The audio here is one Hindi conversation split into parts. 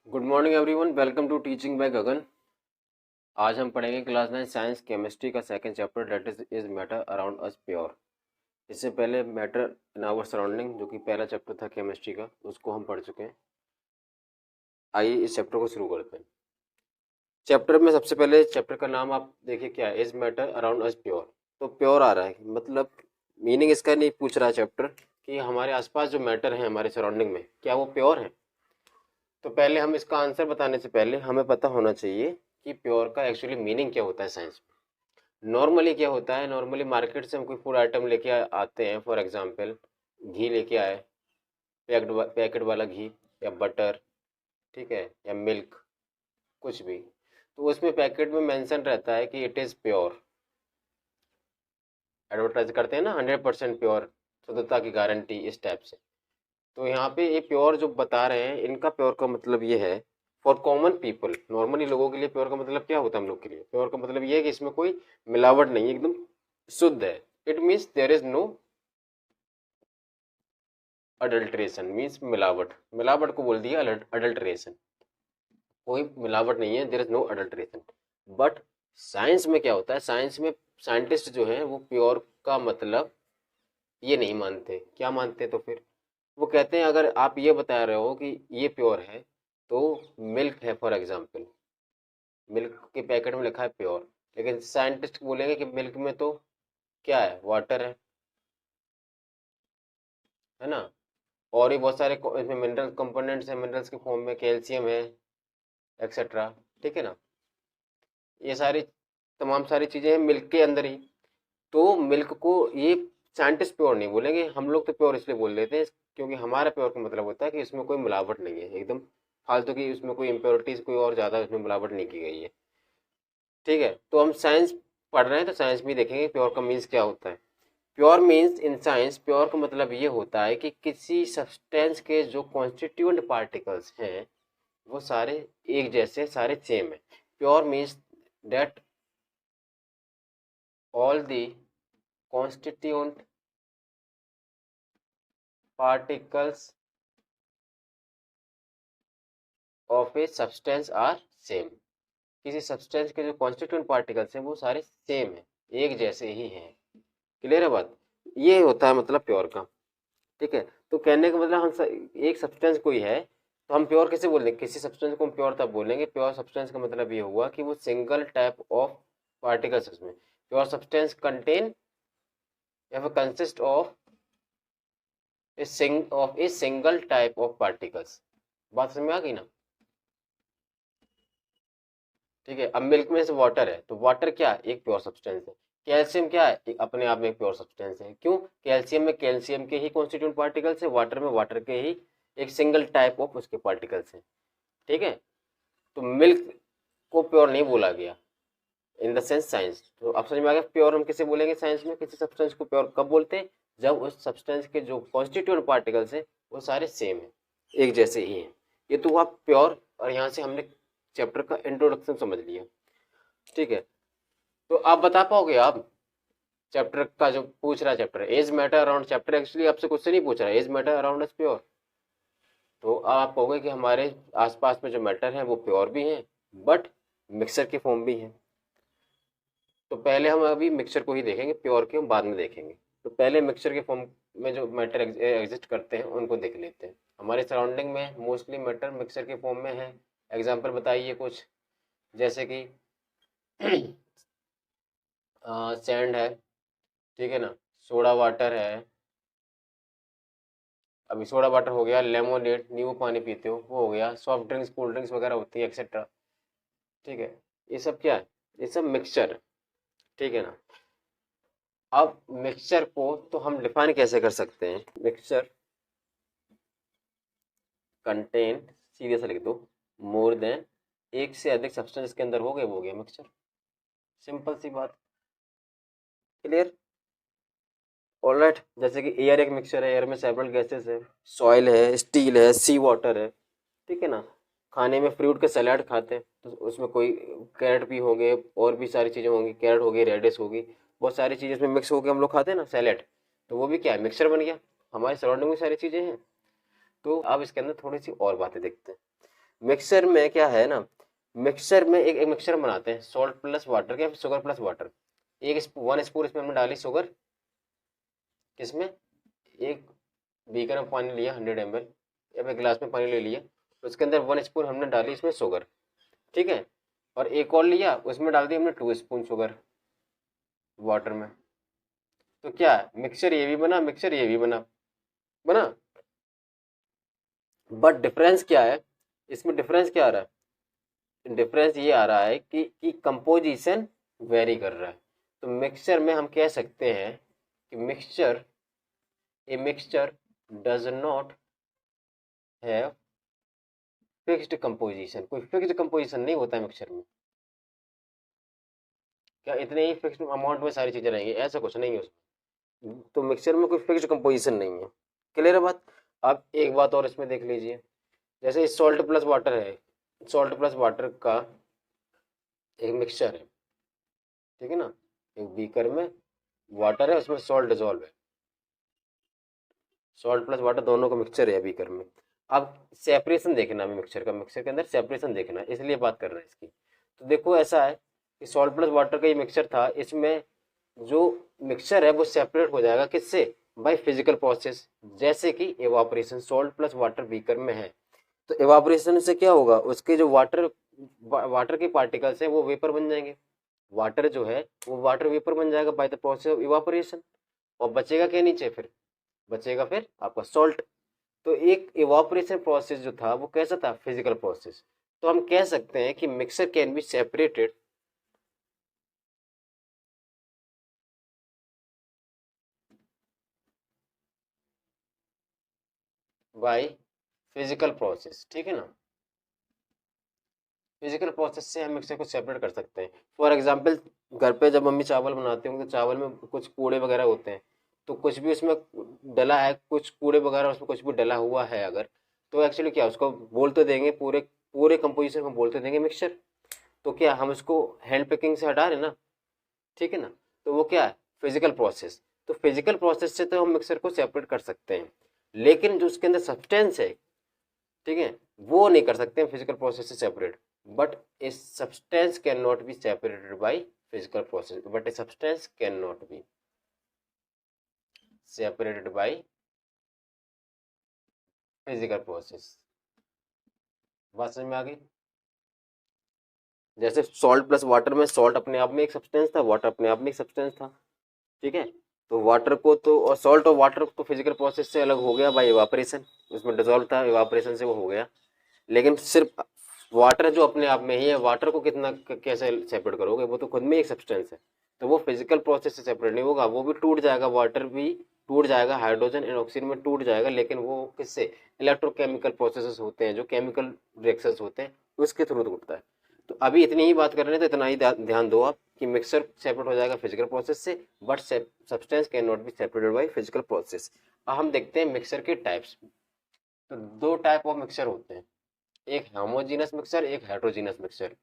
Good morning everyone, welcome to teaching by Gagan. आज हम पढ़ेंगे क्लास 9 साइंस केमिस्ट्री का second chapter that is matter around us pure. इससे पहले मैटर इन आवर सराउंडिंग जो कि पहला चैप्टर था केमिस्ट्री का, उसको हम पढ़ चुके हैं। आइए इस चैप्टर को शुरू करते हैं। चैप्टर में सबसे पहले चैप्टर का नाम आप देखिए क्या है, is matter around us pure. तो प्योर आ रहा है, मतलब मीनिंग इसका नहीं पूछ रहा है चैप्टर कि हमारे आसपास जो मैटर है हमारे सराउंडिंग में क्या वो प्योर है। तो पहले हम इसका आंसर बताने से पहले हमें पता होना चाहिए कि प्योर का एक्चुअली मीनिंग क्या होता है साइंस में। नॉर्मली क्या होता है, नॉर्मली मार्केट से हम कोई फूड आइटम लेके आते हैं, फॉर एग्जांपल घी लेके आए, पैकेट वाला घी या बटर, ठीक है, या मिल्क, कुछ भी। तो उसमें पैकेट में मेंशन रहता है कि इट इज़ प्योर। एडवर्टाइज करते हैं ना, 100% प्योर, शुद्धता की गारंटी, इस टाइप से। तो यहाँ पे ये प्योर जो बता रहे हैं, इनका प्योर का मतलब ये है फॉर कॉमन पीपल, नॉर्मली लोगों के लिए प्योर का मतलब क्या होता है। हम लोग के लिए प्योर का मतलब ये है कि इसमें कोई मिलावट नहीं है, एकदम शुद्ध है। It means there is no adulteration, means मिलावट, मिलावट को बोल दिया अडल्ट्रेशन। कोई मिलावट नहीं है, there is no adulteration. But science में क्या होता है, साइंस में साइंटिस्ट जो है वो प्योर का मतलब ये नहीं मानते। क्या मानते तो फिर वो कहते हैं अगर आप ये बता रहे हो कि ये प्योर है, तो मिल्क है फॉर एग्जांपल, मिल्क के पैकेट में लिखा है प्योर, लेकिन साइंटिस्ट बोलेंगे कि मिल्क में तो क्या है, वाटर है ना। और भी बहुत सारे इसमें मिनरल कंपोनेंट्स हैं, मिनरल्स के फॉर्म में कैल्शियम है, एक्सेट्रा, ठीक है ना। ये सारी तमाम सारी चीजें हैं मिल्क के अंदर ही। तो मिल्क को ये साइंटिस्ट प्योर नहीं बोलेंगे, हम लोग तो प्योर इसलिए बोल लेते हैं क्योंकि हमारा प्योर का मतलब होता है कि इसमें कोई मिलावट नहीं है, एकदम फालतू की, उसमें कोई इम्प्योरिटीज कोई और ज्यादा उसमें मिलावट नहीं की गई है। ठीक है, तो हम साइंस पढ़ रहे हैं तो साइंस में देखेंगे प्योर का मीन्स क्या होता है। Pure means in science, pure का मतलब ये होता है कि किसी सब्सटेंस के जो कॉन्स्टिट्यूएंट पार्टिकल्स हैं वो सारे एक जैसे, सारे सेम है। Pure means that all the constituent particles of a substance are same। किसी सब्सटेंस के जो कॉन्स्टिट्यूएंट पार्टिकल्स हैं वो सारे सेम है, एक जैसे ही हैं। क्लियर है बात, ये होता है मतलब प्योर का। ठीक है, तो कहने का मतलब एक सब्सटेंस कोई है तो हम प्योर कैसे बोलेंगे, किसी सब्सटेंस को हम प्योर तब बोलेंगे, प्योर सब्सटेंस का मतलब ये हुआ कि वो सिंगल टाइप ऑफ पार्टिकल्स उसमें, प्योर सब्सटेंस कंटेन या फिर consist of a single type of particles. बात समझ में आ गई ना। ठीक है, अब मिल्क में से वाटर है तो वाटर क्या है, एक प्योर सब्सटेंस है। कैल्शियम क्या है, एक अपने आप में एक प्योर सब्सटेंस है। क्यों, कैल्शियम में कैल्शियम के ही कॉन्स्टिट्यूएंट पार्टिकल्स है, वाटर में वाटर के ही एक सिंगल टाइप ऑफ उसके पार्टिकल्स हैं। ठीक है, तो मिल्क को प्योर नहीं बोला गया इन द सेंस साइंस। तो अब समझ में आ गया प्योर हम किसे बोलेंगे साइंस में, किसी सब्सटेंस को प्योर कब बोलते हैं, जब उस सब्सटेंस के जो कॉन्स्टिट्यूएंट पार्टिकल्स हैं वो सारे सेम है, एक जैसे ही हैं। ये तो हुआ प्योर, और यहाँ से हमने चैप्टर का इंट्रोडक्शन समझ लिया। ठीक है, तो आप बता पाओगे आप चैप्टर का जो पूछ रहा है chapter is matter around, chapter actually आपसे क्वेश्चन नहीं पूछ रहा है is matter around us pure. तो आप कहोगे कि हमारे आसपास में जो मैटर है वो प्योर भी हैं बट मिक्सर की फॉर्म भी है। तो पहले हम अभी मिक्सचर को ही देखेंगे, प्योर के हम बाद में देखेंगे। तो पहले मिक्सचर के फॉर्म में जो मैटर एग्जिस्ट करते हैं उनको देख लेते हैं। हमारे सराउंडिंग में मोस्टली मैटर मिक्सचर के फॉर्म में है। एग्जांपल बताइए कुछ, जैसे कि सैंड है, ठीक है ना, सोडा वाटर है, अभी सोडा वाटर हो गया, लेमोनेड नींबू पानी पीते हो वो हो गया, सॉफ्ट ड्रिंक्स कोल्ड ड्रिंक्स वगैरह होती है एक्सेट्रा। ठीक है, ये सब क्या है, ये सब मिक्सचर है। ठीक है ना। अब मिक्सचर को तो हम डिफाइन कैसे कर सकते हैं, मिक्सचर कंटेन, सीधे से लिख दो, मोर देन, एक से अधिक सब्सटेंस के अंदर हो गए वो हो गया मिक्सचर। सिंपल सी बात, क्लियर। ऑलराइट, जैसे कि एयर एक मिक्सचर है, एयर में सेवरल गैसेस है, सॉइल है, स्टील है, सी वाटर है, ठीक है ना। खाने में फ्रूट के सलाद खाते हैं तो उसमें कोई कैरेट भी होंगे और भी सारी चीज़ें होंगी, कैरेट होगी, रेडिस होगी, बहुत सारी चीज़ें इसमें मिक्स होकर हम लोग खाते हैं ना सैलेड, तो वो भी क्या है, मिक्सचर बन गया। हमारे सराउंडिंग में सारी चीज़ें हैं। तो अब इसके अंदर थोड़ी सी और बातें देखते हैं। मिक्सचर में क्या है ना, मिक्सचर में एक मिक्सचर बनाते हैं सॉल्ट प्लस वाटर के, शुगर प्लस वाटर। एक 1 स्पून इसमें हमने डाली शुगर, किसमें, एक बीकर में पानी लिया 100 ml, या फिर गिलास में पानी ले लिया, उसके अंदर 1 स्पून हमने डाली इसमें शुगर, ठीक है। और एक और लिया, उसमें डाल दी हमने 2 स्पून शुगर वाटर में। तो क्या मिक्सचर ये भी बना, मिक्सचर ये भी बना, बना। बट डिफरेंस क्या है, इसमें डिफरेंस क्या आ रहा है, डिफरेंस ये आ रहा है कि कंपोजिशन वेरी कर रहा है। तो मिक्सचर में हम कह सकते हैं कि a mixture does not have fixed composition, कोई फिक्स्ड कंपोजिशन नहीं होता है मिक्सचर में। क्या इतने ही फिक्स्ड अमाउंट में सारी चीजें रहेंगी, ऐसा कुछ नहीं है उसमें। तो मिक्सचर में कोई फिक्स्ड कंपोजिशन नहीं है। क्लियर है बात। अब एक बात और इसमें देख लीजिए, जैसे सॉल्ट प्लस वाटर है, सॉल्ट प्लस वाटर का एक मिक्सचर है, ठीक है ना, एक बीकर में वाटर है, उसमें सॉल्ट डिजोल्व है, सॉल्ट प्लस वाटर दोनों का मिक्सचर है बीकर में। अब सेपरेशन देखना है मिक्सचर का, मिक्सचर के अंदर सेपरेशन देखना है, इसलिए बात कर रहे हैं इसकी। तो देखो ऐसा है कि सॉल्ट प्लस वाटर का ये मिक्सचर था, इसमें जो मिक्सचर है वो सेपरेट हो जाएगा किससे, बाय फिजिकल प्रोसेस, जैसे कि evaporation. Salt plus water beaker में है, तो इवापोरेशन से क्या होगा, उसके जो वाटर के पार्टिकल्स हैं वो वेपर बन जाएंगे, वाटर जो है वो वाटर वेपर बन जाएगा by the process of evaporation. और बचेगा क्या नीचे, फिर बचेगा फिर आपका सॉल्ट। तो एक इवापोरेशन प्रोसेस जो था वो कैसा था, फिजिकल प्रोसेस। तो हम कह सकते हैं कि mixer can be separated by physical process, ठीक है ना। फिजिकल प्रोसेस से हम मिक्सर को सेपरेट कर सकते हैं। फॉर एग्जांपल, घर पे जब मम्मी चावल बनाते होंगे तो चावल में कुछ कूड़े वगैरह होते हैं, तो कुछ भी उसमें डला है, कुछ कूड़े वगैरह उसमें कुछ भी डला हुआ है अगर, तो एक्चुअली क्या उसको बोल तो देंगे, पूरे पूरे कंपोजिशन को बोल तो देंगे मिक्सचर। तो क्या हम उसको हैंड पिकिंग से हटा रहे ना, ठीक है ना। तो वो क्या है, फिजिकल प्रोसेस। तो फिजिकल प्रोसेस से तो हम मिक्सर को सेपरेट कर सकते हैं, लेकिन जो उसके अंदर सब्सटेंस है, ठीक है, वो नहीं कर सकते हैं फिजिकल प्रोसेस से separate. But a substance can not be separated by physical process, but a substance can not be separated by physical process. बात समझ में आ गई। जैसे सॉल्ट प्लस वाटर में, सॉल्ट अपने आप में एक सब्सटेंस था, वाटर अपने आप में एक सब्सटेंस था, ठीक है। तो वाटर को तो, और सॉल्ट और वाटर तो फिजिकल प्रोसेस से अलग हो गया बाय इवापोरेशन, उसमें डिजोल्व था, इवापोरेशन से वो हो गया। लेकिन सिर्फ वाटर जो अपने आप में ही है, वाटर को कितना कैसे सेपरेट करोगे, वो तो खुद में एक सब्सटेंस है, तो वो फिजिकल प्रोसेस से सेपरेट नहीं होगा, वो भी टूट जाएगा, वाटर भी टूट जाएगा, हाइड्रोजन एंड ऑक्सीजन में टूट जाएगा, लेकिन वो किससे, इलेक्ट्रोकेमिकल प्रोसेसेस होते हैं, जो केमिकल रिएक्शंस होते हैं उसके थ्रू टूटता है। तो अभी इतनी ही बात कर रहे हैं, तो इतना ही ध्यान दो आप कि मिक्सर सेपरेट हो जाएगा फिजिकल प्रोसेस से, but substance can not be separated by physical process. अब हम देखते हैं मिक्सर के टाइप्स। तो दो टाइप ऑफ मिक्सर होते हैं, एक होमोजीनस मिक्सचर, एक हेट्रोजीनस मिक्सचर,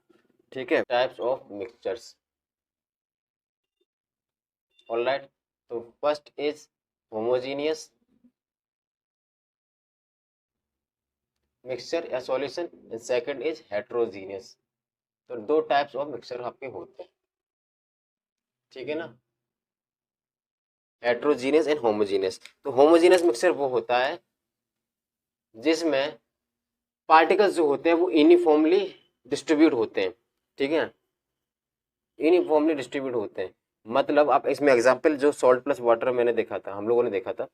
ठीक है। Types of mixtures, alright. तो फर्स्ट इज होमोजीनियस मिक्सचर या solution, and second is heterogeneous. तो दो टाइप्स ऑफ मिक्सचर आपके होते हैं, ठीक है ना, हेट्रोजीनियस एंड होमोजीनियस। तो होमोजीनियस मिक्सचर वो होता है जिसमें पार्टिकल्स जो होते हैं वो यूनिफॉर्मली डिस्ट्रीब्यूट होते हैं, ठीक है, यूनिफॉर्मली डिस्ट्रीब्यूट होते हैं। मतलब आप इसमें एग्जांपल, जो सॉल्ट प्लस वाटर मैंने देखा था, हम लोगों ने देखा था,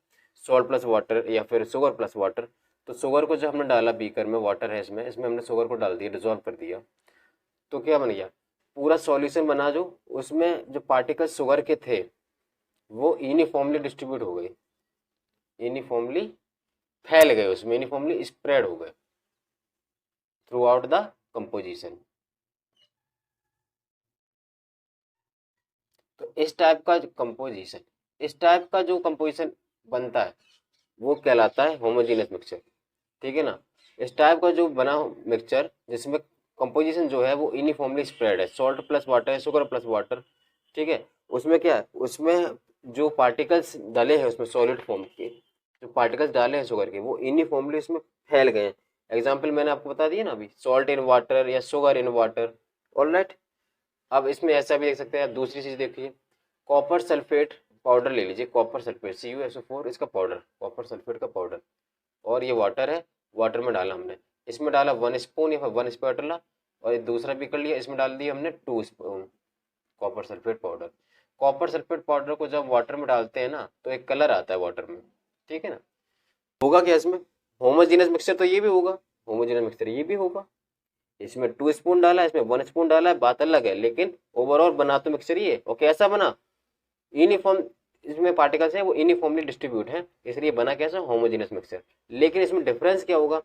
सॉल्ट प्लस वाटर या फिर शुगर प्लस वाटर। तो शुगर को जो हमने डाला बीकर में, वाटर है इसमें, इसमें हमने शुगर को डाल दिया, डिजोल्व कर दिया, तो क्या बन गया, पूरा सॉल्यूशन बना, जो उसमें जो पार्टिकल शुगर के थे वो यूनिफॉर्मली डिस्ट्रीब्यूट हो गए, यूनिफॉर्मली फैल गए, उसमें यूनिफॉर्मली स्प्रेड हो गए थ्रू आउट द कंपोजिशन। तो इस टाइप का जो कंपोजिशन, इस टाइप का जो कंपोजिशन बनता है वो कहलाता है होमोजेनियस मिक्सचर, ठीक है ना। इस टाइप का जो बना मिक्सचर जिसमें कंपोजिशन जो है वो यूनिफॉर्मली स्प्रेड है, सॉल्ट प्लस वाटर है, शुगर प्लस वाटर, ठीक है। उसमें क्या है, उसमें जो पार्टिकल्स डाले हैं उसमें सॉलिड फॉर्म के, जो पार्टिकल्स डाले हैं शुगर के वो यूनिफॉर्मली उसमें फैल गए हैं, एग्जाम्पल मैंने आपको बता दिया ना अभी, सॉल्ट इन वाटर या शुगर इन वाटर। ऑलराइट, अब इसमें ऐसा भी देख सकते हैं। दूसरी चीज देखिए, कॉपर सल्फेट पाउडर ले लीजिए, कॉपर सल्फेट CuSO4 इसका पाउडर, कॉपर सल्फेट का पाउडर, और ये वाटर है, वाटर में डाला हमने, इसमें डाला 1 स्पून या 1 स्पैटुला, और एक दूसरा भी कर लिया, इसमें डाल दिया हमने 2 spoon copper sulphate powder. Copper sulphate powder को जब वाटर में डालते हैं ना तो एक कलर आता है वाटर में, ठीक है ना। होगा क्या इसमें, होमोजेनियस मिक्सचर तो ये भी होगा, होमोजेनियस मिक्सचर ये भी होगा। इसमें 2 स्पून डाला है, इसमें 1 स्पून डाला है, बात अलग है, लेकिन ओवरऑल बना तो मिक्सचर ही है। और कैसा बना, यूनिफॉर्म, इसमें पार्टिकल्स है वो यूनिफॉर्मली डिस्ट्रीब्यूट है, इसलिए बना कैसा, होमोजेनियस मिक्सचर। लेकिन इसमें डिफरेंस क्या होगा,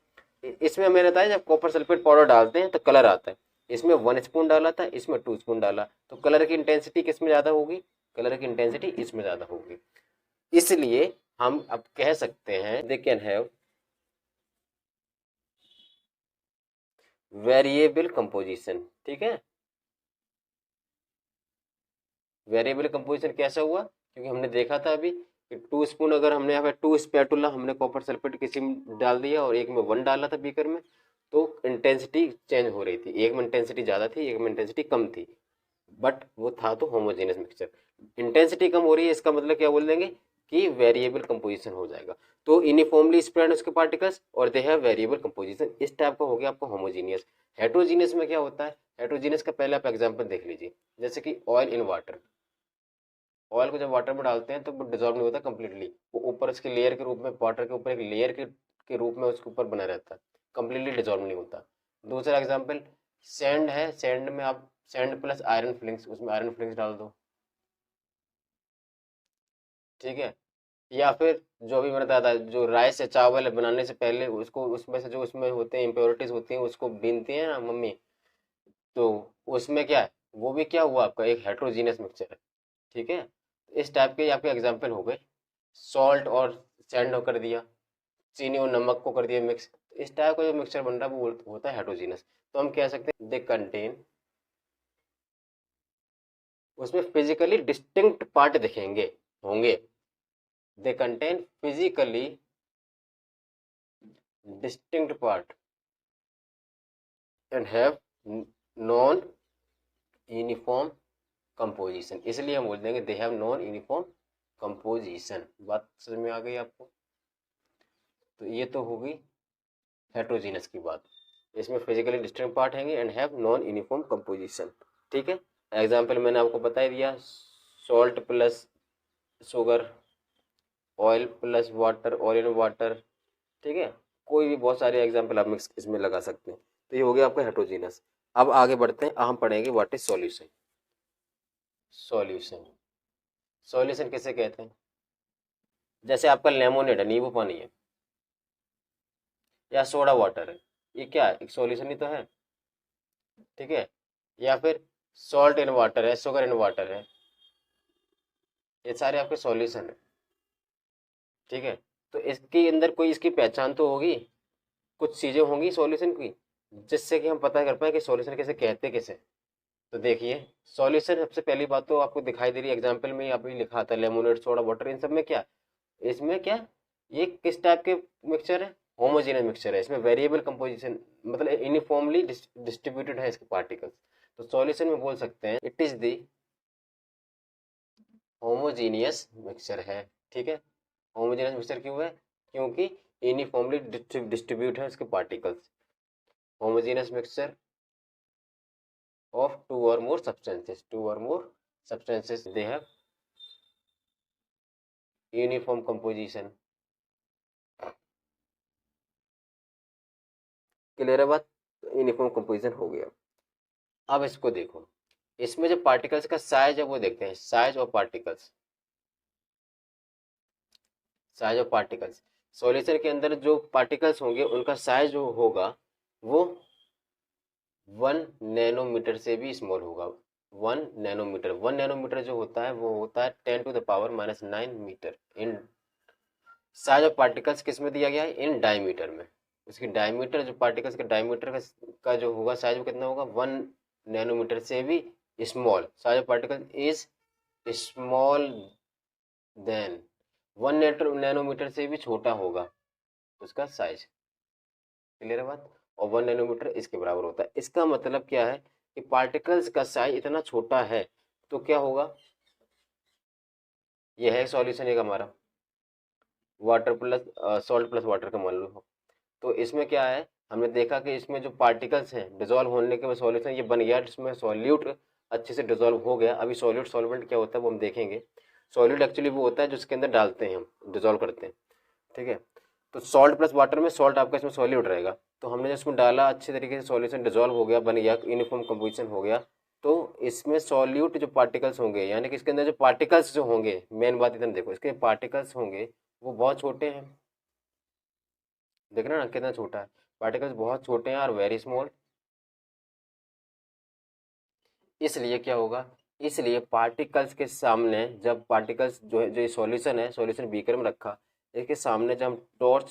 इसमें मैंने बताया जब कॉपर सल्फेट पाउडर डालते हैं तो कलर आता है, इसमें 1 स्पून डाला था, इसमें 2 स्पून डाला, तो कलर की इंटेंसिटी किसमें ज्यादा होगी, कलर की इंटेंसिटी इसमें ज्यादा होगी। इसलिए हम अब कह सकते हैं they can have variable composition. ठीक है, वेरिएबल कंपोजिशन कैसा हुआ, क्योंकि हमने देखा था अभी कि 2 स्पून, अगर हमने यहाँ पे 2 स्पैटुला हमने कॉपर सल्फेट किसी में डाल दिया और एक में 1 डाला था बीकर में, तो इंटेंसिटी चेंज हो रही थी, एक में इंटेंसिटी ज़्यादा थी, एक में इंटेंसिटी कम थी, बट वो था तो होमोजेनियस मिक्सचर। इंटेंसिटी कम हो रही है, इसका मतलब क्या बोल देंगे कि वेरिएबल कंपोजिशन हो जाएगा। तो यूनिफॉर्मली स्प्रेड उसके पार्टिकल्स और दे हैव वेरिएबल कंपोजिशन, इस टाइप का हो गया आपका होमोजीनियस। हेट्रोजीनियस में क्या होता है, हेट्रोजीनियस का पहले आप एग्जांपल देख लीजिए, जैसे कि ऑयल इन वाटर। ऑयल को जब वाटर में डालते हैं तो वो डिजॉल्व नहीं होता कंप्लीटली, वो ऊपर उसके लेयर के रूप में, वाटर के ऊपर एक लेयर के रूप में उसके ऊपर बना रहता है, कंप्लीटली डिजॉल्व नहीं होता। दूसरा एग्जांपल सैंड है, सैंड में आप सैंड प्लस आयरन फिलिंग्स, उसमें आयरन फिलिंग्स डाल दो, ठीक है। या फिर जो भी मैंने बताया था, जो राइस या चावल बनाने से पहले उसको, उसमें से जो उसमें होते हैं इम्प्योरिटीज होती हैं उसको बीनती हैं ना मम्मी, तो उसमें क्या है, वो भी क्या हुआ आपका एक हेट्रोजीनियस मिक्सचर है। ठीक है, इस टाइप के आपके एग्जाम्पल हो गए, सॉल्ट और सैंड कर दिया, चीनी और नमक को कर दिया मिक्स, इस टाइप का जो मिक्सचर बन रहा है वो होता है हेट्रोजीनियस। तो हम कह सकते हैं दे कंटेन, उसमें फिजिकली डिस्टिंक्ट पार्ट दिखेंगे, होंगे, they contain physically distinct part and have non uniform composition, इसलिए हम बोल देंगे they have non uniform composition. बात समझ में आ गई आपको, तो ये तो होगी हेट्रोजीनस की बात, इसमें फिजिकली डिस्टिंक्ट पार्ट हैंगे and have non uniform composition. ठीक है, एग्जाम्पल मैंने आपको बता ही दिया, salt plus sugar, oil plus water, oil in water, ठीक है। कोई भी बहुत सारे एग्जाम्पल आप मिक्स इसमें लगा सकते हैं। तो ये हो गया आपका हेट्रोजीनस। अब आगे बढ़ते हैं, हम पढ़ेंगे what is solution. Solution, solution किसे कहते हैं, जैसे आपका लेमोनेड है, नींबू पानी है, या सोडा वाटर है, ये क्या है, एक सॉल्यूशन ही तो है। ठीक है, या फिर सॉल्ट इन वाटर है, शुगर इन वाटर है, ये सारे आपके सॉल्यूशन है। ठीक है, तो इसके अंदर कोई इसकी पहचान तो होगी, कुछ चीजें होंगी सॉल्यूशन की, जिससे कि हम पता कर पाए कि सॉल्यूशन कैसे कहते किसे। तो देखिए, सॉल्यूशन सबसे पहली बात तो आपको दिखाई दे रही है एग्जाम्पल में, अभी लिखा था लेमोनेड, सोडा वाटर, इन सब में क्या, इसमें क्या, ये किस टाइप के मिक्सचर है, होमोजेनियस मिक्सचर है, इसमें वेरिएबल कंपोजिशन, मतलब यूनिफॉर्मली डिस्ट्रीब्यूटेड है इसके पार्टिकल्स। तो सॉल्यूशन में बोल सकते हैं it is the homogeneous mixture है। ठीक है, होमोजेनियस मिक्सचर क्यों है, क्योंकि यूनिफॉर्मली डिस्ट्रीब्यूट है इसके particles. Homogeneous mixture of two or more substances, they have uniform composition। Clear है बात, यूनिफॉर्म कंपोजिशन हो गया। अब इसको देखो, इसमें जो पार्टिकल्स का साइज है वो देखते हैं, size of particles, size of particles, solution के अंदर जो पार्टिकल्स होंगे उनका साइज जो होगा वो 1 नैनोमीटर से भी स्मॉल होगा। 1 नैनोमीटर, 1 नैनोमीटर जो होता है वो होता है 10⁻⁹मीटर इन, साइज ऑफ पार्टिकल्स किस में दिया गया है, इन डायमीटर में। उसकी डायमीटर, जो पार्टिकल्स का डायमीटर का जो होगा साइज, वो कितना होगा, 1 नैनोमीटर से भी small, size of particle is small than 1 nanometre से भी छोटा होगा उसका साइज। क्लियर है बात। और 1 नैनोमीटर इसके बराबर होता है। इसका मतलब क्या है कि पार्टिकल्स का साइज इतना छोटा है तो क्या होगा, ये है सॉल्यूशन एक हमारा, water plus salt plus water का मान लो। तो इसमें क्या है, हमने देखा कि इसमें जो पार्टिकल्स हैं डिजोल्व होने के बाद सॉल्यूशन ये बन गया, जिसमें सॉल्यूट अच्छे से डिजोल्व हो गया। अभी सॉल्यूट सॉल्वेंट क्या होता है वो हम देखेंगे। सॉल्यूट एक्चुअली वो होता है जो इसके अंदर डालते हैं हम, डिजोल्व करते हैं, ठीक है। तो सॉल्ट प्लस वाटर में सॉल्ट आपका इसमें सॉल्यूट रहेगा, तो हमने जो इसमें डाला अच्छे तरीके से सॉल्यूशन डिजोल्व हो गया, बन गया, यूनिफॉर्म कंपोजिशन हो गया। तो इसमें सॉल्यूट जो पार्टिकल्स होंगे, यानी कि इसके अंदर जो पार्टिकल्स जो होंगे, मेन बात इधर देखो, इसके पार्टिकल्स होंगे वो बहुत छोटे हैं। देख रहे हैं ना कितना छोटा है, पार्टिकल्स बहुत छोटे हैं और वेरी स्मॉल। इसलिए क्या होगा, इसलिए पार्टिकल्स के सामने जब पार्टिकल्स जो है, जो सॉल्यूशन है, सॉल्यूशन बीकर में रखा, इसके सामने जब हम टॉर्च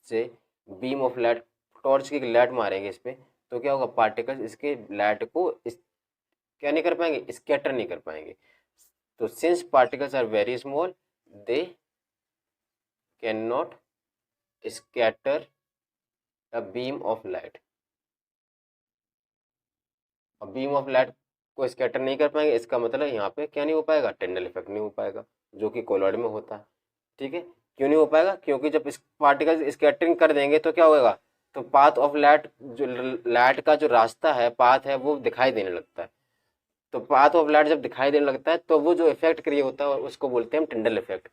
से बीम ऑफ लाइट, टॉर्च की लाइट मारेंगे इस पे, तो क्या होगा, पार्टिकल्स इसके लाइट को क्या नहीं कर पाएंगे, स्कैटर नहीं कर पाएंगे। तो since particles are very small, they can not scatter a beam of light. और बीम ऑफ लाइट को स्कैटर नहीं कर पाएंगे, इसका मतलब यहाँ पे क्या नहीं हो पाएगा, टिंडल इफेक्ट नहीं हो पाएगा, जो कि कोलॉइड में होता है, ठीक है। क्यों नहीं हो पाएगा, क्योंकि जब इस पार्टिकल स्कैटरिंग कर देंगे तो क्या होगा, तो पाथ ऑफ लाइट, जो लाइट का जो रास्ता है, पाथ है, वो दिखाई देने लगता है। तो पाथ ऑफ लाइट जब दिखाई देने लगता है तो वो जो इफेक्ट क्रिएट होता है उसको बोलते हैं हम टिंडल इफेक्ट।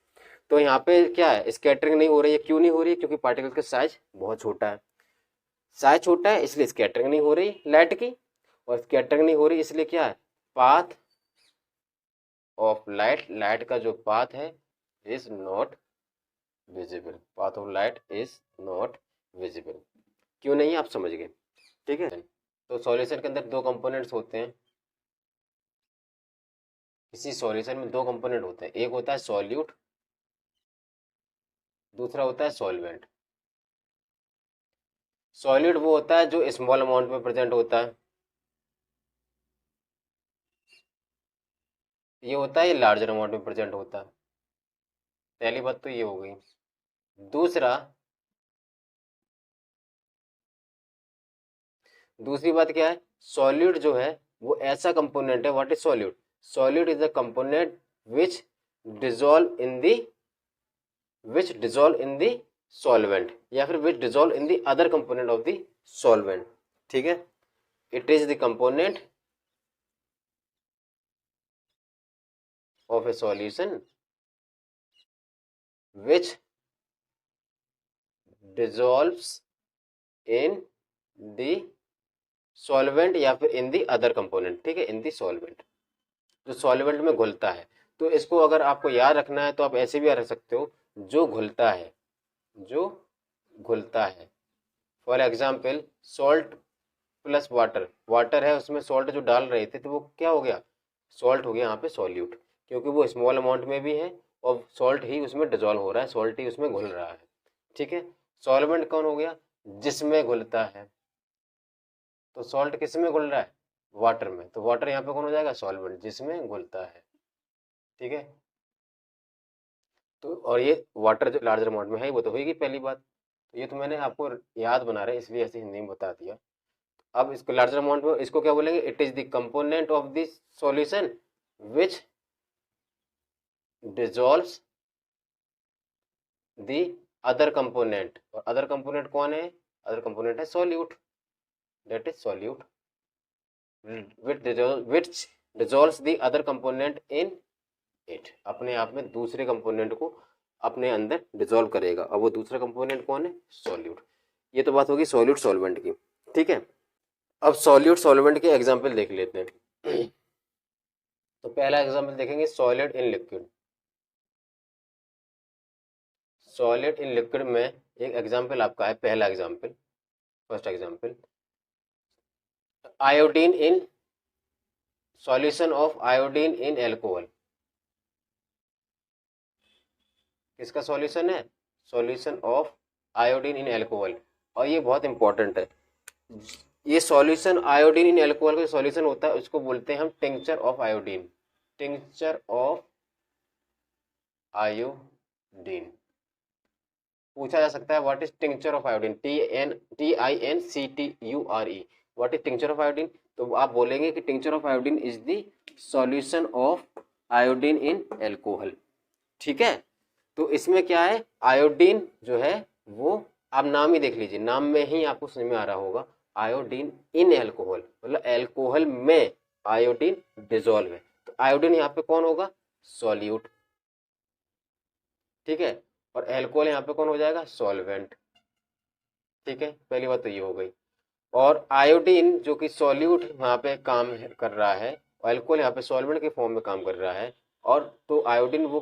तो यहाँ पे क्या है, स्कैटरिंग नहीं हो रही है, क्यों नहीं हो रही है, क्योंकि पार्टिकल का साइज बहुत छोटा है। साइज छोटा है इसलिए स्कैटरिंग नहीं हो रही लाइट की, और स्कैटरिंग नहीं हो रही इसलिए क्या है, पाथ ऑफ लाइट, लाइट का जो पाथ है, is not visible, path of light is not visible. क्यों नहीं है आप समझ गए, ठीक है। तो सॉल्यूशन के अंदर दो कंपोनेंट्स होते हैं, किसी सॉल्यूशन में दो कंपोनेंट होते हैं, एक होता है सॉल्यूट, दूसरा होता है सॉल्वेंट। सॉलिड वो होता है जो स्मॉल अमाउंट में प्रेजेंट होता है, ये होता है ये लार्जर अमाउंट में प्रेजेंट होता है। पहली बात तो ये हो गई। दूसरा, दूसरी बात क्या है, सॉल्यूट जो है वो ऐसा कंपोनेंट है, what is solute, solute is a component which dissolve in the, which dissolve in the solvent, या फिर which dissolve in the other component of the solvent, ठीक है। It is the component of a solution which dissolves in the solvent या फिर इन दी अदर कंपोनेंट, ठीक है, इन दी सॉल्वेंट, जो सॉल्वेंट में घुलता है। तो इसको अगर आपको याद रखना है तो आप ऐसे भी याद रख सकते हो, जो घुलता है, जो घुलता है। For example salt plus water, water है उसमें सॉल्ट जो डाल रहे थे तो वो क्या हो गया, सॉल्ट हो गया यहाँ पे सॉल्यूट, क्योंकि वो स्मॉल अमाउंट में भी है और सॉल्ट ही उसमें डिजोल्व हो रहा है, सॉल्ट ही उसमें घुल रहा है, ठीक है। सॉल्वेंट कौन हो गया, जिसमें घुलता है। तो सॉल्ट किस में घुल रहा है, वाटर में, तो वाटर यहाँ पे कौन हो जाएगा, सॉल्वेंट, जिसमें घुलता है, ठीक है। तो और ये वाटर जो लार्जर अमाउंट में है वो तो होगी पहली बात। तो ये तो मैंने आपको याद बना रहे इसलिए ऐसे हिंदी में बता दिया। अब इसको लार्जर अमाउंट में इसको क्या बोलेंगे, it is the component of the solution which dissolves the other component, और अदर कंपोनेंट कौन है, अदर कंपोनेंट है solute, that is solute which dissolves the other component in it, अपने आप में दूसरे कंपोनेंट को अपने अंदर डिजोल्व करेगा। अब वो दूसरा कंपोनेंट कौन है, सॉल्यूट। ये तो बात होगी सॉल्यूट सॉल्वेंट की, ठीक है। अब सॉल्यूट सॉल्वेंट के एग्जांपल देख लेते हैं। तो पहला एग्जांपल देखेंगे solid in liquid. Solid in liquid में एक एग्जांपल आपका है, पहला example, first example, iodine in solution of iodine in alcohol. किसका सॉल्यूशन है, solution of iodine in alcohol. और ये बहुत इंपॉर्टेंट है, ये सॉल्यूशन आयोडीन इन एल्कोहल का सॉल्यूशन होता है उसको बोलते हैं हम tincture of iodine, tincture of iodine. पूछा जा सकता है what is tincture of iodine, TINCTURE, what is tincture of iodine. तो आप बोलेंगे कि tincture of iodine is the solution of iodine in alcohol. ठीक है, तो इसमें क्या है, आयोडीन जो है वो आप नाम ही देख लीजिए, नाम में ही आपको समझ में आ रहा होगा, आयोडीन इन एल्कोहल मतलब एल्कोहल में आयोडीन डिजोल्व है। तो आयोडीन यहाँ पे कौन होगा, सॉल्यूट। ठीक है, और एल्कोहल यहाँ पे कौन हो जाएगा, सॉल्वेंट। ठीक है, पहली बात तो ये हो गई। और आयोडीन जो कि सॉल्यूट यहाँ पे काम कर रहा है, अल्कोहल यहाँ पे सॉल्वेंट के फॉर्म में काम कर रहा है। और तो आयोडीन वो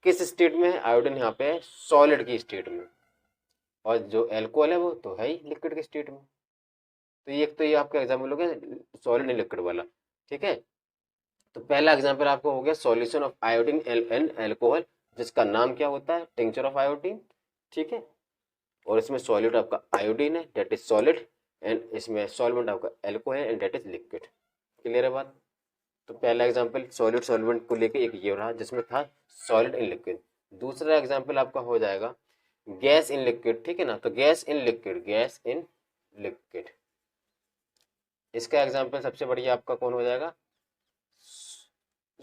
किस स्टेट में है, आयोडीन यहाँ पे है सॉलिड की स्टेट में, और जो एल्कोहल है वो तो है ही लिक्विड की स्टेट में। तो ये एक तो ये आपका एग्जाम्पल हो गया सॉलिड एंड लिक्विड वाला। ठीक है, तो पहला एग्जाम्पल आपको हो गया solution of iodine and alcohol, जिसका नाम क्या होता है, टिंचर ऑफ आयोडीन। ठीक है, और इसमें सॉल्यूट आपका आयोडीन है डेट इज सॉलिड, एंड इसमें सॉल्वेंट आपका एल्कोहल है and that is liquid. Clear है बात। तो पहला एग्जांपल सॉलिड सॉल्वेंट को लेके एक ये रहा जिसमें था सॉलिड इन लिक्विड। दूसरा एग्जांपल आपका हो जाएगा गैस इन लिक्विड। ठीक है ना, तो gas in liquid, gas in liquid, इसका एग्जांपल सबसे बढ़िया आपका कौन हो जाएगा,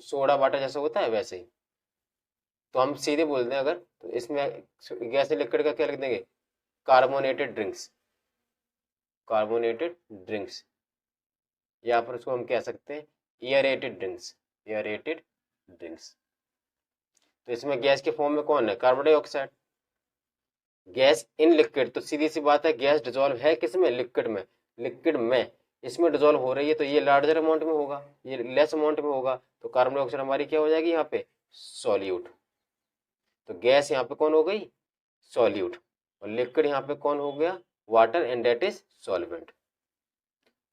सोडा वाटर जैसा होता है वैसे ही। तो हम सीधे बोलते हैं अगर, तो इसमें गैस इन लिक्विड का क्या लिख देंगे, कार्बोनेटेड ड्रिंक्स, कार्बोनेटेड ड्रिंक्स, या फिर उसको हम कह सकते हैं एयरेटेड ड्रिंक्स, एयरेटेड ड्रिंक्स। तो इसमें गैस के फॉर्म में कौन है, carbon dioxide. Gas in liquid, तो सीधी सी बात है गैस डिजोल्व है किसमें, लिक्विड में, लिक्विड में इसमें डिजोल्व हो रही है, तो ये लार्जर अमाउंट में होगा, ये लेस अमाउंट में होगा, तो कार्बन डाइऑक्साइड हमारी क्या हो जाएगी यहाँ पे, सॉल्यूट। तो गैस यहाँ पे कौन हो गई, सॉल्यूट, और लिक्विड यहाँ पे कौन हो गया, water, and that is solvent.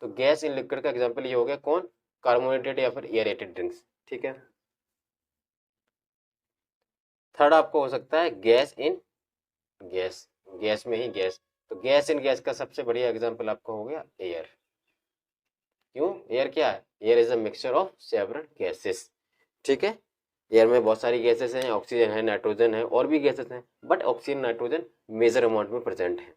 तो गैस इन लिक्विड का एग्जांपल ये हो गया कौन, कार्बोनेटेड या फिर एयरेटेड ड्रिंक्स। ठीक है, थर्ड आपको हो सकता है गैस इन गैस, गैस में ही गैस। तो गैस इन गैस का सबसे बढ़िया एग्जांपल आपका हो गया एयर। क्यों, एयर क्या है, air is a mixture of several gases. ठीक है, एयर में बहुत सारी गैसेस हैं, ऑक्सीजन है, नाइट्रोजन है, और भी गैसेस हैं, but oxygen nitrogen major amount में प्रेजेंट है।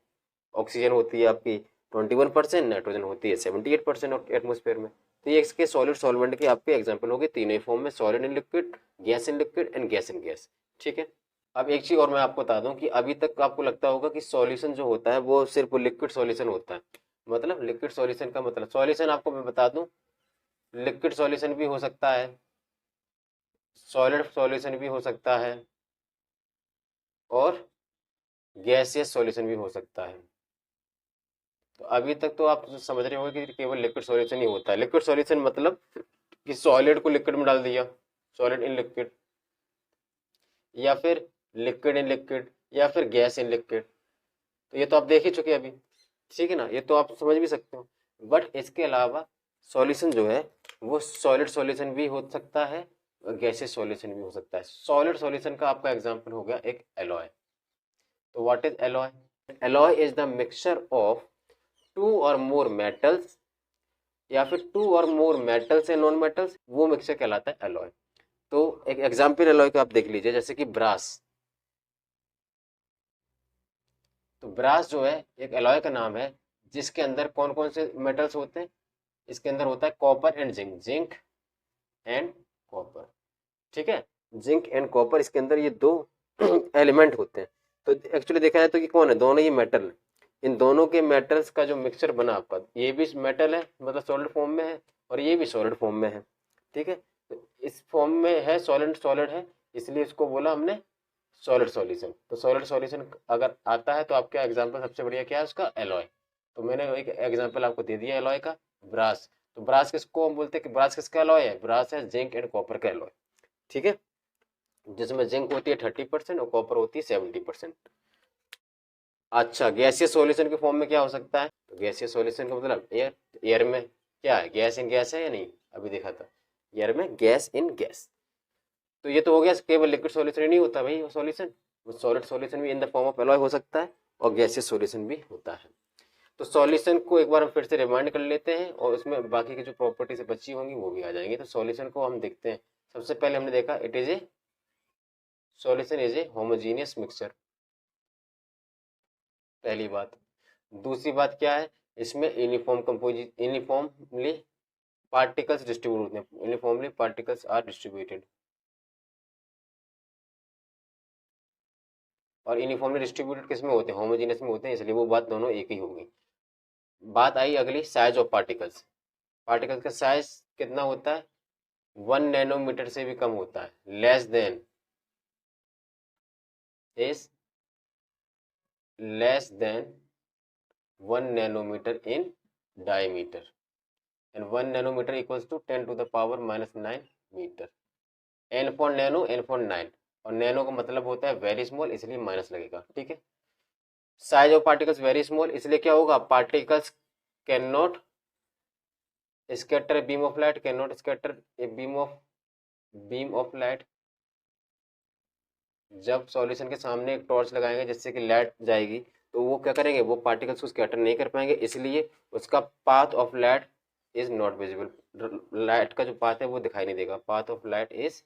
ऑक्सीजन होती है आपकी 21%, नाइट्रोजन होती है 78% एटमोस्फेयर में। तो ये इसके सॉलिड सॉल्वेंट के आपके एग्जांपल हो गए तीनों ही फॉर्म में, solid in liquid, gas in liquid and gas in gas. ठीक है, अब एक चीज और मैं आपको बता दूं कि अभी तक आपको लगता होगा कि सॉल्यूशन जो होता है वो सिर्फ लिक्विड सॉल्यूशन होता है। मतलब लिक्विड सॉल्यूशन का मतलब, सॉल्यूशन आपको मैं बता दूं, लिक्विड सॉल्यूशन भी हो सकता है, सॉलिड सॉल्यूशन भी हो सकता है, और गैसियस सॉल्यूशन भी हो सकता है। तो अभी तक तो आप समझ रहे होंगे कि केवल लिक्विड सॉल्यूशन ही होता है। लिक्विड सॉल्यूशन मतलब कि सॉलिड को लिक्विड में डाल दिया, सॉलिड इन लिक्विड, या फिर लिक्विड इन लिक्विड, या फिर गैस इन लिक्विड। तो ये तो आप देख ही चुके अभी। ठीक है ना, ये तो आप समझ भी सकते हो। बट इसके अलावा सॉल्यूशन जो है वो सॉलिड सॉल्यूशन भी हो सकता है, गैसियस सॉल्यूशन भी हो सकता है। सॉलिड सॉल्यूशन का आपका एग्जांपल हो गया एक एलॉय। तो what is alloy, alloy is the mixture of two or more metals, या फिर two or more metals and non metals, वो मिक्सचर कहलाता है एलॉय। तो एक एग्जांपल एलॉय का आप देख लीजिए, जैसे कि ब्रास। तो ब्रास जो है एक एलॉय का नाम है जिसके अंदर कौन कौन से मेटल्स होते हैं, इसके अंदर होता है copper and zinc, zinc and copper. ठीक है, जिंक एंड कॉपर, इसके अंदर ये दो एलिमेंट होते हैं। तो एक्चुअली देखा जाए तो कि कौन है, दोनों ही मेटल है। इन दोनों के मेटल्स का जो मिक्सचर बना आपका, ये भी मेटल है मतलब सॉलिड फॉर्म में है, और ये भी सॉलिड फॉर्म में है। ठीक है, तो इस फॉर्म में है, सॉलिड सॉलिड है, इसलिए इसको बोला हमने सॉलिड सॉल्यूशन। तो सॉलिड सॉल्यूशन अगर आता है तो आपका एग्जांपल सबसे बढ़िया क्या है उसका, एलॉय। तो मैंने एक एग्जांपल आपको दे दिया एलॉय का, ब्रास। तो ब्रास किसको हम बोलते हैं कि ब्रास किसका एलॉय है, ब्रास है जिंक एंड कॉपर का एलॉय। ठीक है, जिसमें जिंक होती है 30% और कॉपर होती है 70%। अच्छा, गैसीय सॉल्यूशन के फॉर्म में क्या हो सकता है, तो गैसीय सॉल्यूशन का मतलब एयर, एयर में क्या है, गैस इन गैस है या नहीं, अभी देखा था, एयर में गैस इन गैस। तो ये तो हो गया केवल लिक्विड सॉल्यूशन ही नहीं होता भाई वो सॉल्यूशन, वो सॉलिड सॉल्यूशन भी in the form of alloy हो सकता है, और गैसीय सॉल्यूशन भी होता है। तो सॉल्यूशन को एक बार हम फिर से रिमाइंड कर लेते हैं, और उसमें बाकी की जो प्रॉपर्टी से बची होंगी वो भी आ जाएंगी। तो सॉल्यूशन को हम देखते हैं। सबसे पहले हमने देखा it is A, solution is a homogeneous mixture. पहली बात। दूसरी बात क्या है, इसमें यूनिफॉर्मली पार्टिकल्स डिस्ट्रीब्यूट होते हैं, यूनिफॉर्मली पार्टिकल्स आर डिस्ट्रीब्यूटेड, और यूनिफॉर्मली डिस्ट्रीब्यूटेड किस में होते हैं, होमोजेनियस में होते हैं, इसलिए वो बात दोनों एक ही होगी। बात आई अगली साइज ऑफ पार्टिकल्स। पार्टिकल्स का साइज कितना होता है, 1 नैनोमीटर से भी कम होता है, is less than 1 nanometre in diameter, and 1 nanometre equals to 10⁻⁻⁹ metre. N for nano, N for 9, और नैनो का मतलब होता है वेरी स्मॉल, इसलिए माइनस लगेगा, ठीक है। Size of particles very small, इसलिए क्या होगा, particles can not scatter beam of light, can not scatter a beam of light. जब सॉल्यूशन के सामने एक टॉर्च लगाएंगे जिससे कि लाइट जाएगी, तो वो क्या करेंगे, वो पार्टिकल्स को स्कैटर नहीं कर पाएंगे, इसलिए उसका path of light is not visible. Light का जो पाथ है वो दिखाई नहीं देगा, path of light is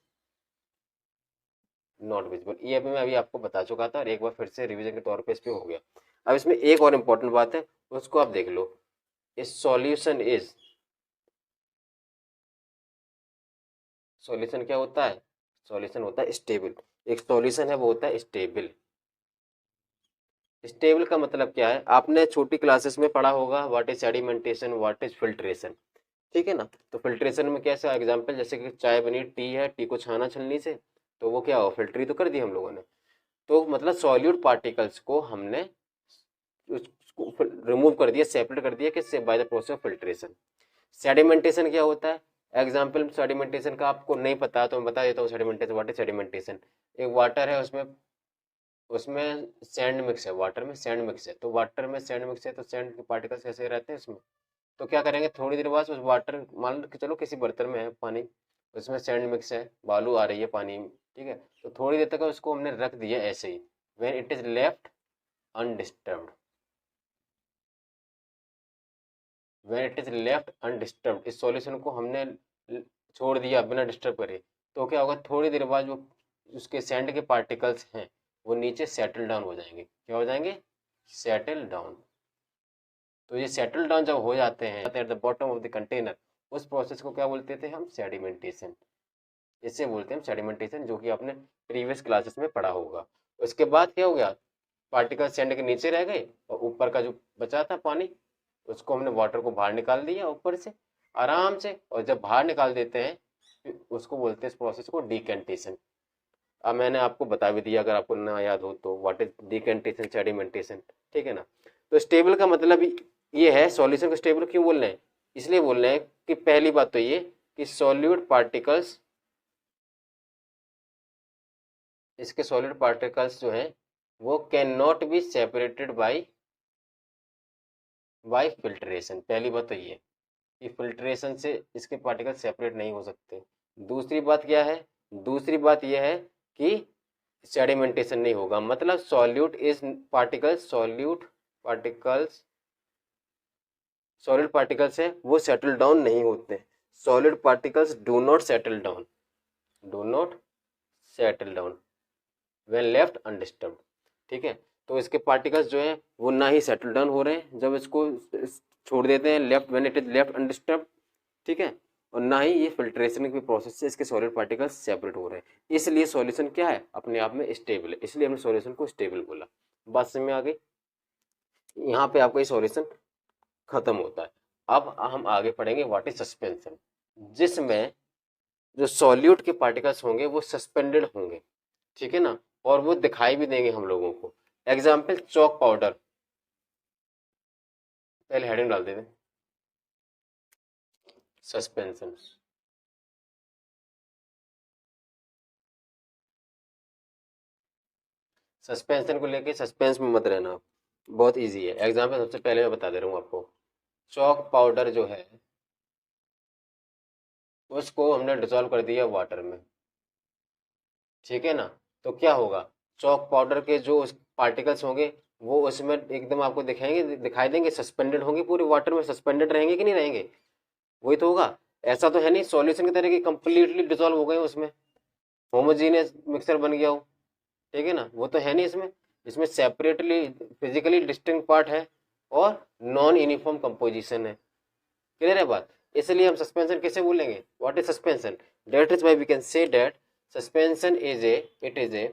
not visible. ये अभी मैं आपको बता चुका था, और एक बार फिर से रिवीजन के तौर पे इस पे हो गया। अब इसमें एक और इम्पोर्टेंट बात है, उसको आप देख लो। इस सॉल्यूशन क्या होता है, सॉल्यूशन होता है स्टेबल। एक सॉल्यूशन है वो होता है स्टेबल। स्टेबल का मतलब क्या है, आपने छोटी क्लासेस में पढ़ा होगा, what is sedimentation, what is filtration, ठीक है ना। तो फिल्ट्रेशन में कैसा एग्जांपल, जैसे कि चाय बनी, टी है, टी को छाना छलनी से, तो वो क्या हो, फिल्टर ही तो कर दी हम लोगों ने। तो मतलब सॉल्यूट पार्टिकल्स को हमने उसको रिमूव कर दिया, सेपरेट कर दिया, किससे, by the process of filtration. Sedimentation क्या होता है, एग्जाम्पल सेडिमेंटेशन का आपको नहीं पता तो मैं बता देता हूँ। सेडिमेंटेशन, व्हाट इज सेडिमेंटेशन, एक वाटर है, उसमें उसमें सैंड मिक्स है, वाटर में सैंड मिक्स है, तो वाटर में सैंड मिक्स है तो सैंड के पार्टिकल्स कैसे रहते हैं उसमें। तो क्या करेंगे, थोड़ी देर बाद उस वाटर, मान के चलो किसी बर्तन में है पानी, उसमें सैंड मिक्स है, बालू आ रही है पानी में, ठीक है, तो थोड़ी देर तक उसको हमने रख दिया ऐसे ही, when it is left undisturbed, when it is left undisturbed, इस सॉल्यूशन को हमने छोड़ दिया बिना डिस्टर्ब करे, तो क्या होगा, थोड़ी देर बाद जो उसके सैंड के पार्टिकल्स हैं वो नीचे सेटल डाउन हो जाएंगे। क्या हो जाएंगे, सेटल डाउन। तो ये सेटल डाउन जब हो जाते हैं eight the bottom of the container, उस प्रोसेस को क्या बोलते थे हम, सेडिमेंटेशन। इसे बोलते हैं सेडिमेंटेशन, जो कि आपने प्रीवियस क्लासेस में पढ़ा होगा। उसके बाद क्या हो गया, पार्टिकल सैंड के नीचे रह गए, और ऊपर का जो बचा था पानी, उसको हमने वाटर को बाहर निकाल दिया ऊपर से आराम से, और जब बाहर निकाल देते हैं उसको बोलते हैं, इस प्रोसेस को डिकेंटेशन। अब मैंने आपको बता भी दिया, अगर आपको ना याद हो तो, व्हाट इज डिकेंटेशन, सेडिमेंटेशन, ठीक है ना। तो स्टेबल का मतलब ये है, सॉल्यूशन को स्टेबल क्यों बोल रहे हैं, इसलिए बोल रहे हैं कि पहली बात तो ये कि सॉल्यूट पार्टिकल्स, इसके सॉलिड पार्टिकल्स जो हैं वो can not be separated by filtration. पहली बात तो ये कि फिल्ट्रेशन से इसके पार्टिकल सेपरेट नहीं हो सकते। दूसरी बात क्या है, दूसरी बात यह है कि सेडिमेंटेशन नहीं होगा, मतलब सॉलिड पार्टिकल्स है वो सेटल डाउन नहीं होते। Solid particles do not settle down, do not settle down when left undisturbed, ठीक है। तो इसके पार्टिकल्स जो है वो ना ही सेटल डाउन हो रहे हैं जब इसको छोड़ देते हैं left, when it is left undisturbed, ठीक है, और ना ही ये फिल्ट्रेशन के प्रोसेस से इसके सॉलिड पार्टिकल्स सेपरेट हो रहे हैं। इसलिए सॉल्यूशन क्या है, अपने आप में स्टेबल है, इसलिए हमने सॉल्यूशन को स्टेबल बोला। बात समझ में आ गई, यहाँ पे आपका ये सॉल्यूशन खत्म होता है। अब हम आगे पढ़ेंगे व्हाट इज सस्पेंशन, जिसमें जो सॉल्यूट के पार्टिकल्स होंगे वो सस्पेंडेड होंगे, ठीक है ना, और वो दिखाई भी देंगे हम लोगों को। एग्जाम्पल चौक पाउडर, पहले हेडिंग डाल देते, सस्पेंशन। सस्पेंशन को लेके सस्पेंस में मत रहना, बहुत इजी है। एग्जाम्पल सबसे पहले मैं बता दे रहा हूँ आपको, चौक पाउडर जो है उसको हमने डिसॉल्व कर दिया वाटर में, ठीक है ना, तो क्या होगा, चौक पाउडर के जो पार्टिकल्स होंगे वो उसमें एकदम आपको दिखाई देंगे, सस्पेंडेड होंगे, पूरे वाटर में सस्पेंडेड रहेंगे कि नहीं रहेंगे, वही तो होगा। ऐसा तो है नहीं सॉल्यूशन की तरह कि कंप्लीटली डिसॉल्व हो गए उसमें, होमोजीनियस मिक्सचर बन गया हो, ठीक है ना, वो तो है नहीं इसमें। इसमें सेपरेटली फिजिकली डिस्टिंक्ट पार्ट है और नॉन यूनिफॉर्म कंपोजिशन है। क्लियर है बात? इसलिए हम सस्पेंशन कैसे बोलेंगे? What is suspension? That is why we can say that suspension is a it is a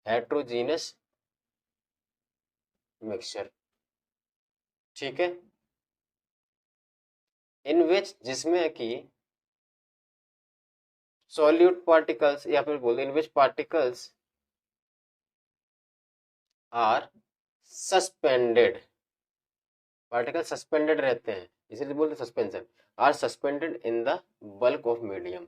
heterogeneous mixture. ठीक है, इन विच जिसमें कि सॉल्यूट पार्टिकल्स या फिर बोल in which particles are suspended, particle suspended रहते हैं इसीलिए बोलते suspension. Are suspended in the bulk of medium,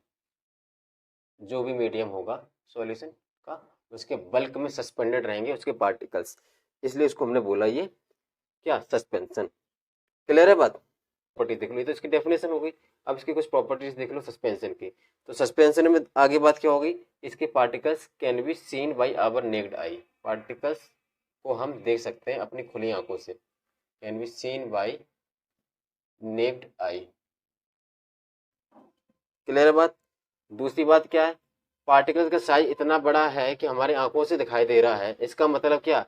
जो भी मीडियम होगा सॉल्यूशन का उसके बल्क में सस्पेंडेड रहेंगे उसके पार्टिकल्स, इसलिए इसको हमने बोला ये क्या सस्पेंशन। क्लियर है बात? प्रॉपर्टी देख लो, ये तो इसकी डेफिनेशन हो गई। अब इसकी कुछ प्रॉपर्टीज देख लो सस्पेंशन की। तो सस्पेंशन में आगे बात क्या होगी? इसके particles can be seen by our naked eye, particles को हम देख सकते हैं अपनी खुली आंखों से, can be seen by naked eye. Clear है बात? दूसरी बात क्या है? पार्टिकल्स का साइज इतना बड़ा है कि हमारी आंखों से दिखाई दे रहा है। इसका मतलब क्या?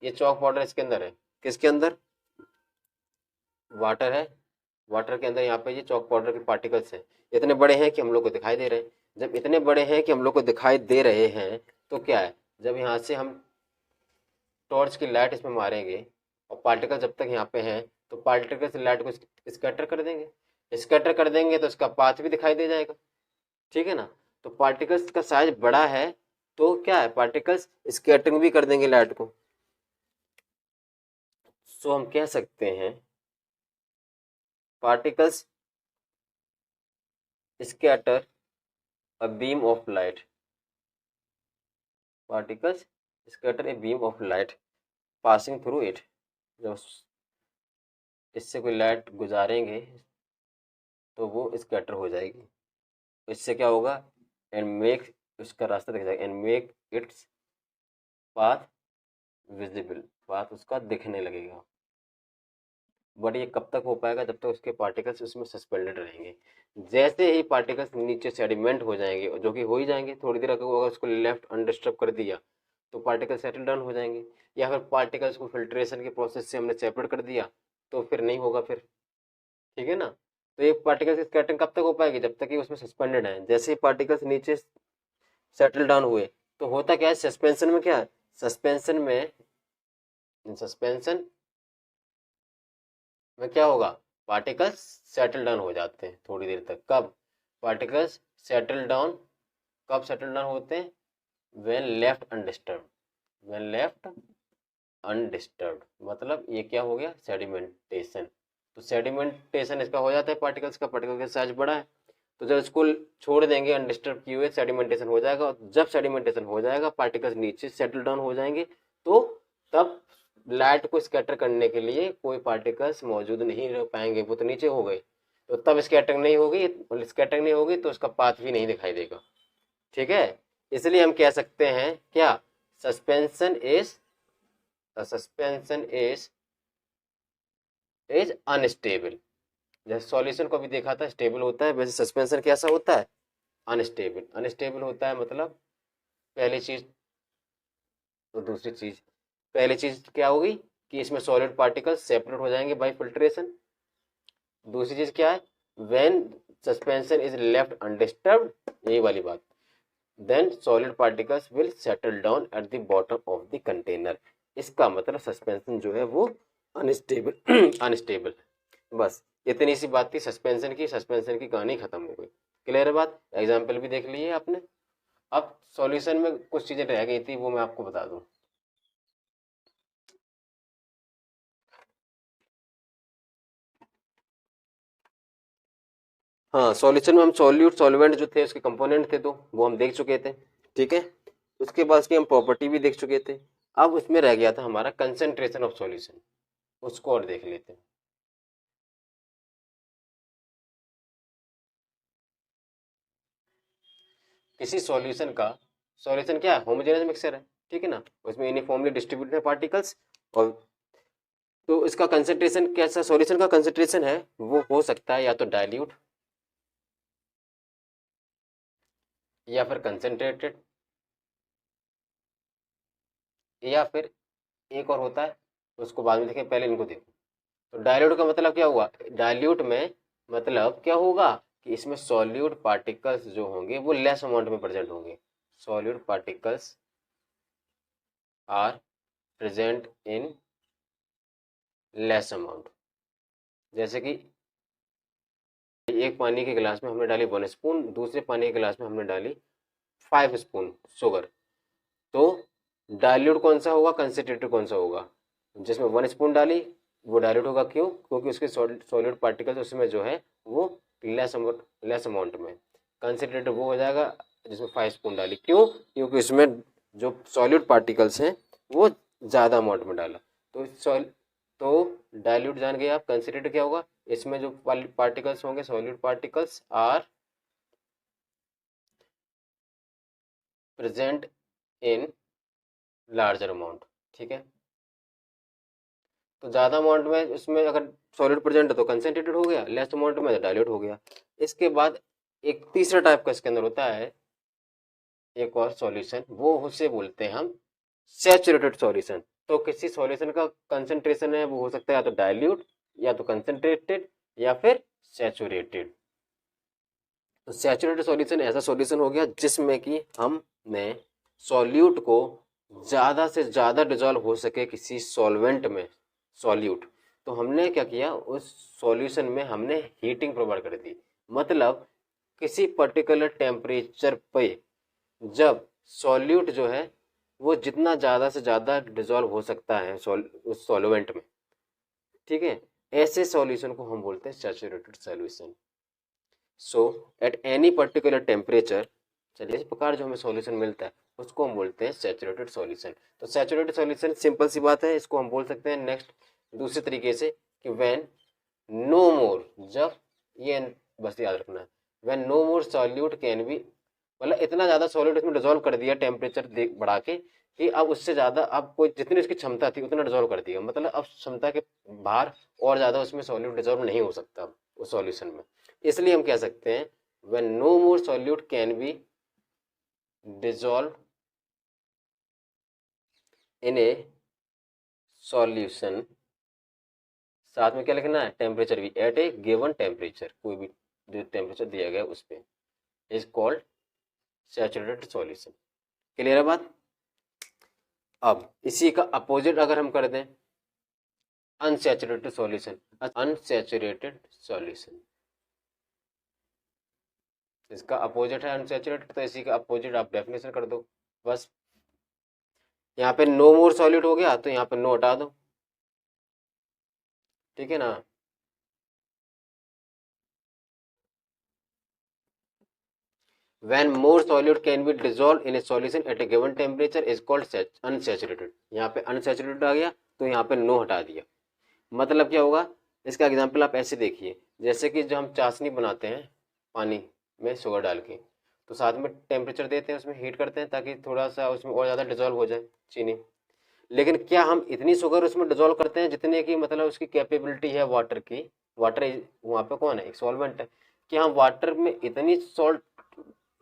ये चौक पाउडर इसके अंदर है, किसके अंदर? वाटर है, वाटर के अंदर यहाँ पे ये चौक पाउडर के पार्टिकल्स हैं, इतने बड़े हैं कि हम लोग को दिखाई दे रहे हैं। जब इतने बड़े हैं कि हम लोग को दिखाई दे रहे हैं तो क्या है, जब यहाँ से हम टॉर्च की लाइट इसमें मारेंगे और पार्टिकल जब तक यहाँ पे हैं तो पार्टिकल से लाइट को स्कैटर कर देंगे, स्कैटर कर देंगे तो इसका पाथ भी दिखाई दे जाएगा। ठीक है ना? तो पार्टिकल्स का साइज बड़ा है तो क्या है, पार्टिकल्स स्कैटरिंग भी कर देंगे लाइट को। सो हम कह सकते हैं particles scatter a beam of light, particles scatter a beam of light passing through it, जब इससे कोई लाइट गुजारेंगे तो वो स्कैटर हो जाएगी। इससे क्या होगा? एंड मेक, उसका रास्ता दिख जाएगा, and make its path visible, path उसका दिखने लगेगा। बट ये कब तक हो पाएगा? जब तक उसके पार्टिकल्स उसमें सस्पेंडेड रहेंगे। जैसे ही पार्टिकल्स नीचे सेडिमेंट हो जाएंगे, जो कि हो ही जाएंगे, थोड़ी देर अगर उसको लेफ्ट अनडिस्टर्ब कर दिया तो पार्टिकल सेटल डाउन हो जाएंगे, या फिर पार्टिकल्स को फिल्ट्रेशन के प्रोसेस से हमने सेपरेट कर दिया तो फिर नहीं होगा फिर। ठीक है ना? तो ये पार्टिकल्स की स्कैटरिंग कब तक हो पाएगी? जब तक कि उसमें सस्पेंडेड है। जैसे ही पार्टिकल्स नीचे सेटल डाउन हुए तो होता क्या है सस्पेंशन में? क्या है सस्पेंशन में? सस्पेंशन में क्या होगा? पार्टिकल्स सेटल डाउन हो जाते हैं थोड़ी देर तक। कब पार्टिकल्स सेटल डाउन, कब सेटल डाउन होते हैं? When left undisturbed, when left undisturbed, मतलब ये क्या हो गया? सेडिमेंटेशन। तो सेडिमेंटेशन इसका हो जाता है पार्टिकल्स का, पार्टिकल का साइज बड़ा है तो जब इसको छोड़ देंगे अनडिस्टर्ब किए हुए सेडिमेंटेशन हो जाएगा, और जब सेडिमेंटेशन हो जाएगा पार्टिकल्स नीचे सेटल डाउन हो जाएंगे तो तब लाइट को स्कैटर करने के लिए कोई पार्टिकल्स मौजूद नहीं रह पाएंगे, वो तो नीचे हो गए। तो तब स्कैटरिंग नहीं होगी, स्कैटरिंग नहीं होगी तो उसका पाथ भी नहीं दिखाई देगा। ठीक है? इसलिए हम कह सकते हैं क्या? Suspension is, suspension is unstable. जैसे सॉल्यूशन को भी देखा था स्टेबल होता है, वैसे सस्पेंशन कैसा होता है? अनस्टेबल। अनस्टेबल होता है मतलब पहली चीज, तो दूसरी चीज, पहली चीज क्या होगी कि इसमें सॉलिड पार्टिकल्स सेपरेट हो जाएंगे बाय फिल्ट्रेशन। दूसरी चीज क्या है? When suspension is left undisturbed, यही वाली बात, then solid particles will settle down at the bottom of the container. इसका मतलब सस्पेंशन जो है वो अनस्टेबल अनस्टेबल। बस इतनी सी बात थी सस्पेंशन की, सस्पेंशन की कहानी खत्म हो गई। क्लियर है बात? एग्जाम्पल भी देख लिए आपने। अब सॉल्यूशन में कुछ चीजें रह गई थी वो मैं आपको बता दूं। हाँ, सॉल्यूशन में हम सॉल्यूट सॉल्वेंट जो थे उसके कंपोनेंट थे दो, वो हम देख चुके थे। ठीक है? उसके बाद उसकी हम प्रॉपर्टी भी देख चुके थे। अब उसमें रह गया था हमारा कंसेंट्रेशन ऑफ सॉल्यूशन, उसको और देख लेते हैं। किसी सॉल्यूशन का, सॉल्यूशन क्या है? होमोजेनियस मिक्सचर है। ठीक है ना? उसमें यूनिफॉर्मली डिस्ट्रीब्यूटेड है पार्टिकल्स, और तो इसका कंसेंट्रेशन कैसा, सॉल्यूशन का कंसेंट्रेशन है वो हो सकता है या तो डाइल्यूट या फिर कंसेंट्रेटेड या फिर एक और होता है, उसको बाद में देखें, पहले इनको देखो। तो डाइल्यूट का मतलब क्या हुआ, डाइल्यूट में मतलब क्या होगा कि इसमें सॉल्यूट पार्टिकल्स जो होंगे वो लेस अमाउंट में प्रेजेंट होंगे। Solute particles are present in less amount. जैसे कि एक पानी के गिलास में हमने डाली 1 स्पून, दूसरे पानी के गिलास में हमने डाली 5 स्पून शुगर। तो डाइल्यूट कौन सा होगा, कंसंट्रेटेड कौन सा होगा, जिसमें 1 स्पून डाली वो डाइल्यूट होगा। क्यों, क्योंकि उसके सॉलिड पार्टिकल्स उसमें जो है वो लेस अमाउंट में। कंसंट्रेटेड वो हो जाएगा जिसमें 5 स्पून डाली। क्यों, क्योंकि इसमें जो सॉलिड पार्टिकल्स हैं वो ज़्यादा अमाउंट में डाला। तो डाइल्यूट जान गए आप। कंसंट्रेटेड क्या होगा, इसमें जो पार्टिकल्स होंगे solid particles are present in larger amount. ठीक है, तो ज़्यादा अमाउंट में उसमें अगर सॉलिड प्रेजेंट है तो कंसंट्रेटेड हो गया, लेस अमाउंट में डाइल्यूट हो गया। इसके बाद एक तीसरा टाइप का इसके अंदर होता है एक और सॉल्यूशन, वो उसे बोलते हैं हम सैचुरेटेड सॉल्यूशन। तो किसी सॉल्यूशन का कंसंट्रेशन है वो हो सकता है या तो डाइल्यूट, या तो कंसंट्रेटेड, या फिर सैचुरेटेड। तो सैचुरेटेड सॉल्यूशन ऐसा सॉल्यूशन हो गया जिसमें कि हमने सॉल्यूट को ज़्यादा से ज़्यादा डिजॉल्व हो सके किसी सॉल्वेंट में, सॉल्यूट। तो हमने क्या किया, उस सॉल्यूशन में हमने हीटिंग प्रोवाइड कर दी। मतलब किसी पर्टिकुलर टेम्परेचर पे जब सॉल्यूट जो है वो जितना ज़्यादा से ज़्यादा डिजॉल्व हो सकता है उस सॉल्वेंट में, ठीक है, ऐसे सॉल्यूशन को हम बोलते हैं saturated solution. So at any particular temperature, चलिए इस प्रकार जो हमें सॉल्यूशन मिलता है उसको हम बोलते हैं सैचुरेटेड सॉल्यूशन। तो सैचुरेटेड सॉल्यूशन सिंपल सी बात है, इसको हम बोल सकते हैं नेक्स्ट दूसरे तरीके से कि व्हेन नो मोर, जब, ये बस याद रखना, when no more solute can be, मतलब इतना ज़्यादा सॉल्यूट इसमें डिजोल्व कर दिया टेम्परेचर बढ़ा के कि अब उससे ज़्यादा, अब कोई जितनी उसकी क्षमता थी उतना डिजोल्व कर दिया, मतलब अब क्षमता के बाहर और ज़्यादा उसमें सॉल्यूट डिजोल्व नहीं हो सकता उस सॉल्यूशन में। इसलिए हम कह सकते हैं when no more solute can be dissolve in a solution, साथ में क्या लिखना है, टेम्परेचर भी, एट ए गिवन टेम्परेचर, कोई भी जो टेम्परेचर दिया गया उस पे, is called saturated solution. Clear है बात। अब इसी का अपोजिट अगर हम कर दें, अनसैचुरेटेड सॉल्यूशन, अनसैचुरेटेड सॉल्यूशन, इसका अपोजिट है अनसैचुरेटेड, तो इसी का अपोजिट आप डेफिनेशन कर दो बस। यहाँ पे नो मोर सॉल्यूट हो गया तो यहाँ पे नो हटा दो, ठीक है ना। When more solute can be dissolved in a solution at a given temperature is called unsaturated। यहाँ पे unsaturated आ गया तो यहाँ पे no हटा दिया। मतलब क्या होगा, इसका एग्जाम्पल आप ऐसे देखिए, जैसे कि जो हम चाशनी बनाते हैं पानी में शुगर डाल के, तो साथ में टेम्परेचर देते हैं, उसमें हीट करते हैं ताकि थोड़ा सा उसमें और ज़्यादा डिजोल्व हो जाए चीनी। लेकिन क्या हम इतनी शुगर उसमें डिजोल्व करते हैं जितने की मतलब उसकी कैपेबिलिटी है वाटर की, वाटर वहाँ पे कौन है, एक सॉल्वेंट है, कि हम वाटर में इतनी सॉल्ट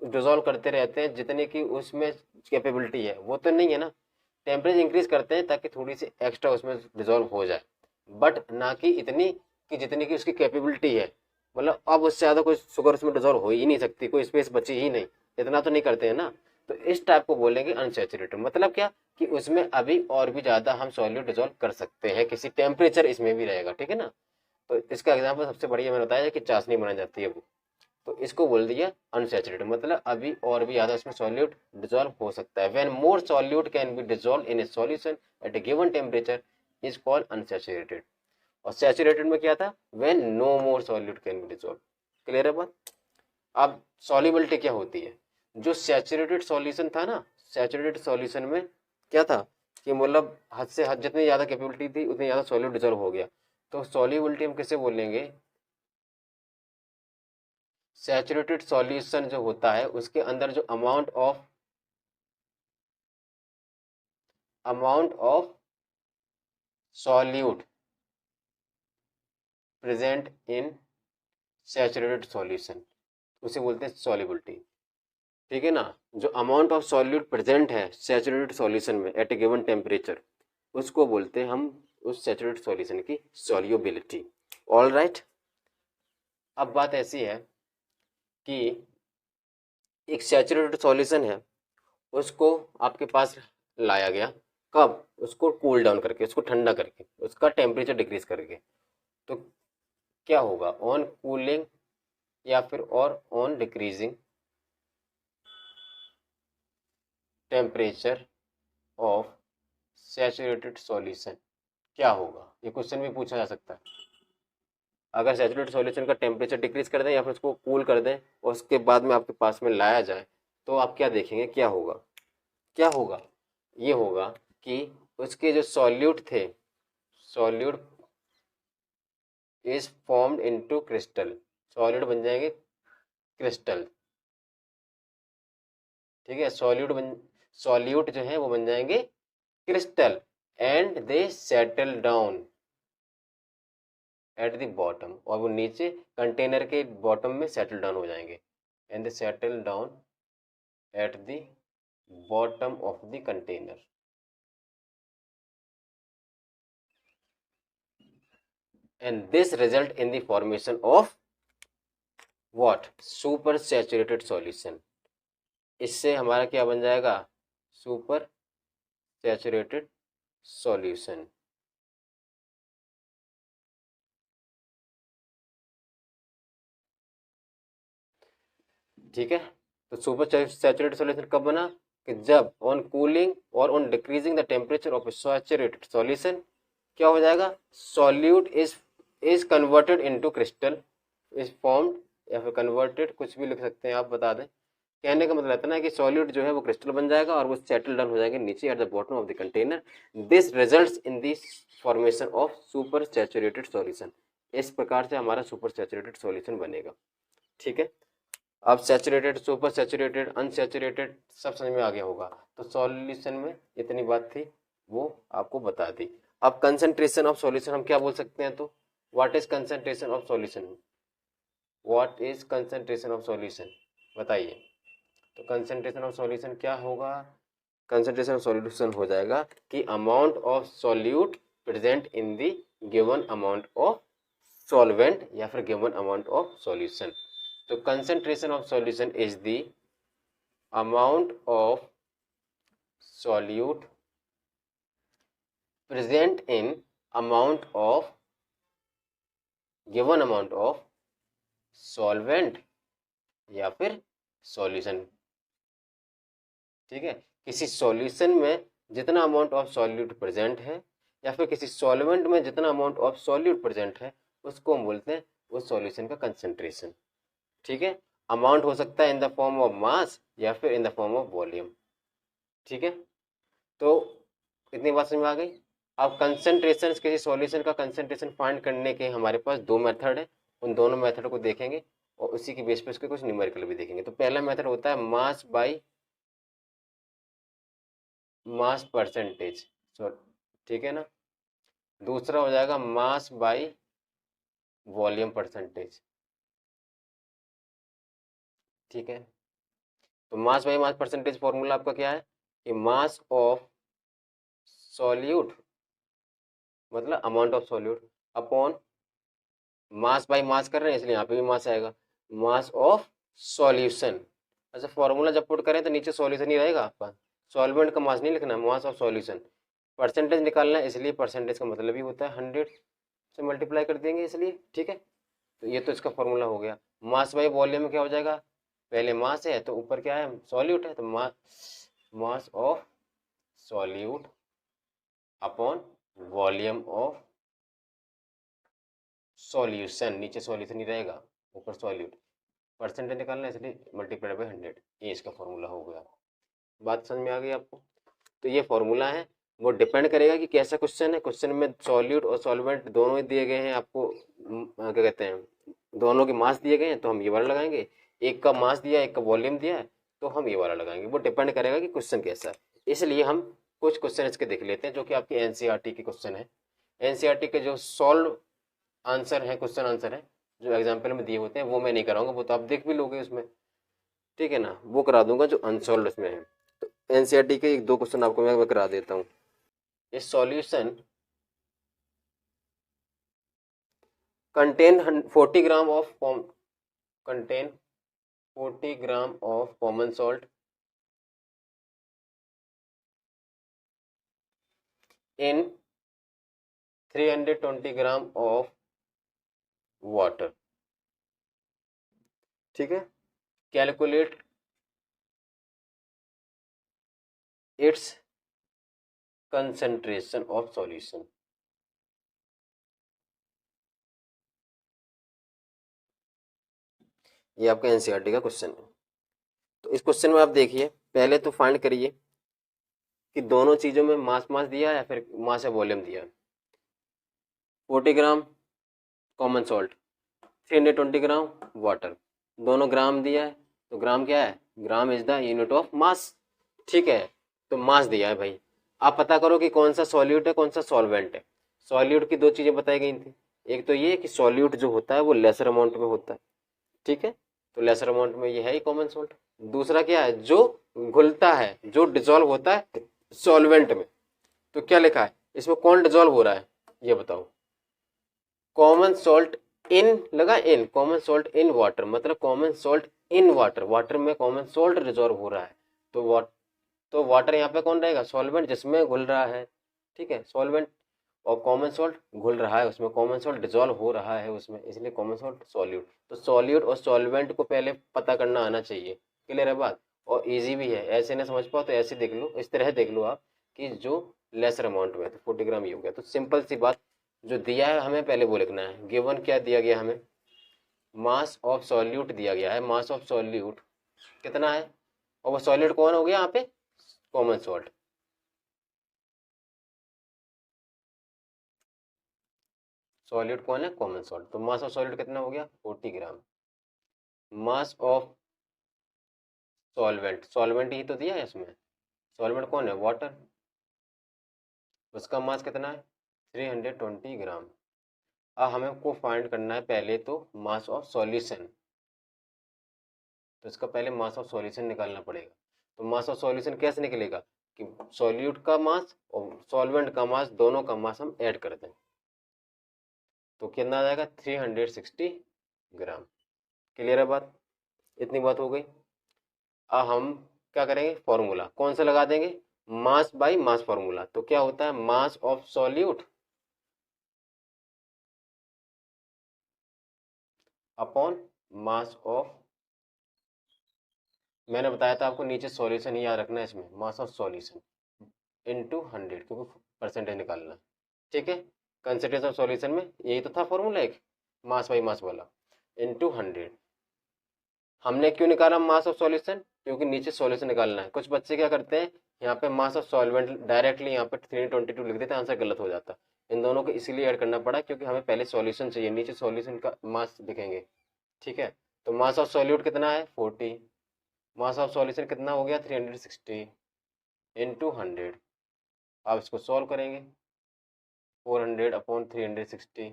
डिजोल्व करते रहते हैं जितने की उसमें कैपेबिलिटी है, वो तो नहीं है ना। टेम्परेचर इंक्रीज करते हैं ताकि थोड़ी सी एक्स्ट्रा उसमें डिजोल्व हो जाए, बट ना कि इतनी कि जितनी की उसकी कैपेबिलिटी है। मतलब अब उससे ज़्यादा कोई शुगर उसमें डिजोल्व हो ही नहीं सकती, कोई स्पेस बची ही नहीं, इतना तो नहीं करते हैं ना। तो इस टाइप को बोलेंगे अनसैचुरेटेड। मतलब क्या कि उसमें अभी और भी ज़्यादा हम सॉल्यूट डिजोल्व कर सकते हैं, किसी टेम्परेचर इसमें भी रहेगा, ठीक है ना। तो इसका एग्जाम्पल सबसे बढ़िया मैंने बताया कि चाशनी बनाई जाती है वो, तो इसको बोल दिया अनसैचुरेटेड, मतलब अभी और भी ज्यादा इसमें सॉल्यूट डिजोल्व हो सकता है। When more solute can be dissolve in a solution at a given temperature is called unsaturated. और सैचुरेटेड में क्या था, when no more solute can be dissolve. Clear है बात। अब सॉल्युबिलिटी क्या होती है, जो सैचुरेटेड सॉल्यूशन था ना, सैचुरेटेड सॉल्यूशन में क्या था कि मतलब हद से हद जितनी ज्यादा कैपेबिलिटी थी उतनी ज्यादा सॉल्यूट डिजोल्व हो गया। तो सॉल्युबिलिटी हम किसे बोलेंगे, सैचुरेटेड सॉल्यूशन जो होता है उसके अंदर जो amount of solute present in saturated solution, उसे बोलते हैं सॉल्युबिलिटी। ठीक है ना। जो अमाउंट ऑफ सॉल्यूट प्रेजेंट है सैचुरेटेड सॉल्यूशन में एट ए गिवन टेम्परेचर, उसको बोलते हैं हम उस सैचुरेटेड सॉल्यूशन की सॉल्युबिलिटी। All right. अब बात ऐसी है कि एक सैचुरेटेड सॉल्यूशन है, उसको आपके पास लाया गया, कब? उसको कूल डाउन करके, उसको ठंडा करके, उसका टेम्परेचर डिक्रीज करके। तो क्या होगा ऑन कूलिंग या फिर और on decreasing temperature of saturated solution, क्या होगा? ये क्वेश्चन भी पूछा जा सकता है। अगर सैचुरेटेड सॉल्यूशन का टेम्परेचर डिक्रीज कर दें या फिर उसको कूल कर दें और उसके बाद में आपके पास में लाया जाए, तो आप क्या देखेंगे, क्या होगा? क्या होगा? ये होगा कि उसके जो सॉल्यूट थे, solute is formed into crystal, solute बन जाएंगे क्रिस्टल। ठीक है, सॉल्यूट जो है वो बन जाएंगे crystal and they settle down at the bottom, और वो नीचे कंटेनर के बॉटम में सेटल डाउन हो जाएंगे, and they settle down at the bottom of the container. And this result in the formation of what? Super saturated solution. इससे हमारा क्या बन जाएगा? Super saturated solution. ठीक है, तो सुपर सैचुरेटेड सॉल्यूशन कब बना? कि जब ऑन कूलिंग और on decreasing the temperature of saturated solution क्या हो जाएगा? Solute is converted into crystal, is formed, या फिर कन्वर्टेड, कुछ भी लिख सकते हैं आप, बता दें। कहने का मतलब इतना है कि सॉल्यूट जो है वो क्रिस्टल बन जाएगा और वो सेटल डाउन हो जाएंगे नीचे eight the bottom of the container. This results in this formation of super saturated solution. इस प्रकार से हमारा सुपर सैचुरेटेड सॉल्यूशन बनेगा। ठीक है, अब सैचुरेटेड, सुपर सैचुरेटेड, अनसैचुरेटेड सब समझ में आ गया होगा। तो सॉल्यूशन में इतनी बात थी वो आपको बता दी। अब कंसंट्रेशन ऑफ सॉल्यूशन हम क्या बोल सकते हैं? तो what is concentration of solution? What is concentration of solution, बताइए। तो कंसंट्रेशन ऑफ सॉल्यूशन क्या होगा? कंसंट्रेशन ऑफ सॉल्यूशन हो जाएगा कि amount of solute present in the given amount of solvent या फिर गिवन अमाउंट ऑफ सॉल्यूशन। तो concentration of solution is the amount of solute present in amount of given amount of solvent या फिर solution। ठीक है, किसी सॉल्यूशन में जितना अमाउंट ऑफ सॉल्यूट प्रेजेंट है या फिर किसी सॉल्वेंट में जितना अमाउंट ऑफ सॉल्यूट प्रेजेंट है, उसको हम बोलते हैं उस सॉल्यूशन का कंसंट्रेशन। ठीक है, अमाउंट हो सकता है in the form of mass या फिर in the form of volume. ठीक है, तो इतनी बात समझ में आ गई। अब कंसंट्रेशन, किसी सॉल्यूशन का कंसंट्रेशन फाइंड करने के हमारे पास दो मेथड है, उन दोनों मेथड को देखेंगे और उसी की बेस पे उसके कुछ न्यूमेरिकल भी देखेंगे। तो पहला मेथड होता है मास बाई मास परसेंटेज, ठीक है ना। दूसरा हो जाएगा मास बाई वॉल्यूम परसेंटेज। ठीक है, तो mass by mass percentage formula आपका क्या है कि मास ऑफ सॉल्यूट मतलब amount of solute upon mass by mass कर रहे हैं इसलिए यहाँ पे भी मास आएगा, मास ऑफ सॉल्यूशन। अच्छा, फॉर्मूला जब पुट करें तो नीचे सॉल्यूशन ही रहेगा आपका, सॉल्वेंट का मास नहीं लिखना, मास ऑफ सॉल्यूशन। परसेंटेज निकालना है इसलिए परसेंटेज का मतलब ही होता है 100 से मल्टीप्लाई कर देंगे इसलिए। ठीक है, तो ये तो इसका फॉर्मूला हो गया। मास बाई वॉल्यूम में क्या हो जाएगा? पहले मास है तो ऊपर क्या है? सॉल्यूट है, तो mass of solute upon volume of solution, नीचे सॉल्यूशन ही रहेगा ऊपर सॉल्यूट। परसेंटेज निकालना है इसलिए मल्टीप्लाइड बाई 100, ये इसका फॉर्मूला हो गया। बात समझ में आ गई आपको? तो ये फॉर्मूला है, वो डिपेंड करेगा कि कैसा क्वेश्चन है। क्वेश्चन में सॉल्यूट और सॉल्वेंट दोनों ही दिए गए हैं आपको, क्या कहते हैं, दोनों के मास दिए गए हैं तो हम ये वाला लगाएंगे, एक का मास दिया एक का वॉल्यूम दिया है तो हम ये वाला लगाएंगे। वो डिपेंड करेगा कि क्वेश्चन कैसा है। इसलिए हम कुछ क्वेश्चन इसके देख लेते हैं जो कि आपके एनसीईआरटी के क्वेश्चन है। एनसीईआरटी के जो सॉल्व आंसर है, क्वेश्चन आंसर है जो एग्जाम्पल में दिए होते हैं, वो मैं नहीं कराऊंगा, वो तो आप देख भी लोगे उसमें। ठीक है ना, वो करा दूंगा जो अनसॉल्व इसमें है। तो एनसीईआरटी के एक दो क्वेश्चन आपको मैं करा देता हूँ। इस solution contain 40 gram of contain 40 gram of common salt in 320 gram of water. ठीक है, calculate its concentration of solution. ये आपका एनसीईआरटी का क्वेश्चन है। तो इस क्वेश्चन में आप देखिए, पहले तो फाइंड करिए कि दोनों चीजों में मास मास दिया है या फिर मास या वॉल्यूम दिया है। 40 ग्राम कॉमन सॉल्ट, 320 ग्राम वाटर, दोनों ग्राम दिया है। तो ग्राम क्या है, gram is the unit of mass. ठीक है, तो मास दिया है भाई। आप पता करो कि कौन सा सॉल्यूट है कौन सा सॉल्वेंट है। सॉल्यूट की दो चीजें बताई गई थी, एक तो ये कि सॉल्यूट जो होता है वो लेसर अमाउंट में होता है। ठीक है, तो लेसर अमाउंट में ये है ही कॉमन सॉल्ट। दूसरा क्या है, जो घुलता है, जो डिजोल्व होता है सॉल्वेंट में। तो क्या लिखा है इसमें, कौन डिजोल्व हो रहा है ये बताओ। कॉमन सॉल्ट इन लगा, in common salt in water, मतलब common salt in water, water में कॉमन सॉल्ट डिजोल्व हो रहा है। तो वाटर यहाँ पे कौन रहेगा, सॉल्वेंट जिसमें घुल रहा है। ठीक है, सॉल्वेंट, और कॉमन सॉल्ट घुल रहा है उसमें, कॉमन सॉल्ट डिजोल्व हो रहा है उसमें, इसलिए कॉमन सॉल्ट सॉल्यूट। तो सॉल्यूट और सॉल्वेंट को पहले पता करना आना चाहिए। क्लियर है बात, और इजी भी है। ऐसे ना समझ पाओ तो ऐसे देख लो, इस तरह देख लो आप कि जो लेसर अमाउंट में, तो 40 ग्राम ये हो गया। तो सिंपल सी बात, जो दिया है हमें पहले वो लिखना है। गिवन क्या दिया गया हमें, मास ऑफ सॉल्यूट दिया गया है। मास ऑफ सॉल्यूट कितना है, और वो सॉल्यूट कौन हो गया यहाँ पे, कॉमन सॉल्ट। सॉल्यूट कौन है, कॉमन सॉल्ट। तो मास ऑफ सॉल्यूट कितना हो गया, 40 ग्राम। मास ऑफ सॉल्वेंट, सॉल्वेंट ही तो दिया है इसमें, सॉल्वेंट कौन है, वाटर, उसका मास कितना है 320 ग्राम। अब हमें को फाइंड करना है पहले तो मास ऑफ सॉल्यूशन। तो इसका पहले मास ऑफ सॉल्यूशन निकालना पड़ेगा। तो मास ऑफ सॉल्यूशन कैसे निकलेगा कि सॉल्यूट का मास और सॉल्वेंट का मास, दोनों का मास हम ऐड कर दें। तो कितना आ जाएगा 360 ग्राम। क्लियर है बात, इतनी बात हो गई। अब हम क्या करेंगे, फॉर्मूला कौन सा लगा देंगे, मास बाई मास फॉर्मूला। तो क्या होता है, मास of solute upon mass of, मैंने बताया था आपको नीचे सॉल्यूशन ही याद रखना है इसमें, मास ऑफ सॉल्यूशन इनटू 100, क्योंकि परसेंटेज निकालना है। ठीक है, कंसेंट्रेशन ऑफ सॉल्यूशन में यही तो था फॉर्मूला एक, मास बाई मास वाला, इनटू 100। हमने क्यों निकाला मास ऑफ सॉल्यूशन, क्योंकि नीचे सॉल्यूशन निकालना है। कुछ बच्चे क्या करते हैं, यहाँ पे मास ऑफ सॉल्वेंट डायरेक्टली यहाँ पे 322 लिख देते हैं, आंसर गलत हो जाता है। इन दोनों को इसीलिए ऐड करना पड़ा क्योंकि हमें पहले सॉल्यूशन चाहिए, नीचे सॉल्यूशन का मास दिखेंगे। ठीक है, तो मास ऑफ सॉल्यूट कितना है 40, मास ऑफ सॉल्यूशन कितना हो गया 360 इंटू 100। आप इसको सॉल्व करेंगे, 400 अपॉन 360,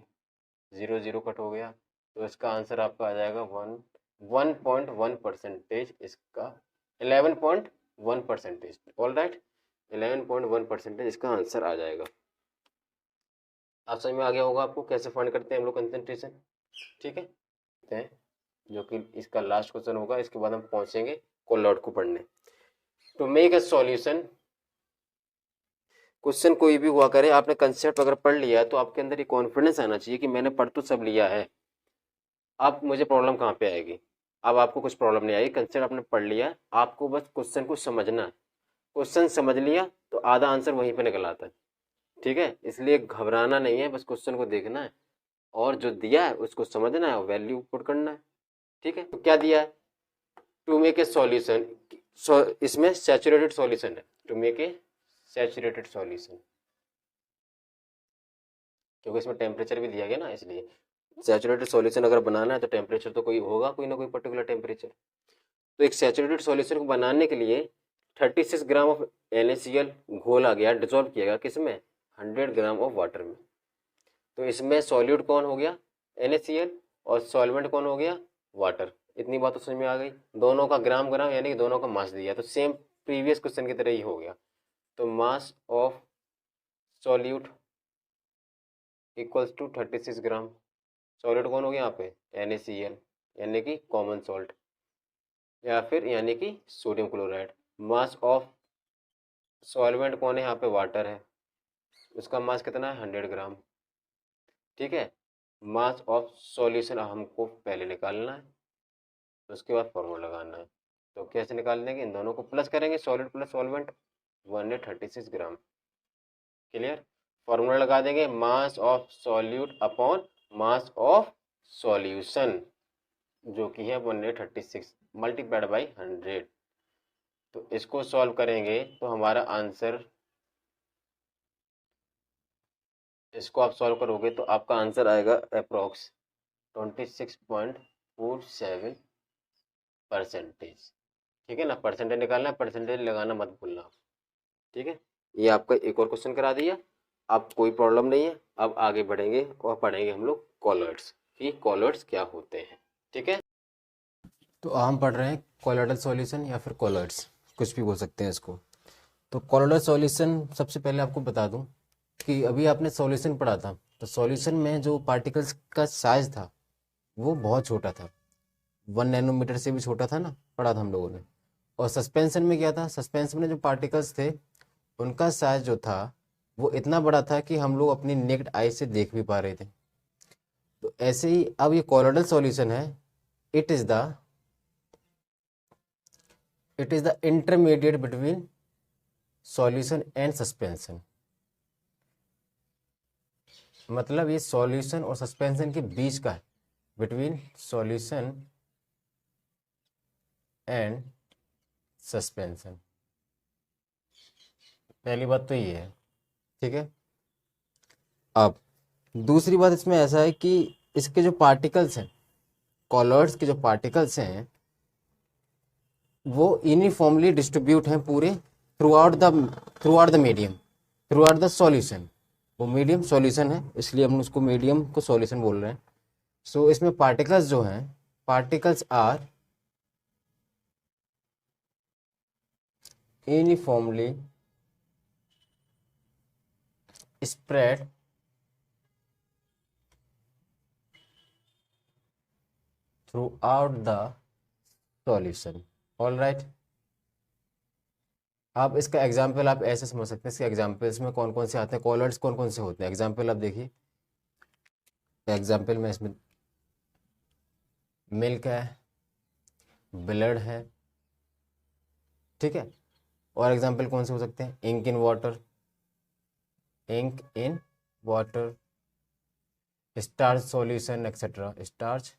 0 कट हो गया। तो इसका आंसर आपका आ जाएगा 1.1%, इसका 11.1%। ऑल राइट, 11.1% इसका आंसर आ जाएगा। आप समझ में आ गया होगा आपको कैसे फाइंड करते हैं हम लोग कंसंट्रेशन। ठीक है, जो कि इसका लास्ट क्वेश्चन होगा, इसके बाद हम पहुंचेंगे कोलॉट को पढ़ने। To make a solution, question कोई भी हुआ करे, आपने कंसेप्ट अगर पढ़ लिया है तो आपके अंदर ये कॉन्फिडेंस आना चाहिए कि मैंने पढ़ तो सब लिया है, अब मुझे प्रॉब्लम कहाँ पे आएगी। अब आपको कुछ प्रॉब्लम नहीं आएगी, कंसेप्ट आपने पढ़ लिया, आपको बस क्वेश्चन को समझना है। क्वेश्चन समझ लिया तो आधा आंसर वहीं पे निकल आता है। ठीक है, इसलिए घबराना नहीं है, बस क्वेश्चन को देखना है और जो दिया है उसको समझना है और वैल्यू पुट करना है। ठीक है, तो क्या दिया है, टू मेक ए सॉल्यूशन, इसमें सैचुरेटेड सॉल्यूशन है, to make a saturated solution, क्योंकि इसमें टेम्परेचर भी दिया गया ना, इसलिए सैचुरेटेड सॉल्यूशन अगर बनाना है तो टेम्परेचर तो कोई होगा, कोई ना कोई पर्टिकुलर टेम्परेचर। तो एक सैचुरेटेड सॉल्यूशन को बनाने के लिए 36 ग्राम ऑफ NaCl घोला गया, डिजोल्व किया गया किसमें, 100 ग्राम ऑफ वाटर में। तो इसमें सॉल्यूट कौन हो गया NaCl और सॉल्वेंट कौन हो गया वाटर। इतनी बात तो समझ में आ गई। दोनों का ग्राम ग्राम यानी कि दोनों का मास दिया, तो सेम प्रीवियस क्वेश्चन की तरह ही हो गया। तो mass of solute equals to 36 gram. Solute कौन हो गया यहाँ पे, NaCl यानी कि कॉमन सॉल्ट, या फिर यानी कि sodium chloride. Mass of solvent कौन है यहाँ पे, वाटर है, उसका मास कितना है 100 ग्राम। ठीक है, मास ऑफ सॉल्यूशन हमको पहले निकालना है, उसके बाद फॉर्मूला लगाना है। तो कैसे निकालने के, इन दोनों को प्लस करेंगे, सॉलिड प्लस सॉल्वेंट 136 ग्राम। क्लियर, फॉर्मूला लगा देंगे मास of solute upon mass of solution जो कि है 136 मल्टीप्लाइड बाई 100। तो इसको सॉल्व करेंगे तो हमारा आंसर, इसको आप सॉल्व करोगे तो आपका आंसर आएगा अप्रोक्स 26.47%। ठीक है ना, परसेंटेज निकालना है, परसेंटेज लगाना मत भूलना आप। ठीक है, ये आपका एक और क्वेश्चन करा दिया। अब कोई प्रॉब्लम नहीं है, अब आगे बढ़ेंगे और पढ़ेंगे हम लोग कॉलर्ड्स कि कॉलर्ड्स क्या होते हैं। ठीक है, तो हम पढ़ रहे हैं कोलोइडल सॉल्यूशन या फिर कॉलर्ड्स, कुछ भी बोल सकते हैं इसको। तो कोलोइडल सॉल्यूशन, सबसे पहले आपको बता दूं कि अभी आपने सॉल्यूशन पढ़ा था, तो सॉल्यूशन में जो पार्टिकल्स का साइज था वो बहुत छोटा था, 1 नैनोमीटर से भी छोटा था ना, पढ़ा था हम लोगों ने। और सस्पेंशन में क्या था, सस्पेंशन में जो पार्टिकल्स थे उनका साइज जो था वो इतना बड़ा था कि हम लोग अपनी नेक्ड आई से देख भी पा रहे थे। तो ऐसे ही अब ये कोलोइडल सॉल्यूशन है, it is the intermediate between solution and suspension. मतलब ये सॉल्यूशन और सस्पेंशन के बीच का है, बिटवीन सॉल्यूशन एंड सस्पेंशन। पहली बात तो ये है। ठीक है, अब दूसरी बात इसमें ऐसा है कि इसके जो पार्टिकल्स हैं, कॉलर्ड्स के जो पार्टिकल्स हैं वो यूनिफॉर्मली डिस्ट्रीब्यूट हैं पूरे through out the medium, through out the solution. वो मीडियम सॉल्यूशन है इसलिए हम उसको मीडियम को सॉल्यूशन बोल रहे हैं। सो इसमें पार्टिकल्स जो हैं, particles are uniformly spread throughout the solution। All right, आप इसका एग्जाम्पल आप ऐसे समझ सकते हैं, इसके एग्जाम्पल्स में कौन कौन से आते हैं, कॉलर्ड्स कौन कौन से होते हैं। एग्जाम्पल आप देखिए, एग्जाम्पल में इसमें मिल्क है, ब्लड है। ठीक है, और एग्जाम्पल कौन से हो सकते हैं, ink in water, ink in water, starch solution etcetera, starch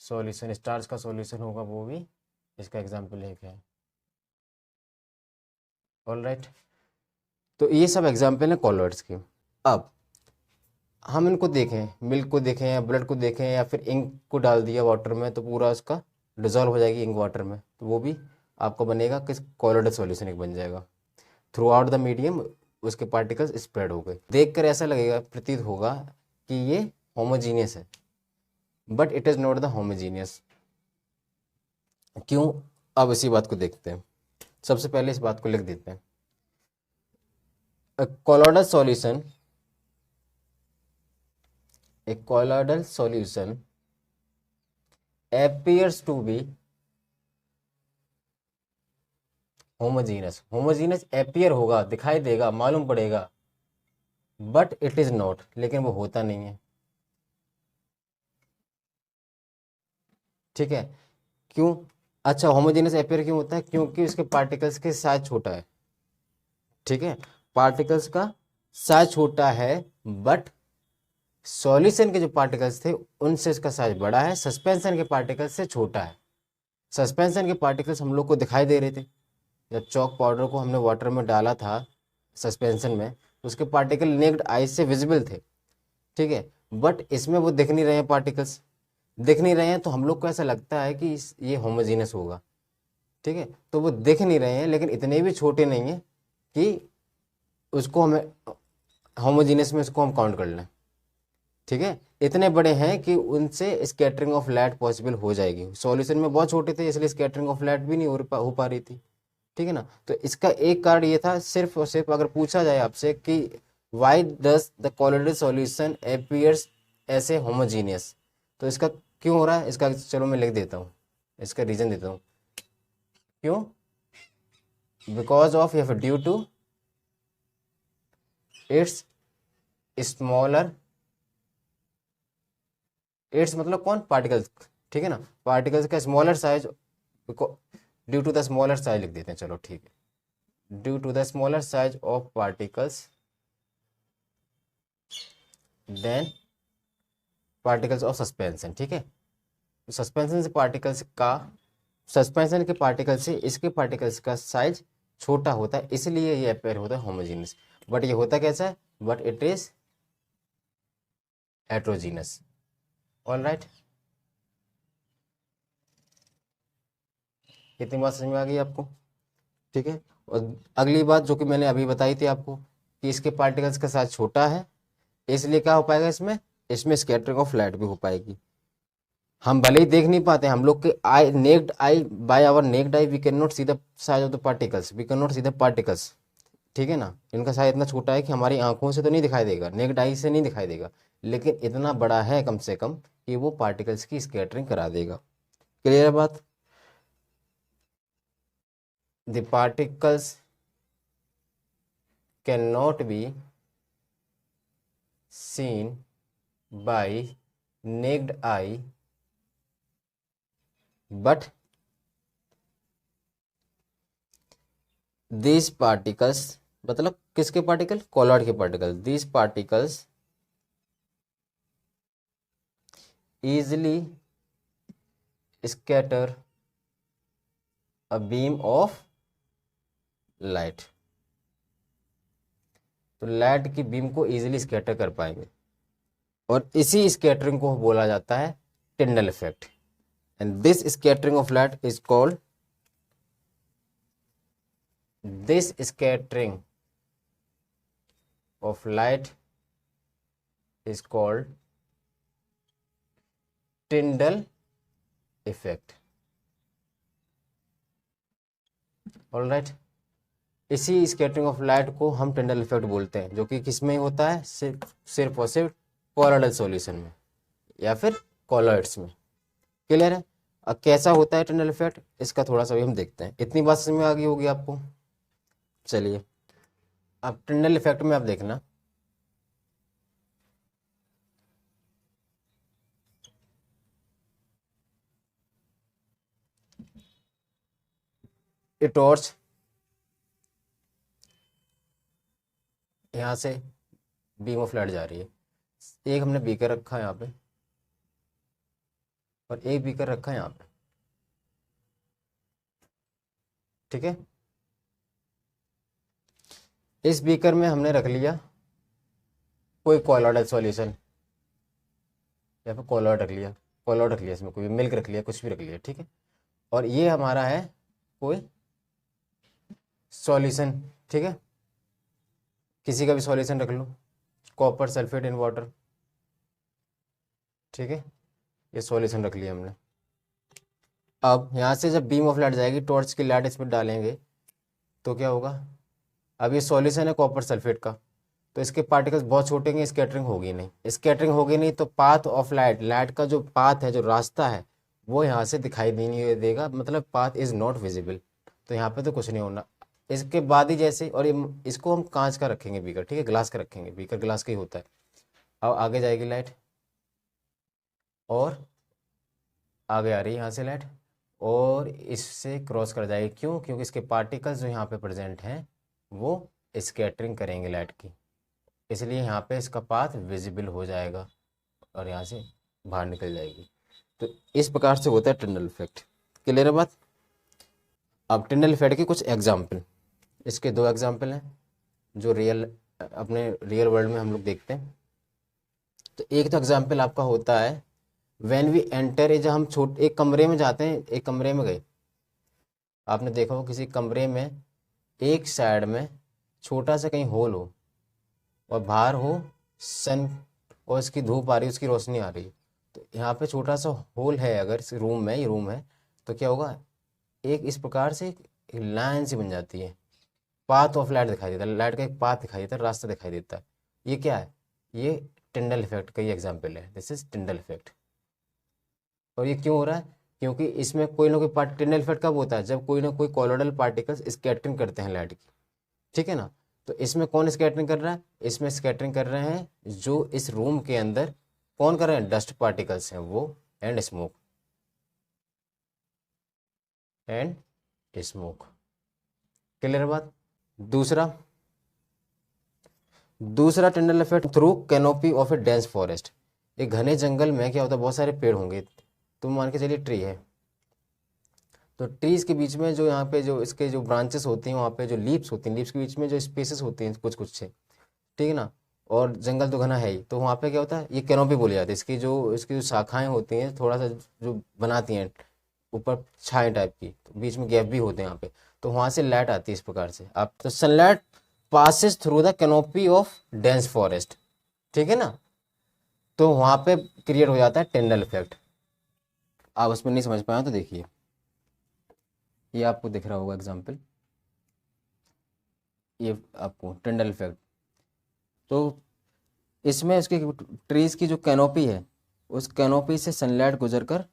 solution, starch का सॉल्यूशन होगा वो भी इसका एग्जाम्पल एक है। ऑल राइट, तो ये सब एग्जाम्पल हैं कॉलर्ड्स के। अब हम इनको देखें, मिल्क को देखें या ब्लड को देखें या फिर इंक को डाल दिया वाटर में तो पूरा उसका डिजॉल्व हो जाएगी इंक वाटर में, तो वो भी आपको बनेगा किस, कॉलर्डल सॉल्यूशन एक बन जाएगा। थ्रू आउट द मीडियम उसके पार्टिकल्स स्प्रेड हो गए। देखकर ऐसा लगेगा, प्रतीत होगा कि ये होमोजीनियस है, but it is not the homogeneous. क्यों, अब इसी बात को देखते हैं। सबसे पहले इस बात को लिख देते हैं, colloidal solution, a colloidal solution appears to be homogeneous। homogeneous appear होगा, दिखाई देगा, मालूम पड़ेगा, बट इट इज नॉट, लेकिन वो होता नहीं है। ठीक है, क्यों, अच्छा होमोजेनियस एपियर क्यों होता है, क्योंकि उसके पार्टिकल्स के साइज छोटा है। ठीक है, पार्टिकल्स का साइज छोटा है, बट सॉल्यूशन के जो पार्टिकल्स थे उनसे इसका साइज बड़ा है, सस्पेंशन के पार्टिकल्स से छोटा है। सस्पेंशन के पार्टिकल्स हम लोग को दिखाई दे रहे थे, जब चॉक पाउडर को हमने वाटर में डाला था सस्पेंशन में, तो उसके पार्टिकल नेक्ड आई से विजिबल थे। ठीक है, बट इसमें वो दिख नहीं रहे हैं, पार्टिकल्स दिख नहीं रहे हैं, तो हम लोग को ऐसा लगता है कि ये होमोजीनियस होगा। ठीक है, तो वो दिख नहीं रहे हैं लेकिन इतने भी छोटे नहीं हैं कि उसको हमें होमोजीनियस में उसको हम काउंट कर लें। ठीक है, इतने बड़े हैं कि उनसे स्कैटरिंग ऑफ लाइट पॉसिबल हो जाएगी। सॉल्यूशन में बहुत छोटे थे इसलिए स्कैटरिंग ऑफ लाइट भी नहीं हो पा रही थी। ठीक है ना। तो इसका एक कारण ये था, सिर्फ और सिर्फ अगर पूछा जाए आपसे कि why does the colloidal solution appears ऐसे होमोजीनियस, तो इसका क्यों हो रहा है, इसका चलो मैं लिख देता हूँ, इसका रीजन देता हूँ। क्यों? बिकॉज ऑफ या फिर due to its smaller, its मतलब कौन, पार्टिकल्स, ठीक है ना, पार्टिकल्स का smaller size, due to the smaller size लिख देते हैं, चलो ठीक है, due to the smaller size of particles then particles of suspension. ठीक है, सस्पेंशन से पार्टिकल्स का, सस्पेंशन के पार्टिकल से इसके पार्टिकल्स का साइज छोटा होता है, इसलिए ये अपेयर होता है होमोजीनियस। बट ये होता कैसा है, but it is heterogeneous. All right, कितनी बात समझ में आ गई आपको? ठीक है, और अगली बात जो कि मैंने अभी बताई थी आपको कि इसके पार्टिकल्स का साइज छोटा है, इसलिए क्या हो पाएगा इसमें, इसमें स्कैटरिंग ऑफ लाइट भी हो पाएगी। हम भले ही देख नहीं पाते, हम लोग के eye, naked eye, by our naked eye we can not see the size of the particles, we can not see the particles. ठीक है ना, इनका साइज इतना छोटा है कि हमारी आंखों से तो नहीं दिखाई देगा, नेक्ड आई से नहीं दिखाई देगा, लेकिन इतना बड़ा है कम से कम कि वो पार्टिकल्स की स्कैटरिंग करा देगा। क्लियर है बात? The particles can not B seen by naked eye but these particles, मतलब किसके पार्टिकल, कॉलॉइड के particle, these particles easily scatter a beam of light, तो लाइट की बीम को इजीली स्कैटर कर पाएंगे, और इसी स्कैटरिंग को बोला जाता है Tyndall effect. And this scattering of light is called, this scattering of light is called Tyndall effect. All right, इसी स्कैटरिंग ऑफ लाइट को हम टिंडल इफेक्ट बोलते हैं, जो कि किस में होता है, सिर्फ और सिर्फ कोलोइडल सॉल्यूशन में या फिर कोलॉइड्स में। क्लियर है? अब कैसा होता है टिंडल इफेक्ट, इसका थोड़ा सा भी हम देखते हैं। इतनी बात समझ में आ गई होगी आपको। चलिए, अब टिंडल इफेक्ट में आप देखना, ये टॉर्च यहाँ से बीम ऑफ लाइट जा रही है, एक हमने बीकर रखा है यहाँ पे और एक बीकर रखा है यहाँ पे। ठीक है, इस बीकर में हमने रख लिया कोई कोलोइडल सॉल्यूशन, या फिर कोलोइड रख लिया, कोलोइड रख लिया, इसमें कोई मिल्क रख लिया, कुछ भी रख लिया। ठीक है, और ये हमारा है कोई सॉल्यूशन। ठीक है, किसी का भी सॉल्यूशन रख लो, कॉपर सल्फेट इन वाटर। ठीक है, ये सॉल्यूशन रख लिया हमने। अब यहाँ से जब बीम ऑफ लाइट जाएगी, टॉर्च की लाइट इसमें डालेंगे तो क्या होगा, अब ये सॉल्यूशन है कॉपर सल्फेट का, तो इसके पार्टिकल्स बहुत छोटे हैं, स्कैटरिंग होगी नहीं, स्कैटरिंग होगी नहीं तो पाथ ऑफ लाइट, लाइट का जो पाथ है, जो रास्ता है, वो यहाँ से दिखाई नहीं देगा, मतलब पाथ इज नॉट विजिबल, तो यहाँ पे तो कुछ नहीं होना। इसके बाद ही जैसे, और ये इसको हम कांच का रखेंगे बीकर, ठीक है, ग्लास का रखेंगे, बीकर ग्लास का ही होता है। अब आगे जाएगी लाइट, और आगे आ रही है यहाँ से लाइट, और इससे क्रॉस कर जाएगी। क्यों? क्योंकि इसके पार्टिकल्स जो यहाँ पे प्रेजेंट हैं वो स्कैटरिंग करेंगे लाइट की, इसलिए यहाँ पे इसका पाथ विजिबल हो जाएगा और यहाँ से बाहर निकल जाएगी। तो इस प्रकार से होता है टिंडल इफेक्ट। क्लियर है बात? अब टिंडल इफेक्ट के कुछ एग्जाम्पल, इसके दो एग्जाम्पल हैं जो अपने रियल वर्ल्ड में हम लोग देखते हैं। तो एक तो एग्जाम्पल आपका होता है व्हेन वी एंटर, जब हम एक कमरे में जाते हैं, एक कमरे में गए, आपने देखा हो किसी कमरे में एक साइड में छोटा सा कहीं होल हो और बाहर हो सन और इसकी धूप आ रही है, उसकी रोशनी आ रही है, तो यहाँ पे छोटा सा होल है, अगर इस रूम में, ये रूम है, तो क्या होगा, एक इस प्रकार से एक लाइन सी बन जाती है, पाथ ऑफ लाइट दिखाई देता है, लाइट का एक पाथ दिखाई देता है, रास्ता दिखाई देता है। ये क्या है, ये टिंडल इफेक्ट का ही एग्जाम्पल है, दिस इज टिंडल इफेक्ट। और ये क्यों हो रहा है, क्योंकि इसमें कोई ना कोई पार्ट, टिंडल इफेक्ट कब होता है, जब कोई ना कोई कॉलोडल पार्टिकल्स स्कैटरिंग करते हैं लाइट की, ठीक है ना। तो इसमें कौन स्कैटरिंग कर रहा है, इसमें स्कैटरिंग कर रहे हैं जो इस रूम के अंदर कौन कर रहे हैं, डस्ट पार्टिकल्स हैं वो, and smoke, and smoke. Clear बात। दूसरा, दूसरा Tyndall effect through canopy of A dense forest. एक घने जंगल में क्या होता है, बहुत सारे पेड़ होंगे, तुम मान के चलिए ट्री है, तो ट्रीज के बीच में जो यहाँ पे जो इसके जो ब्रांचेस होती हैं, वहाँ पे जो लीव्स होती हैं, लीव्स के बीच में जो स्पेसेस होती हैं कुछ कुछ से, ठीक है ना। और जंगल तो घना है ही, तो वहाँ पे क्या होता है, ये कैनोपी बोली जाती है, इसकी जो शाखाएं होती हैं थोड़ा सा जो बनाती हैं ऊपर छाए टाइप की, तो बीच में गैप भी होते हैं यहाँ पे, तो वहाँ से लाइट आती है इस प्रकार से। आप तो sunlight passes through the canopy of dense forest, ठीक है ना, तो वहाँ पे क्रिएट हो जाता है टिंडल इफेक्ट। आप उसमें नहीं समझ पाए तो देखिए, ये आपको दिख रहा होगा एग्जाम्पल, ये आपको टिंडल इफेक्ट। तो इसमें उसकी ट्रीज की जो कैनोपी है, उस कैनोपी से सनलाइट गुजर कर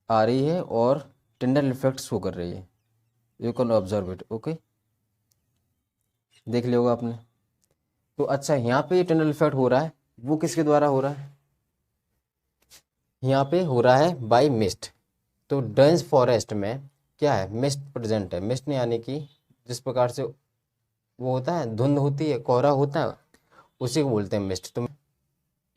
आ रही है और टिंडल इफेक्ट शो कर रही है, you can observe it, okay, देख लिया होगा आपने। तो अच्छा, यहाँ पे ये टिंडल इफेक्ट हो रहा है, वो किसके द्वारा हो रहा है, यहाँ पे हो रहा है बाय मिस्ट। तो डेंस फॉरेस्ट में क्या है, मिस्ट प्रेजेंट है, मिस्ट ने यानी कि जिस प्रकार से वो होता है, धुंध होती है, कोहरा होता है, उसी को बोलते हैं मिस्ट। तो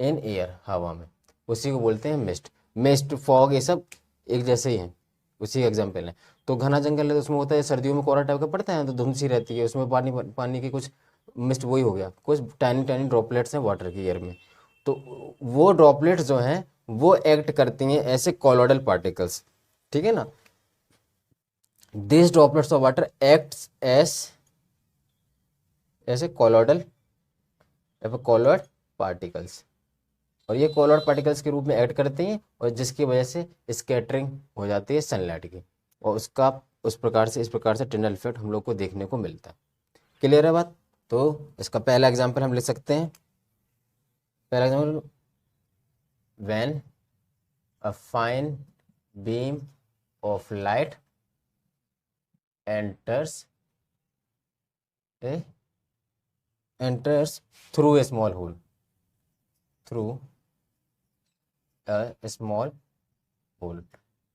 इन एयर, हवा में, उसी को बोलते हैं मिस्ट। मिस्ट, फॉग, ये सब एक जैसे ही हैं, उसी एग्जाम्पल है। तो घना जंगल है तो उसमें होता है, सर्दियों में कोहरा टाइप का पड़ता है तो धुंध सी रहती है, उसमें पानी पानी की कुछ मिस्ट, वही हो गया, कुछ टाइनी टाइनी ड्रॉपलेट्स हैं वाटर की एयर में। तो वो ड्रॉपलेट्स जो हैं वो एक्ट करती हैं ऐसे कॉलोडल पार्टिकल्स, ठीक है ना। This droplets of water acts as ऐसे कॉलोडल कॉलोड पार्टिकल्स, और ये कॉलोड पार्टिकल्स के रूप में एक्ट करते हैं, और जिसकी वजह से स्कैटरिंग हो जाती है सनलाइट की, और उसका उस प्रकार से, इस प्रकार से टिंडल इफेक्ट हम लोग को देखने को मिलता है। क्लियर है बात। तो इसका पहला एग्जांपल हम लिख सकते हैं, पहला example, when a fine beam of light enters through a small hole, through a small hole,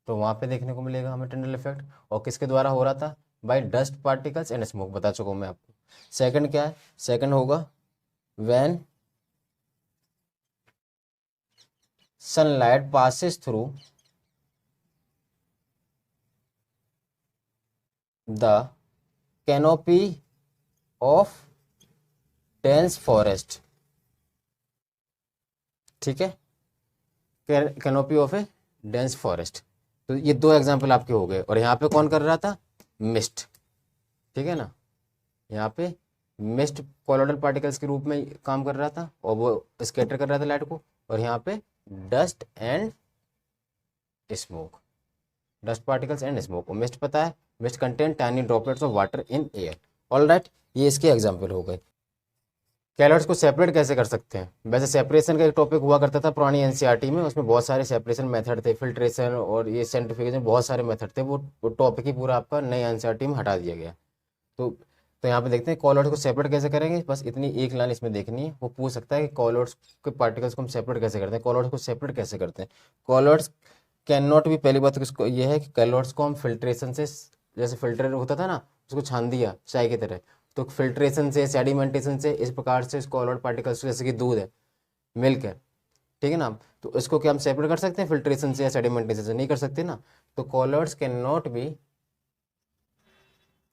तो वहां पे देखने को मिलेगा हमें टिंडल इफेक्ट। और किसके द्वारा हो रहा था, by dust particles and smoke, बता चुका हूं मैं आपको। सेकंड क्या है, सेकंड होगा when sunlight passes through the canopy of dense forest, ठीक है, canopy of A dense forest. तो ये दो एग्जांपल आपके हो गए, और यहाँ पे कौन कर रहा था, मिस्ट, ठीक है ना, यहाँ पे मिस्ट कॉलोडल पार्टिकल्स के रूप में काम कर रहा था, और वो स्कैटर कर रहा था लाइट को, और यहाँ पे dust and smoke, dust particles and smoke. Mist पता है, mist contain tiny droplets of water in air, all right, ये इसके एग्जाम्पल हो गए। कैलोड्स को सेपरेट कैसे कर सकते हैं, वैसे सेपरेशन का एक टॉपिक हुआ करता था पुरानी एनसीईआरटी में, उसमें बहुत सारे सेपरेशन मेथड थे, फिल्ट्रेशन और ये सेंट्रीफ्यूगेशन, बहुत सारे मेथड थे, वो टॉपिक ही पूरा आपका नई एनसीईआरटी में हटा दिया गया। तो यहाँ पे देखते हैं कॉलोड्स को सेपरेट कैसे करेंगे, बस इतनी एक लाइन इसमें देखनी है। वो पूछ सकता है कि कॉलोड्स के पार्टिकल्स को हम सेपरेट कैसे करते हैं, कॉलोड्स को सेपरेट कैसे करते हैं। कॉलोड्स कैन नॉट भी, पहली बात तो इसको ये है कि कॉलोड्स को हम फिल्ट्रेशन से, जैसे फिल्टर होता था ना, उसको छान दिया चाय की तरह, तो फिल्ट्रेशन से, सेडिमेंटेशन से, इस प्रकार से इस कॉलोड पार्टिकल्स, जैसे कि दूध है, मिल्क है, ठीक है ना, तो इसको क्या हम सेपरेट कर सकते हैं फिल्ट्रेशन से या सेडिमेंटेशन से, नहीं कर सकते ना। तो colloids can not be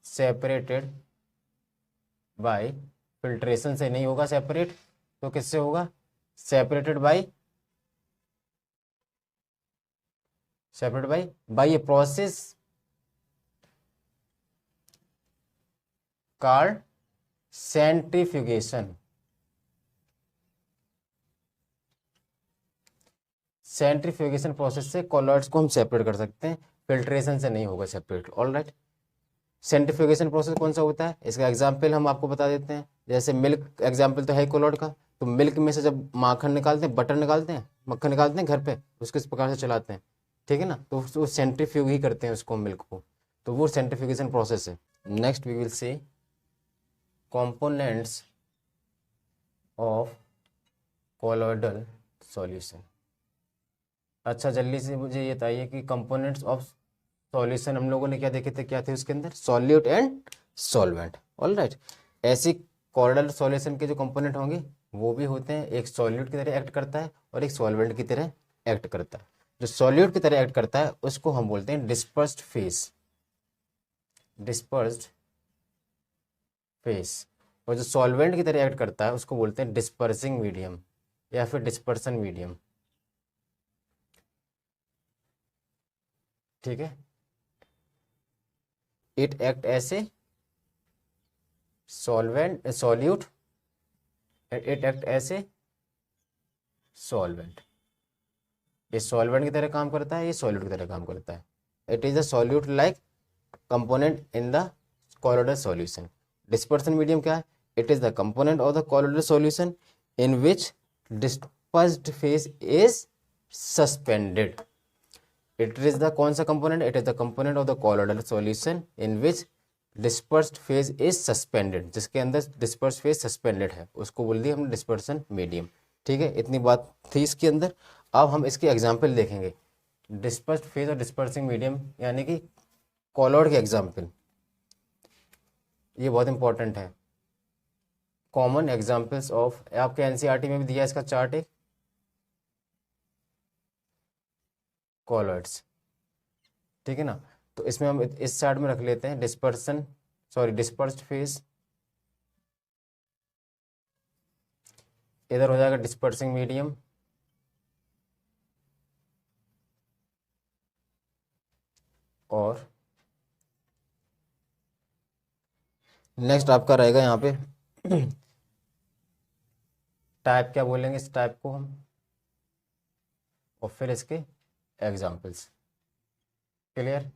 separated by filtration से, नहीं होगा सेपरेट, तो किससे होगा, separated by, separate by a process called centrifugation, centrifugation process से कॉलॉइड्स को हम सेपरेट कर सकते हैं, फिल्ट्रेशन से नहीं होगा separate. All right, centrifugation process कौन सा होता है, इसका एग्जाम्पल हम आपको बता देते हैं। जैसे मिल्क एग्जाम्पल तो है कॉलॉइड का, तो मिल्क में से जब माखन निकालते हैं, बटर निकालते हैं, मक्खन निकालते हैं घर पे, उसको इस प्रकार से चलाते हैं, ठीक है ना, तो वो सेंट्रीफ्यूग ही करते हैं उसको, मिल्क को, तो वो सेंट्रीफ्यूगेशन प्रोसेस है। Next we will see components of colloidal solution. अच्छा जल्दी से मुझे ये बताइए कि कंपोनेंट्स ऑफ सॉल्यूशन हम लोगों ने क्या देखे थे, क्या थे उसके अंदर, solute and solvent. All right, ऐसी कॉलॉइडल सॉल्यूशन के जो कंपोनेंट होंगे वो भी होते हैं, एक सॉल्यूट की तरह एक्ट करता है और एक सॉल्वेंट की तरह एक्ट करता है। जो सॉल्यूट की तरह एक्ट करता है उसको हम बोलते हैं डिस्पर्स्ड फेस, डिस्पर्स्ड फेस, और जो सॉल्वेंट की तरह एक्ट करता है उसको बोलते हैं डिस्पर्सिंग मीडियम या फिर डिस्पर्सन मीडियम, ठीक है। It act as a solvent solute, it act as a solvent, ये सॉल्वेंट की तरह काम करता है, ये सॉल्यूट की तरह काम करता है। It is a solute like component in the colloidal solution. Dispersion medium क्या है, it is the component of the colloidal solution in which dispersed phase is suspended. It is the कौन सा component, it is the component of the colloidal solution in which dispersed phase is suspended, जिसके अंदर डिस्पर्स्ड फेज सस्पेंडेड है, उसको बोल दिया हमने डिस्पर्सन मीडियम, ठीक है। इतनी बात थी इसके अंदर। अब हम इसके एग्जाम्पल देखेंगे, डिस्पर्स्ड फेज और डिस्पर्सिंग मीडियम यानी कि कॉलॉइड के एग्जाम्पल, ये बहुत इंपॉर्टेंट है। कॉमन एग्जाम्पल्स ऑफ, आपके एनसीईआरटी में भी दिया इसका चार्ट एक, कॉलॉइड्स, ठीक है ना। तो इसमें हम इस चार्ट में रख लेते हैं डिस्पर्सन, सॉरी डिस्पर्स्ड फेज, इधर हो जाएगा डिस्पर्सिंग मीडियम, और नेक्स्ट आपका रहेगा यहाँ पे टाइप, क्या बोलेंगे इस टाइप को हम, और फिर इसके एग्जाम्पल्स। क्लियर,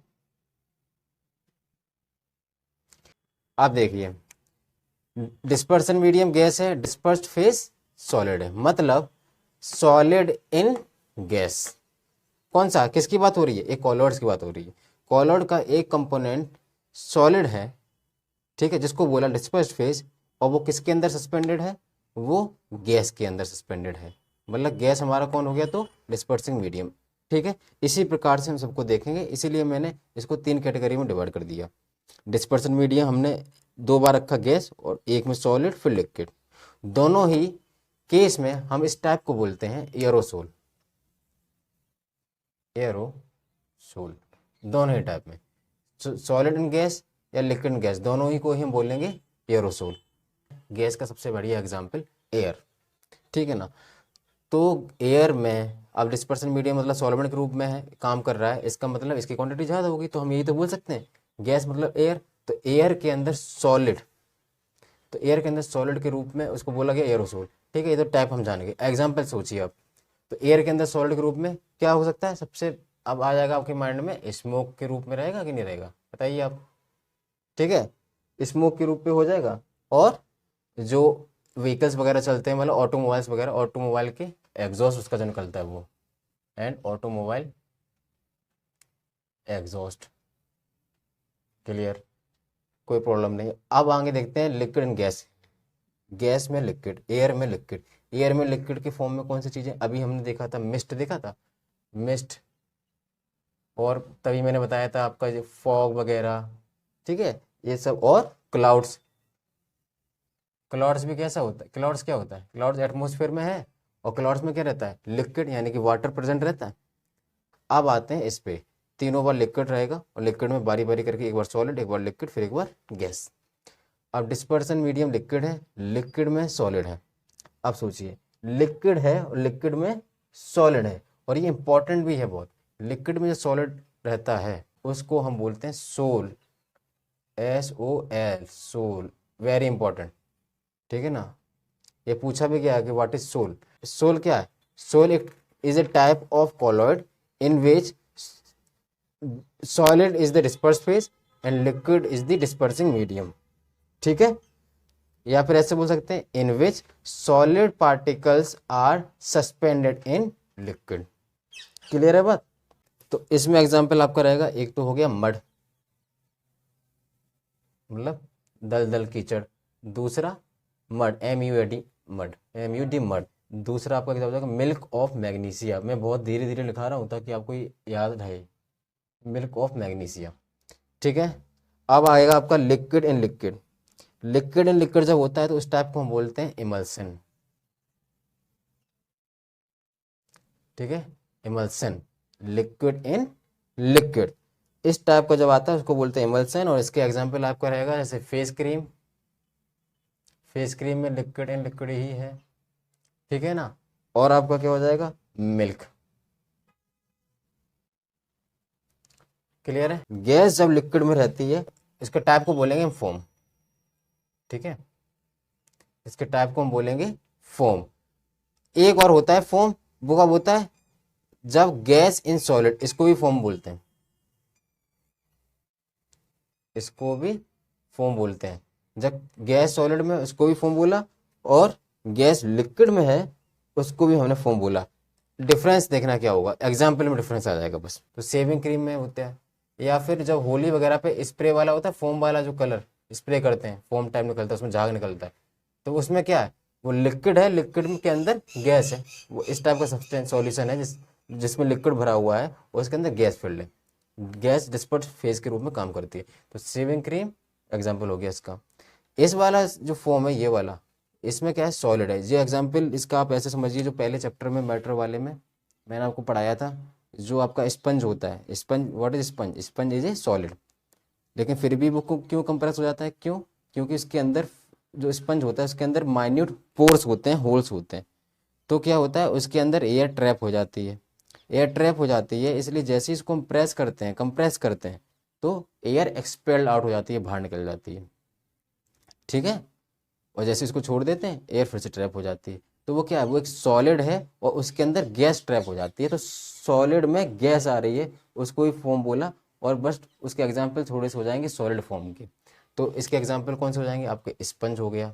आप देखिए डिस्पर्सन मीडियम गैस है, डिस्पर्स्ड फेज सॉलिड है, मतलब सॉलिड इन गैस। कौन सा, किसकी बात हो रही है, एक कॉलॉइड्स की बात हो रही है। कॉलॉइड का एक कंपोनेंट सॉलिड है, ठीक है, जिसको बोला डिस्पर्स्ड फेज, और वो किसके अंदर सस्पेंडेड है, वो गैस के अंदर सस्पेंडेड है, मतलब गैस हमारा कौन हो गया, तो डिस्पर्सिंग मीडियम, ठीक है। इसी प्रकार से हम सबको देखेंगे, इसीलिए मैंने इसको 3 कैटेगरी में डिवाइड कर दिया। डिस्पर्सन मीडियम हमने 2 बार रखा, गैस, और एक में सॉलिड फिर लिक्विड। दोनों ही केस में हम इस टाइप को बोलते हैं एरोसोल, एरोसोल, दोनों ही टाइप में, सॉलिड इन गैस या लिक्विड इन गैस, दोनों ही को ही हम बोलेंगे एरोसोल। गैस का सबसे बढ़िया एग्जाम्पल एयर, ठीक है ना। तो एयर में अब डिस्पर्सन मीडियम मतलब सॉल्वेंट के रूप में है, काम कर रहा है, इसका मतलब इसकी क्वांटिटी ज़्यादा होगी, तो हम यही तो बोल सकते हैं, गैस मतलब एयर, तो एयर के अंदर सॉलिड, तो एयर के अंदर सॉलिड के रूप में उसको बोला गया एरोसोल, ठीक है। ये तो टाइप हम जानेंगे, एग्जाम्पल सोचिए आप, तो एयर के अंदर सॉलिड के रूप में क्या हो सकता है, सबसे अब आ जाएगा आपके माइंड में, स्मोक के रूप में रहेगा कि नहीं रहेगा, बताइए आप, ठीक है, स्मोक के रूप में हो जाएगा। और जो व्हीकल्स वगैरह चलते हैं, मतलब ऑटोमोबाइल्स वगैरह, ऑटोमोबाइल के एग्जॉस्ट उसका जो निकलता है वो, एंड ऑटोमोबाइल एग्जॉस्ट। क्लियर, कोई प्रॉब्लम नहीं। अब आगे देखते हैं लिक्विड एंड गैस, गैस में लिक्विड, एयर में लिक्विड। एयर में लिक्विड की फॉर्म में कौन सी चीज़ें, अभी हमने देखा था मिस्ट, देखा था मिस्ट, और तभी मैंने बताया था आपका जो फॉग वगैरह, ठीक है, ये सब, और क्लाउड्स। क्लाउड्स भी कैसा होता है, क्लाउड्स क्या होता है, क्लाउड्स एटमॉस्फेयर में है, और क्लाउड्स में क्या रहता है, लिक्विड यानी कि वाटर प्रेजेंट रहता है। अब आते हैं इस पे, तीनों बार लिक्विड रहेगा, और लिक्विड में बारी बारी करके एक बार सॉलिड, एक बार लिक्विड, फिर एक बार गैस। अब डिस्पर्सन मीडियम लिक्विड है, लिक्विड में सॉलिड है। अब सोचिए लिक्विड है और लिक्विड में सॉलिड है, और ये इंपॉर्टेंट भी है बहुत, लिक्विड में जो सॉलिड रहता है उसको हम बोलते हैं sol, SOL, sol, very important, ठीक है ना। ये पूछा भी गया कि व्हाट इज सोल, सोल क्या है, सोल एक is a type of colloid in which solid is the dispersed phase and liquid is the dispersing medium. ठीक है, या फिर ऐसे बोल सकते हैं in which solid particles are suspended in liquid. Clear है बात? तो इसमें एग्जांपल आपका रहेगा, एक तो हो गया मड, मतलब दलदल कीचड़, दूसरा mud MUD mud, MUD mud, दूसरा आपका क्या हो जाएगा मिल्क ऑफ मैग्नीशिया। मैं बहुत धीरे धीरे लिखा रहा हूँ ताकि आपको याद रहे, मिल्क ऑफ मैग्नीशिया। ठीक है, अब आएगा आपका liquid in liquid. Liquid in liquid जब होता है तो उस टाइप को हम बोलते हैं इमल्सन। ठीक है, इमल्सन, लिक्विड इन लिक्विड, इस टाइप का जब आता है उसको बोलते हैं इमल्सन। और इसके एग्जांपल आपका रहेगा जैसे फेस क्रीम, फेस क्रीम में लिक्विड इन लिक्विड ही है। ठीक है ना, और आपका क्या हो जाएगा मिल्क। क्लियर है? गैस जब लिक्विड में रहती है इसके टाइप को बोलेंगे हम फोम। ठीक है, इसके टाइप को हम बोलेंगे फोम। एक और होता है फोम, वो कब होता है जब गैस इन सॉलिड, इसको भी फोम बोलते हैं, इसको भी फोम बोलते हैं। जब गैस सॉलिड में उसको भी फोम बोला और गैस लिक्विड में है उसको भी हमने फोम बोला। डिफरेंस देखना क्या होगा, एग्जाम्पल में डिफरेंस आ जाएगा बस। तो शेविंग क्रीम में होता है, या फिर जब होली वगैरह पे स्प्रे वाला होता है, फोम वाला जो कलर स्प्रे करते हैं, फोम टाइप निकलता है, उसमें झाग निकलता है, तो उसमें क्या है वो लिक्विड है, लिक्विड के अंदर गैस है। वो इस टाइप का सब्सटेंस सॉल्यूशन है जिसमें लिक्विड भरा हुआ है और उसके अंदर गैस फिल्ड है, गैस डिस्पर्स फेज के रूप में काम करती है। तो शेविंग क्रीम एग्जाम्पल हो गया इसका। इस वाला जो फॉर्म है ये वाला, इसमें क्या है सॉलिड है। ये एग्जाम्पल इसका आप ऐसे समझिए, जो पहले चैप्टर में मैटर वाले में मैंने आपको पढ़ाया था, जो आपका स्पंज होता है, sponge, what is sponge, sponge is a solid, लेकिन फिर भी वो क्यों कंप्रेस हो जाता है, क्यों? क्योंकि इसके अंदर जो स्पंज होता है उसके अंदर माइन्यूट पोर्स होते हैं, होल्स होते हैं। तो क्या होता है उसके अंदर एयर ट्रैप हो जाती है, एयर ट्रैप हो जाती है, इसलिए जैसे ही इसको हम प्रेस करते हैं, कंप्रेस करते हैं, तो एयर एक्सपेल्ड आउट हो जाती है, बाहर निकल जाती है। ठीक है, और जैसे इसको छोड़ देते हैं एयर फिर से ट्रैप हो जाती है। तो वो क्या है, वो एक सॉलिड है और उसके अंदर गैस ट्रैप हो जाती है। तो सॉलिड में गैस आ रही है, उसको ही फॉर्म बोला, और बस उसके एग्जाम्पल थोड़े से हो जाएंगे सॉलिड फॉर्म के। तो इसके एग्जाम्पल कौन से हो जाएंगे आपके, स्पंज हो गया,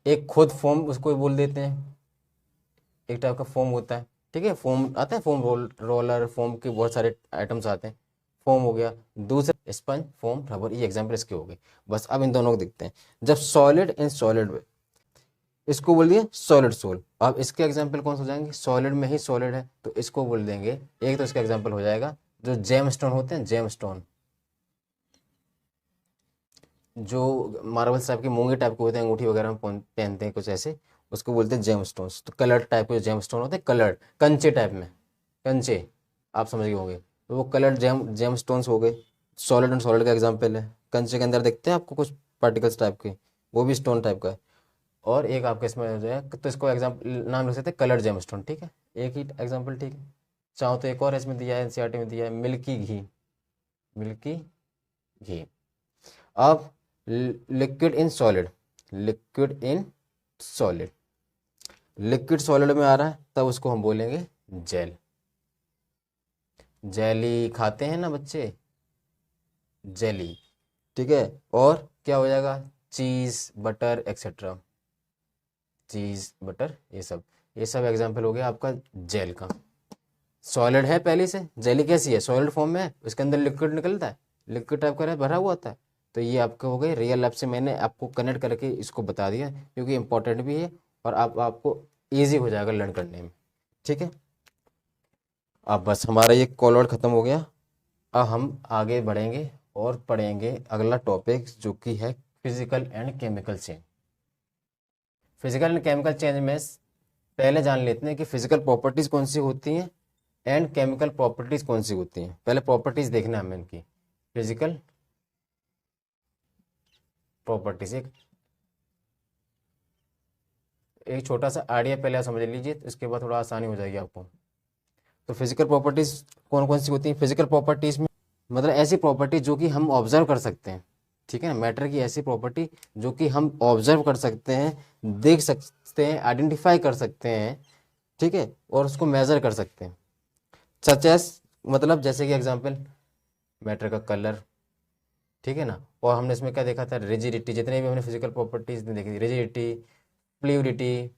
एक खुद फॉर्म उसको ही बोल देते हैं, एक टाइप का फॉर्म होता है। ठीक है, फॉर्म आता है, फॉर्म रोलर, फॉर्म के बहुत सारे आइटम्स आते हैं, फॉर्म हो गया। दूसरा स्पंज, फॉर्म, रबर, ये एग्जाम्पल इसके हो गए। बस अब इन दोनों को देखते हैं। जब सॉलिड इन सॉलिड, इसको बोल दिए सॉलिड सोल। अब इसके एग्जाम्पल कौन से हो जाएंगे, सॉलिड में ही सॉलिड है तो इसको बोल देंगे, एक तो इसका एग्जाम्पल हो जाएगा जो जेम स्टोन होते हैं, जेम स्टोन, जो मार्बल टाइप के मूंगे टाइप के होते हैं, अंगूठी वगैरह में पहनते हैं कुछ ऐसे, उसको बोलते हैं जेम स्टोन्स। तो कलर टाइप के जेम स्टोन होते हैं, कलर्ड, कंचे टाइप में, कंचे आप समझ गए होंगे, तो वो कलर्ड जेम स्टोन्स हो गए। सॉलिड एंड सॉलिड का एग्जाम्पल है, कंचे के अंदर देखते हैं आपको कुछ पार्टिकल्स टाइप के, वो भी स्टोन टाइप का है। और एक आपके इसमें जो है, तो इसको एग्जाम्पल नाम लिख सकते हैं कलर्ड जेम स्टोन। ठीक है, एक ही एग्जाम्पल, ठीक है। चाहो तो एक और इसमें दिया है, एनसीईआरटी में दिया है, मिल्की घी, मिल्की घी। अब liquid in solid, liquid in solid, liquid solid में आ रहा है तब उसको हम बोलेंगे जेल। जेली खाते हैं ना बच्चे, जेली। ठीक है, और क्या हो जाएगा, चीज, बटर एक्सेट्रा, चीज, बटर, ये सब एग्जाम्पल हो गया आपका जेल का। सॉलिड है पहले से, जेली कैसी है, सॉलिड फॉर्म में है, उसके अंदर लिक्विड निकलता है, लिक्विड टाइप का भरा हुआ होता है। तो ये आपका हो गए रियल लाइफ से, मैंने आपको कनेक्ट करके इसको बता दिया क्योंकि इंपॉर्टेंट भी है और आपको ईजी हो जाएगा लर्न करने में। ठीक है, अब बस हमारा ये कॉलवर्ड खत्म हो गया। अब हम आगे बढ़ेंगे और पढ़ेंगे अगला टॉपिक जो कि है physical and chemical change. Physical and chemical change में पहले जान लेते हैं कि फिजिकल प्रॉपर्टीज कौन सी होती हैं एंड केमिकल प्रॉपर्टीज कौन सी होती हैं। पहले प्रॉपर्टीज देखना है हमें इनकी, फिजिकल प्रॉपर्टीज। एक छोटा सा आइडिया पहले आप समझ लीजिए, तो इसके बाद थोड़ा आसानी हो जाएगी आपको। तो फिजिकल प्रॉपर्टीज कौन कौन सी होती हैं, फिजिकल प्रॉपर्टीज में मतलब ऐसी प्रॉपर्टी जो कि हम ऑब्जर्व कर सकते हैं। ठीक है ना, मैटर की ऐसी प्रॉपर्टी जो कि हम ऑब्जर्व कर सकते हैं, देख सकते हैं, आइडेंटिफाई कर सकते हैं, ठीक है, और उसको मेजर कर सकते हैं। सच एस, मतलब जैसे कि एग्जांपल मैटर का कलर, ठीक है ना। और हमने इसमें क्या देखा था, रिजिडिटी, जितने भी हमने फिजिकल प्रॉपर्टीज देखी थी, रिजिडिटी, फ्लूइडिटी,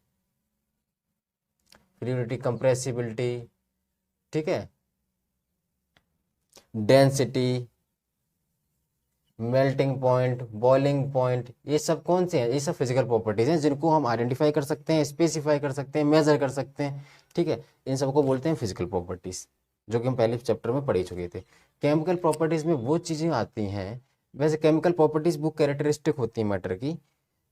कंप्रेसिबिलिटी, ठीक है, density, melting point, boiling point, ये सब कौन से हैं, ये सब फिजिकल प्रॉपर्टीज हैं जिनको हम आइडेंटिफाई कर सकते हैं, स्पेसिफाई कर सकते हैं, मेजर कर सकते हैं, ठीक है। इन सबको बोलते हैं फिजिकल प्रॉपर्टीज, जो कि हम पहले चैप्टर में पढ़ ही चुके थे। केमिकल प्रॉपर्टीज में वो चीज़ें आती हैं, वैसे केमिकल प्रॉपर्टीज वो कैरेक्टरिस्टिक होती है मैटर की,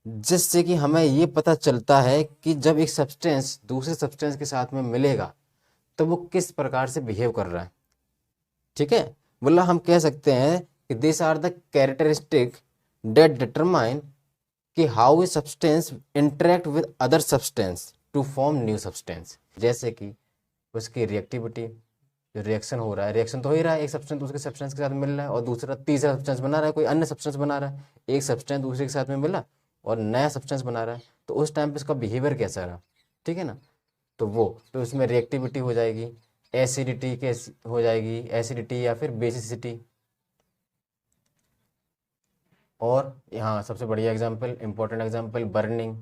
जिससे कि हमें ये पता चलता है कि जब एक सब्सटेंस दूसरे सब्सटेंस के साथ में मिलेगा तो वो किस प्रकार से बिहेव कर रहा है, ठीक है। मतलब हम कह सकते हैं कि this are the characteristic that determine कि how a substance interact with other substance to form new substance. जैसे कि उसकी रिएक्टिविटी, जो रिएक्शन हो रहा है, रिएक्शन तो हो ही रहा है, एक सब्सटेंस दूसरे सब्सटेंस के साथ मिल रहा है और दूसरा तीसरा सब्सटेंस बना रहा है, कोई अन्य सब्सटेंस बना रहा है, एक सब्सटेंस दूसरे के साथ में मिला और नया सब्सटेंस बना रहा है, तो उस टाइम पे उसका बिहेवियर कैसा रहा, ठीक है ना। तो वो तो उसमें रिएक्टिविटी हो जाएगी, एसिडिटी कैसी हो जाएगी, एसिडिटी या फिर बेसिसिटी। और यहाँ सबसे बढ़िया एग्जांपल, इंपॉर्टेंट एग्जांपल, बर्निंग।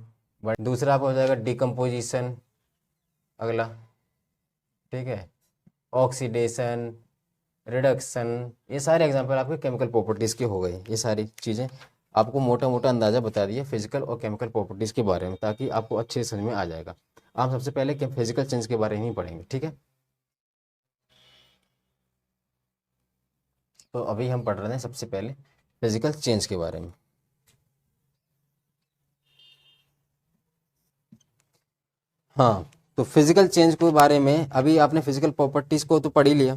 दूसरा आपका हो जाएगा डिकम्पोजिशन, अगला, ठीक है, ऑक्सीडेशन, रिडक्शन। ये सारे एग्जांपल आपके केमिकल प्रॉपर्टीज़ के हो गए। ये सारी चीज़ें आपको मोटा मोटा अंदाज़ा बता दिया फिजिकल और केमिकल प्रॉपर्टीज़ के बारे में, ताकि आपको अच्छे से समझ में आ जाएगा। आप सबसे पहले फिजिकल चेंज के बारे में ही पढ़ेंगे, ठीक है। तो अभी हम पढ़ रहे हैं सबसे पहले फिजिकल चेंज के बारे में। हाँ, तो फिजिकल चेंज के बारे में अभी आपने फिजिकल प्रॉपर्टीज़ को तो पढ़ ही लिया,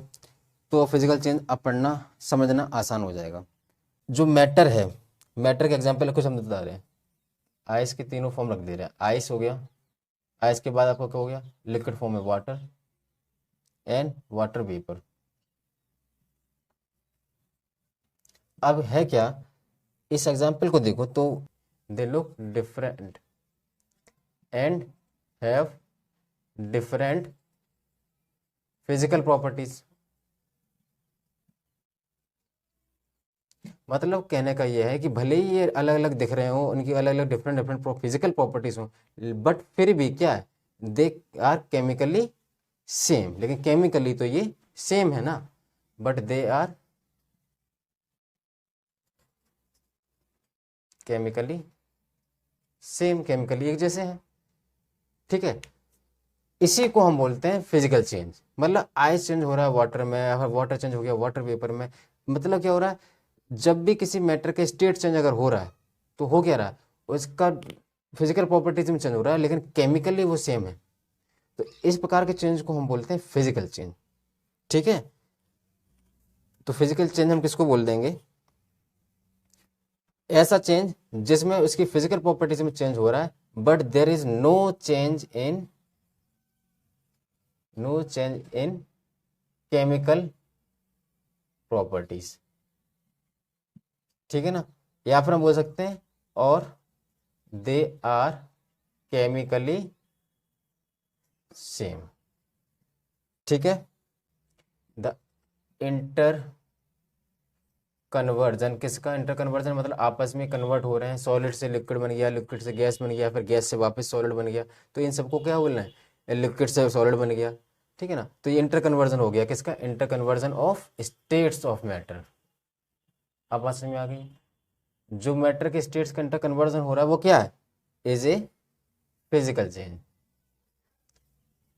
तो फिजिकल चेंज अब पढ़ना समझना आसान हो जाएगा। जो मैटर है, मैटर के एग्जाम्पल कुछ हम बता रहे हैं। आइस के तीनों फॉर्म रख दे रहे हैं, आइस हो गया, आइस के बाद आपका क्या हो गया, लिक्विड फॉर्म में वाटर एंड वाटर वेपर। अब है क्या, इस एग्जाम्पल को देखो तो they look different and have different physical properties. मतलब कहने का ये है कि भले ही ये अलग अलग दिख रहे हो, उनकी अलग अलग डिफरेंट डिफरेंट फिजिकल प्रॉपर्टीज हो, बट फिर भी क्या है, दे आर केमिकली सेम। लेकिन केमिकली तो ये सेम है ना, but they are chemically same, chemically एक जैसे हैं, ठीक है। इसी को हम बोलते हैं फिजिकल चेंज। मतलब आइस चेंज हो रहा है वाटर में, वाटर चेंज हो गया वाटर वेपर में। मतलब क्या हो रहा है, जब भी किसी मैटर का स्टेट चेंज अगर हो रहा है तो हो क्या रहा है, उसका फिजिकल प्रॉपर्टीज में चेंज हो रहा है, लेकिन केमिकली वो सेम है। तो इस प्रकार के चेंज को हम बोलते हैं फिजिकल चेंज, ठीक है। तो फिजिकल चेंज हम किसको बोल देंगे, ऐसा चेंज जिसमें उसकी फिजिकल प्रॉपर्टीज में चेंज हो रहा है, but there is no change in chemical properties, ठीक है ना। या फिर हम बोल सकते हैं और दे आर केमिकली सेम, ठीक है। द इंटर कन्वर्जन, किसका इंटर कन्वर्जन, मतलब आपस में कन्वर्ट हो रहे हैं, सॉलिड से लिक्विड बन गया, लिक्विड से गैस बन गया, फिर गैस से वापस सॉलिड बन गया, तो इन सबको क्या बोलना है, लिक्विड से सॉलिड बन गया, ठीक है ना। तो ये इंटर कन्वर्जन हो गया, किसका, inter conversion of states of matter. अब बात समझ में आ गई, जो मैटर के स्टेट्स का इंटर कन्वर्जन हो रहा है वो क्या है, इज ए फिजिकल चेंज।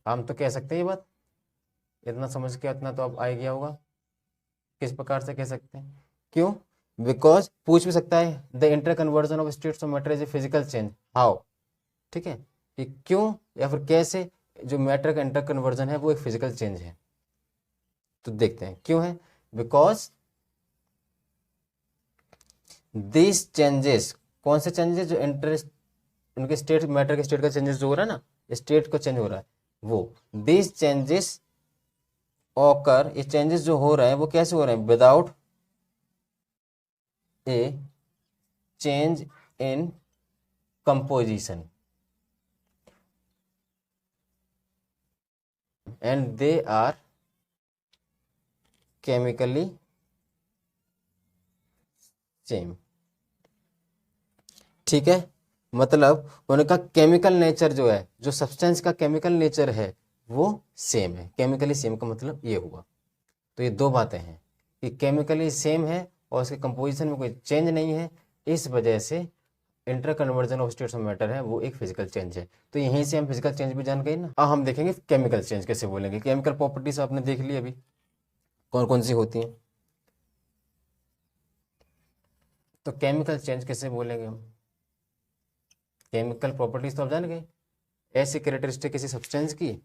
हम तो कह सकते हैं ये बात, इतना समझ के इतना तो अब आ गया होगा, किस प्रकार से कह सकते हैं, क्यों, बिकॉज पूछ भी सकता है the inter conversion of states of matter is a physical change, how, ठीक है, कि क्यों या फिर कैसे जो मैटर का इंटर कन्वर्जन है वो एक फिजिकल चेंज है। तो देखते हैं क्यों है, बिकॉज दिस चेंजेस, कौन से चेंजेस, जो इंटरेस्ट उनके स्टेट, मैटर के स्टेट का चेंजेस जो हो रहा है ना, स्टेट को चेंज हो रहा है वो, दिस चेंजेस ऑकर, ये चेंजेस जो हो रहे हैं वो कैसे हो रहे हैं, without a change in composition, and they are chemically same. ठीक है, मतलब उनका केमिकल नेचर जो है, जो सब्सटेंस का केमिकल नेचर है वो सेम है। केमिकली सेम का मतलब ये हुआ। तो ये दो बातें हैं कि केमिकली सेम है और उसके कंपोजिशन में कोई चेंज नहीं है, इस वजह से inter conversion of states of matter है वो एक फिजिकल चेंज है। तो यहीं से हम फिजिकल चेंज भी जान गए ना। अब हम देखेंगे केमिकल चेंज कैसे बोलेंगे। केमिकल प्रॉपर्टीज आपने देख ली अभी कौन कौन सी होती हैं, तो केमिकल चेंज कैसे बोलेंगे हम। केमिकल प्रॉपर्टीज तो आप जान गए, ऐसी कैरेक्टरिस्टिक किसी सब्सटेंस की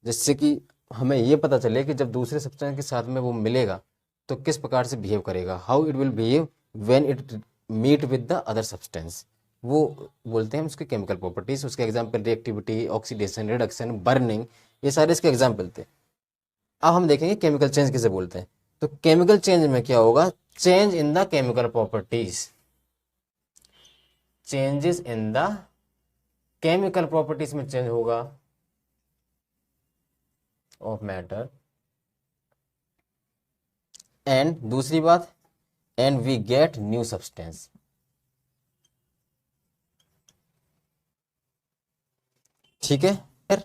जिससे कि हमें ये पता चले कि जब दूसरे सब्सटेंस के साथ में वो मिलेगा तो किस प्रकार से बिहेव करेगा, how it will behave when it meet with the other substance, वो बोलते हैं हम उसके केमिकल प्रॉपर्टीज। उसके example reactivity, oxidation, reduction, burning, ये सारे इसके एग्जांपल थे। अब हम देखेंगे केमिकल चेंज किसे बोलते हैं। तो केमिकल चेंज में क्या होगा, change in the chemical properties, changes in the chemical properties में चेंज होगा ऑफ मैटर। एंड दूसरी बात, and we get new substance. ठीक है, फिर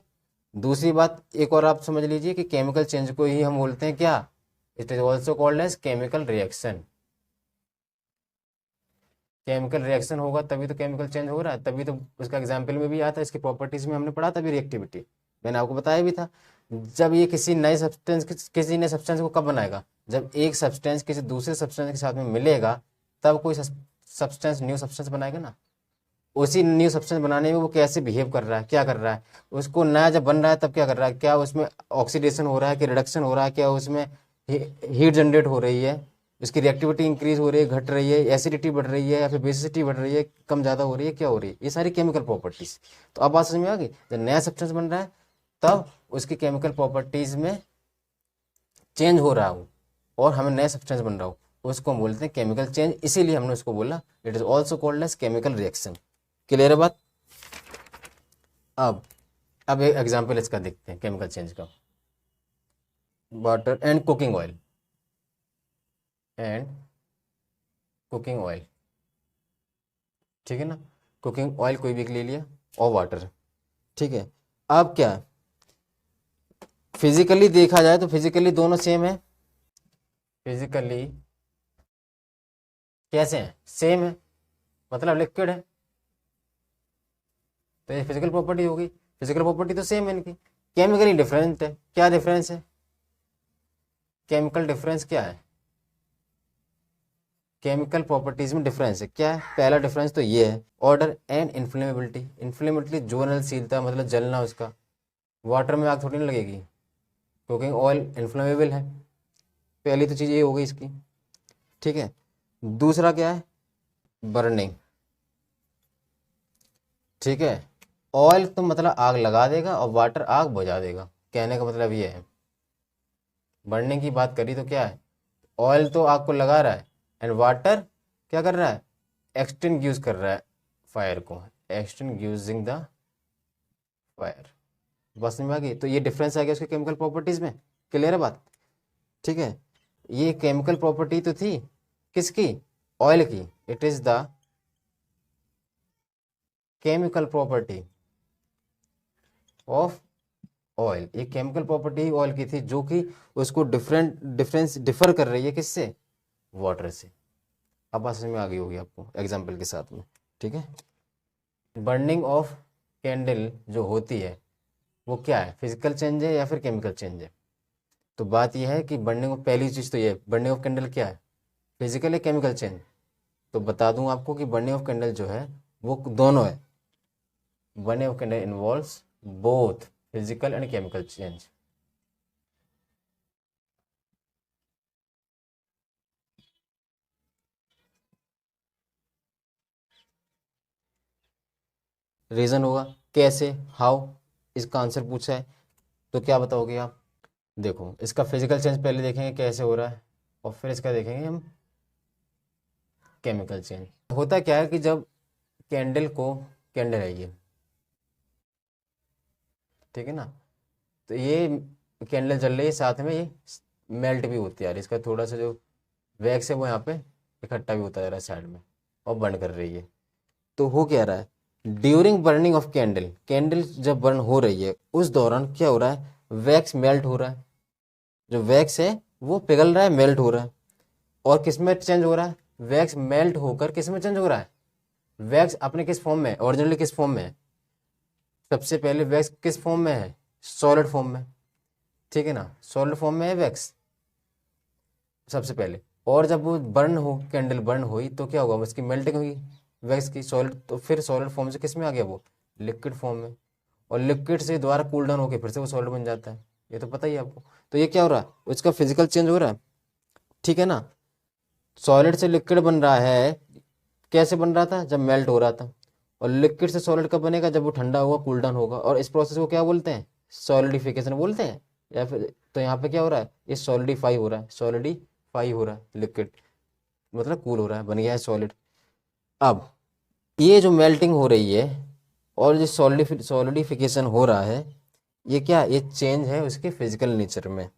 दूसरी बात एक और आप समझ लीजिए कि केमिकल चेंज को ही हम बोलते हैं क्या, it is also called as chemical reaction. Chemical reaction होगा तभी तो केमिकल चेंज हो रहा है, तभी तो उसका एग्जाम्पल में भी आता है, इसकी प्रॉपर्टीज में हमने पढ़ा था भी रिएक्टिविटी, मैंने आपको बताया भी था। जब ये किसी नए सब्सटेंस, किसी नए सब्सटेंस को कब बनाएगा, जब एक सब्सटेंस किसी दूसरे सब्सटेंस के साथ में मिलेगा तब कोई सब्सटेंस न्यू सब्सटेंस बनाएगा ना। उसी न्यू सब्सटेंस बनाने में वो कैसे बिहेव कर रहा है, क्या कर रहा है, उसको नया जब बन रहा है तब क्या कर रहा है, क्या उसमें ऑक्सीडेशन हो रहा है कि रिडक्शन हो रहा है, क्या उसमें हीट जनरेट हो रही है, उसकी रिएक्टिविटी इंक्रीज हो रही है, घट रही है, एसिडिटी बढ़ रही है या फिर बेसिसिटी बढ़ रही है, कम ज़्यादा हो रही है, क्या हो रही है, ये सारी केमिकल प्रॉपर्टीज। तो अब बात समझ में आ गई, जब नया सब्सटेंस बन रहा है तब उसकी केमिकल प्रॉपर्टीज में चेंज हो रहा हो और हमें नया सब्सटेंस बन रहा हो, उसको हम बोलते हैं केमिकल चेंज। इसीलिए हमने उसको बोला it is also called as chemical reaction. Clear है बात। अब अब एक एग्जाम्पल इसका देखते हैं केमिकल चेंज का। Water and cooking oil, and cooking oil, ठीक है ना, कुकिंग ऑयल कोई भी एक ले लिया और वाटर, ठीक है। अब क्या फिजिकली देखा जाए तो फिजिकली दोनों सेम है, फिजिकली कैसे हैं, सेम है, मतलब लिक्विड है, तो ये फिजिकल प्रॉपर्टी होगी। फिजिकल प्रॉपर्टी तो सेम है इनकी, केमिकली डिफरेंट है। क्या डिफरेंस है, केमिकल डिफरेंस क्या है, केमिकल प्रॉपर्टीज में डिफरेंस है, क्या है, पहला डिफरेंस तो ये है ऑर्डर एंड इन्फ्लेमेबिलिटी। इन्फ्लेमेबिलिटी ज्वलनशीलता, मतलब जलना उसका, वाटर में आग थोड़ी ना लगेगी, कुकिंग ऑयल इन्फ्लेमेबल है, पहली तो चीज़ ये हो गई इसकी, ठीक है। दूसरा क्या है, बर्निंग, ठीक है। ऑयल तो मतलब आग लगा देगा और वाटर आग बुझा देगा, कहने का मतलब ये है। बर्निंग की बात करी तो क्या है, ऑयल तो आग को लगा रहा है एंड वाटर क्या कर रहा है, एक्सटिंग्यूश कर रहा है फायर को, एक्सटिंग्यूजिंग द फायर। बस में आ गई, तो ये डिफरेंस आ गया उसके केमिकल प्रॉपर्टीज में। क्लियर है बात, ठीक है। ये केमिकल प्रॉपर्टी तो थी किसकी, ऑयल की, it is the chemical property of oil. एक केमिकल प्रॉपर्टी ऑयल की थी जो कि उसको डिफर कर रही है किससे, वाटर से। अब बात समझ में आ गई होगी आपको एग्जाम्पल के साथ में, ठीक है। बर्निंग ऑफ कैंडल जो होती है वो क्या है, फिजिकल चेंज है या फिर केमिकल चेंज है। तो बात यह है कि बर्निंग ऑफ, पहली चीज़ तो ये है बर्निंग ऑफ कैंडल क्या है, फिजिकल है केमिकल चेंज। तो बता दूं आपको कि बर्निंग ऑफ कैंडल जो है वो दोनों है, burning of candle involves both physical and chemical change. Reason होगा कैसे, हाउ, इसका आंसर पूछा है तो क्या बताओगे आप। देखो इसका फिजिकल चेंज पहले देखेंगे कैसे हो रहा है और फिर इसका देखेंगे हम केमिकल चेंज। होता क्या है कि जब कैंडल को, कैंडल है ये, ठीक है ना, तो ये कैंडल जल रही है, साथ में ये मेल्ट भी होती है यार, इसका थोड़ा सा जो वैक्स है वो यहाँ पे इकट्ठा भी होता जा रहा है साइड में, और बर्न कर रही है। तो हो क्या रहा है, during burning of candle, candle जब बर्न हो रही है उस दौरान क्या हो रहा है, वैक्स मेल्ट हो रहा है, जो वैक्स है वो पिघल रहा है, मेल्ट हो रहा है। और किस में चेंज हो रहा है, वैक्स मेल्ट होकर किस में चेंज हो रहा है, वैक्स अपने किस फॉर्म में, ओरिजिनली किस फॉर्म में है, सबसे पहले वैक्स किस फॉर्म में है, सॉलिड फॉर्म में, ठीक है ना, सॉलिड फॉर्म में है वैक्स सबसे पहले। और जब वो बर्न हो, कैंडल बर्न हुई तो क्या होगा, उसकी मेल्टिंग हुई वैक्स की सॉलिड, तो फिर सॉलिड फॉर्म से किस में आ गया, वो लिक्विड फॉर्म में, और लिक्विड से दोबारा कूल डाउन होकर फिर से वो सॉलिड बन जाता है, ये तो पता ही है आपको। तो ये क्या हो रहा है, उसका फिजिकल चेंज हो रहा है, ठीक है ना। सॉलिड से लिक्विड बन रहा है, कैसे बन रहा था, जब मेल्ट हो रहा था, और लिक्विड से सॉलिड कब बनेगा, जब वो ठंडा होगा, कूल डाउन होगा, और इस प्रोसेस को क्या बोलते हैं, सॉलिडिफिकेशन बोलते हैं, या फिर तो यहाँ पे क्या हो रहा है, ये सॉलिडिफाई हो रहा है, सॉलिडिफाई हो रहा है, लिक्विड मतलब कूल हो रहा है, बन गया है सॉलिड। अब ये जो मेल्टिंग हो रही है और जो सॉलिडिफिकेशन हो रहा है, ये क्या, ये चेंज है उसके फिजिकल नेचर में,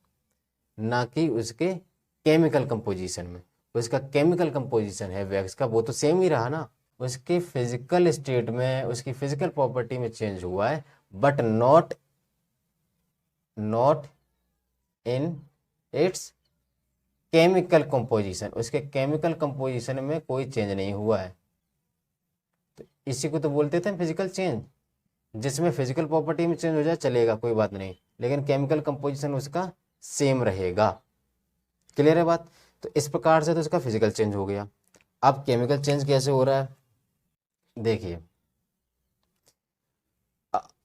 ना कि उसके केमिकल कंपोजिशन में। उसका केमिकल कंपोजिशन है वैक्स का, वो तो सेम ही रहा ना, उसके फिजिकल स्टेट में, उसकी फिजिकल प्रॉपर्टी में चेंज हुआ है, but not in its chemical composition, उसके केमिकल कंपोजिशन में कोई चेंज नहीं हुआ है। तो इसी को तो बोलते थे फिजिकल चेंज, जिसमें फिजिकल प्रॉपर्टी में चेंज हो जाए चलेगा, कोई बात नहीं, लेकिन केमिकल कंपोजिशन उसका सेम रहेगा। क्लियर है बात। तो इस प्रकार से तो इसका फिजिकल चेंज हो गया। अब केमिकल चेंज कैसे हो रहा है, देखिए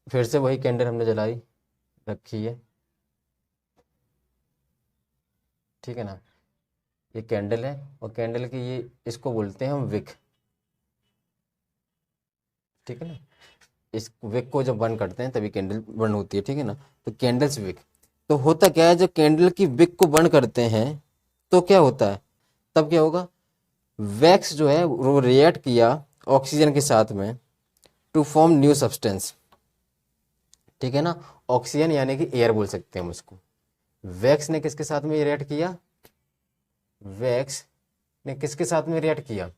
फिर से वही कैंडल हमने जलाई रखी है, ठीक है ना, ये कैंडल है, और कैंडल की ये, इसको बोलते हैं हम विक, ठीक है ना। इस विक को जब बर्न करते हैं तभी कैंडल बर्न होती है, ठीक है ना। तो कैंडल्स विक, तो होता क्या है, जब कैंडल की विक को बर्न करते हैं तो क्या होता है, तब क्या होगा, वैक्स जो है वो रिएक्ट किया ऑक्सीजन के साथ में टू फॉर्म न्यू सब्सटेंस, ठीक है ना। ऑक्सीजन यानी कि एयर बोल सकते हैं हम उसको। वैक्स ने किसके साथ में रिएक्ट किया, वैक्स ने किसके साथ में रिएक्ट किया,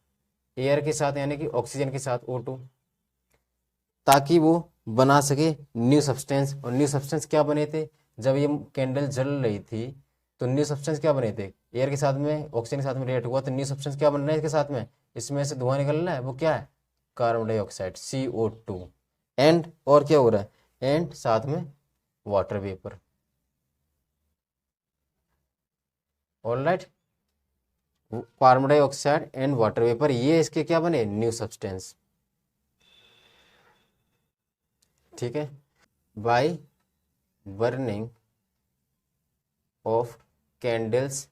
एयर के साथ, यानी कि ऑक्सीजन के साथ O2, ताकि वो बना सके न्यू सब्सटेंस। और न्यू सब्सटेंस क्या बने थे, जब ये कैंडल जल रही थी तो न्यू सब्सटेंस क्या बने थे, एयर के साथ में, ऑक्सीजन के साथ में रिएक्ट हुआ, तो न्यू सब्सटेंस क्या बन रहा है इसके साथ में, इसमें से धुआं निकल रहा है, वो क्या है, कार्बन डाइऑक्साइड CO2, एंड और क्या हो रहा है, एंड साथ में water vapour. Alright, carbon dioxide and water vapour, ये इसके क्या बने, न्यू सब्सटेंस, ठीक है। By burning of candles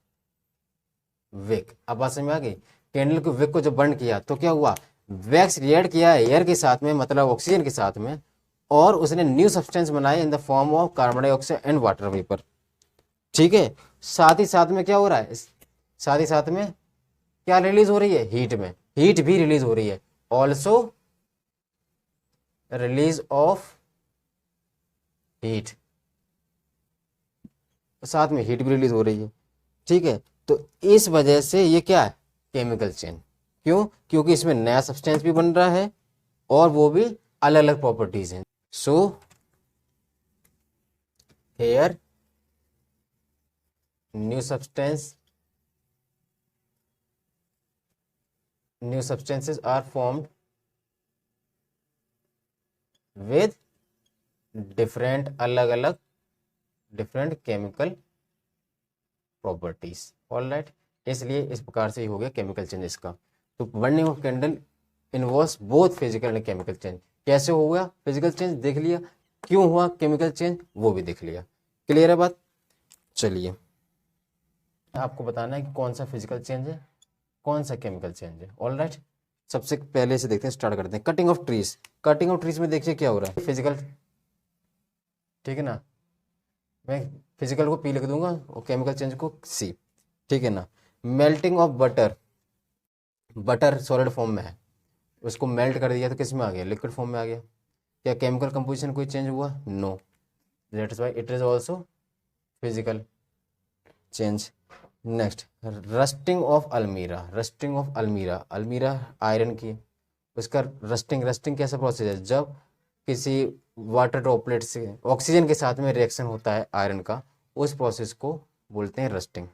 wick, अब बात समझ में आ गई। कैंडल को विक को जब बर्न किया तो क्या हुआ, वैक्स रिएक्ट किया है एयर के साथ में, मतलब ऑक्सीजन के साथ में, और उसने न्यू सब्सटेंस बनाए in the form of carbon dioxide and water vapour, ठीक है। साथ ही साथ में क्या हो रहा है, साथ ही साथ में क्या रिलीज हो रही है, हीट में, हीट भी रिलीज हो रही है, ऑल्सो रिलीज ऑफ हीट, साथ में हीट भी रिलीज हो रही है, ठीक है। तो इस वजह से ये क्या है, केमिकल चेंज, क्यों, क्योंकि इसमें नया सब्सटेंस भी बन रहा है और वो भी अलग अलग प्रॉपर्टीज हैं। So here new substances are formed with different अलग अलग डिफरेंट केमिकल प्रॉपर्टीज, ऑलराइट। इसलिए इस प्रकार से ही हो गया केमिकल चेंज इसका। तो burning of candle involves both physical and chemical change. कैसे हो गया फिजिकल चेंज देख लिया, क्यों हुआ केमिकल चेंज वो भी देख लिया। क्लियर है बात। चलिए आपको बताना है कि कौन सा फिजिकल चेंज है, कौन सा केमिकल चेंज है, ऑलराइट। सबसे पहले से देखते हैं, स्टार्ट करते हैं cutting of trees. Cutting of trees में देखिए क्या हो रहा है, फिजिकल, ठीक है ना, मैं फिजिकल को P लिख दूंगा और केमिकल चेंज को C, ठीक है ना। Melting of butter, butter solid form में है, उसको मेल्ट कर दिया तो किस में आ गया, लिक्विड फॉर्म में आ गया। क्या केमिकल कंपोजिशन कोई चेंज हुआ, no, that's why it is also physical change. Next, rusting of almirah. Rusting of almirah, almirah iron की, उसका रस्टिंग, रस्टिंग कैसा प्रोसेस है, जब किसी वाटर ड्रॉपलेट से ऑक्सीजन के साथ में रिएक्शन होता है आयरन का, उस प्रोसेस को बोलते हैं रस्टिंग।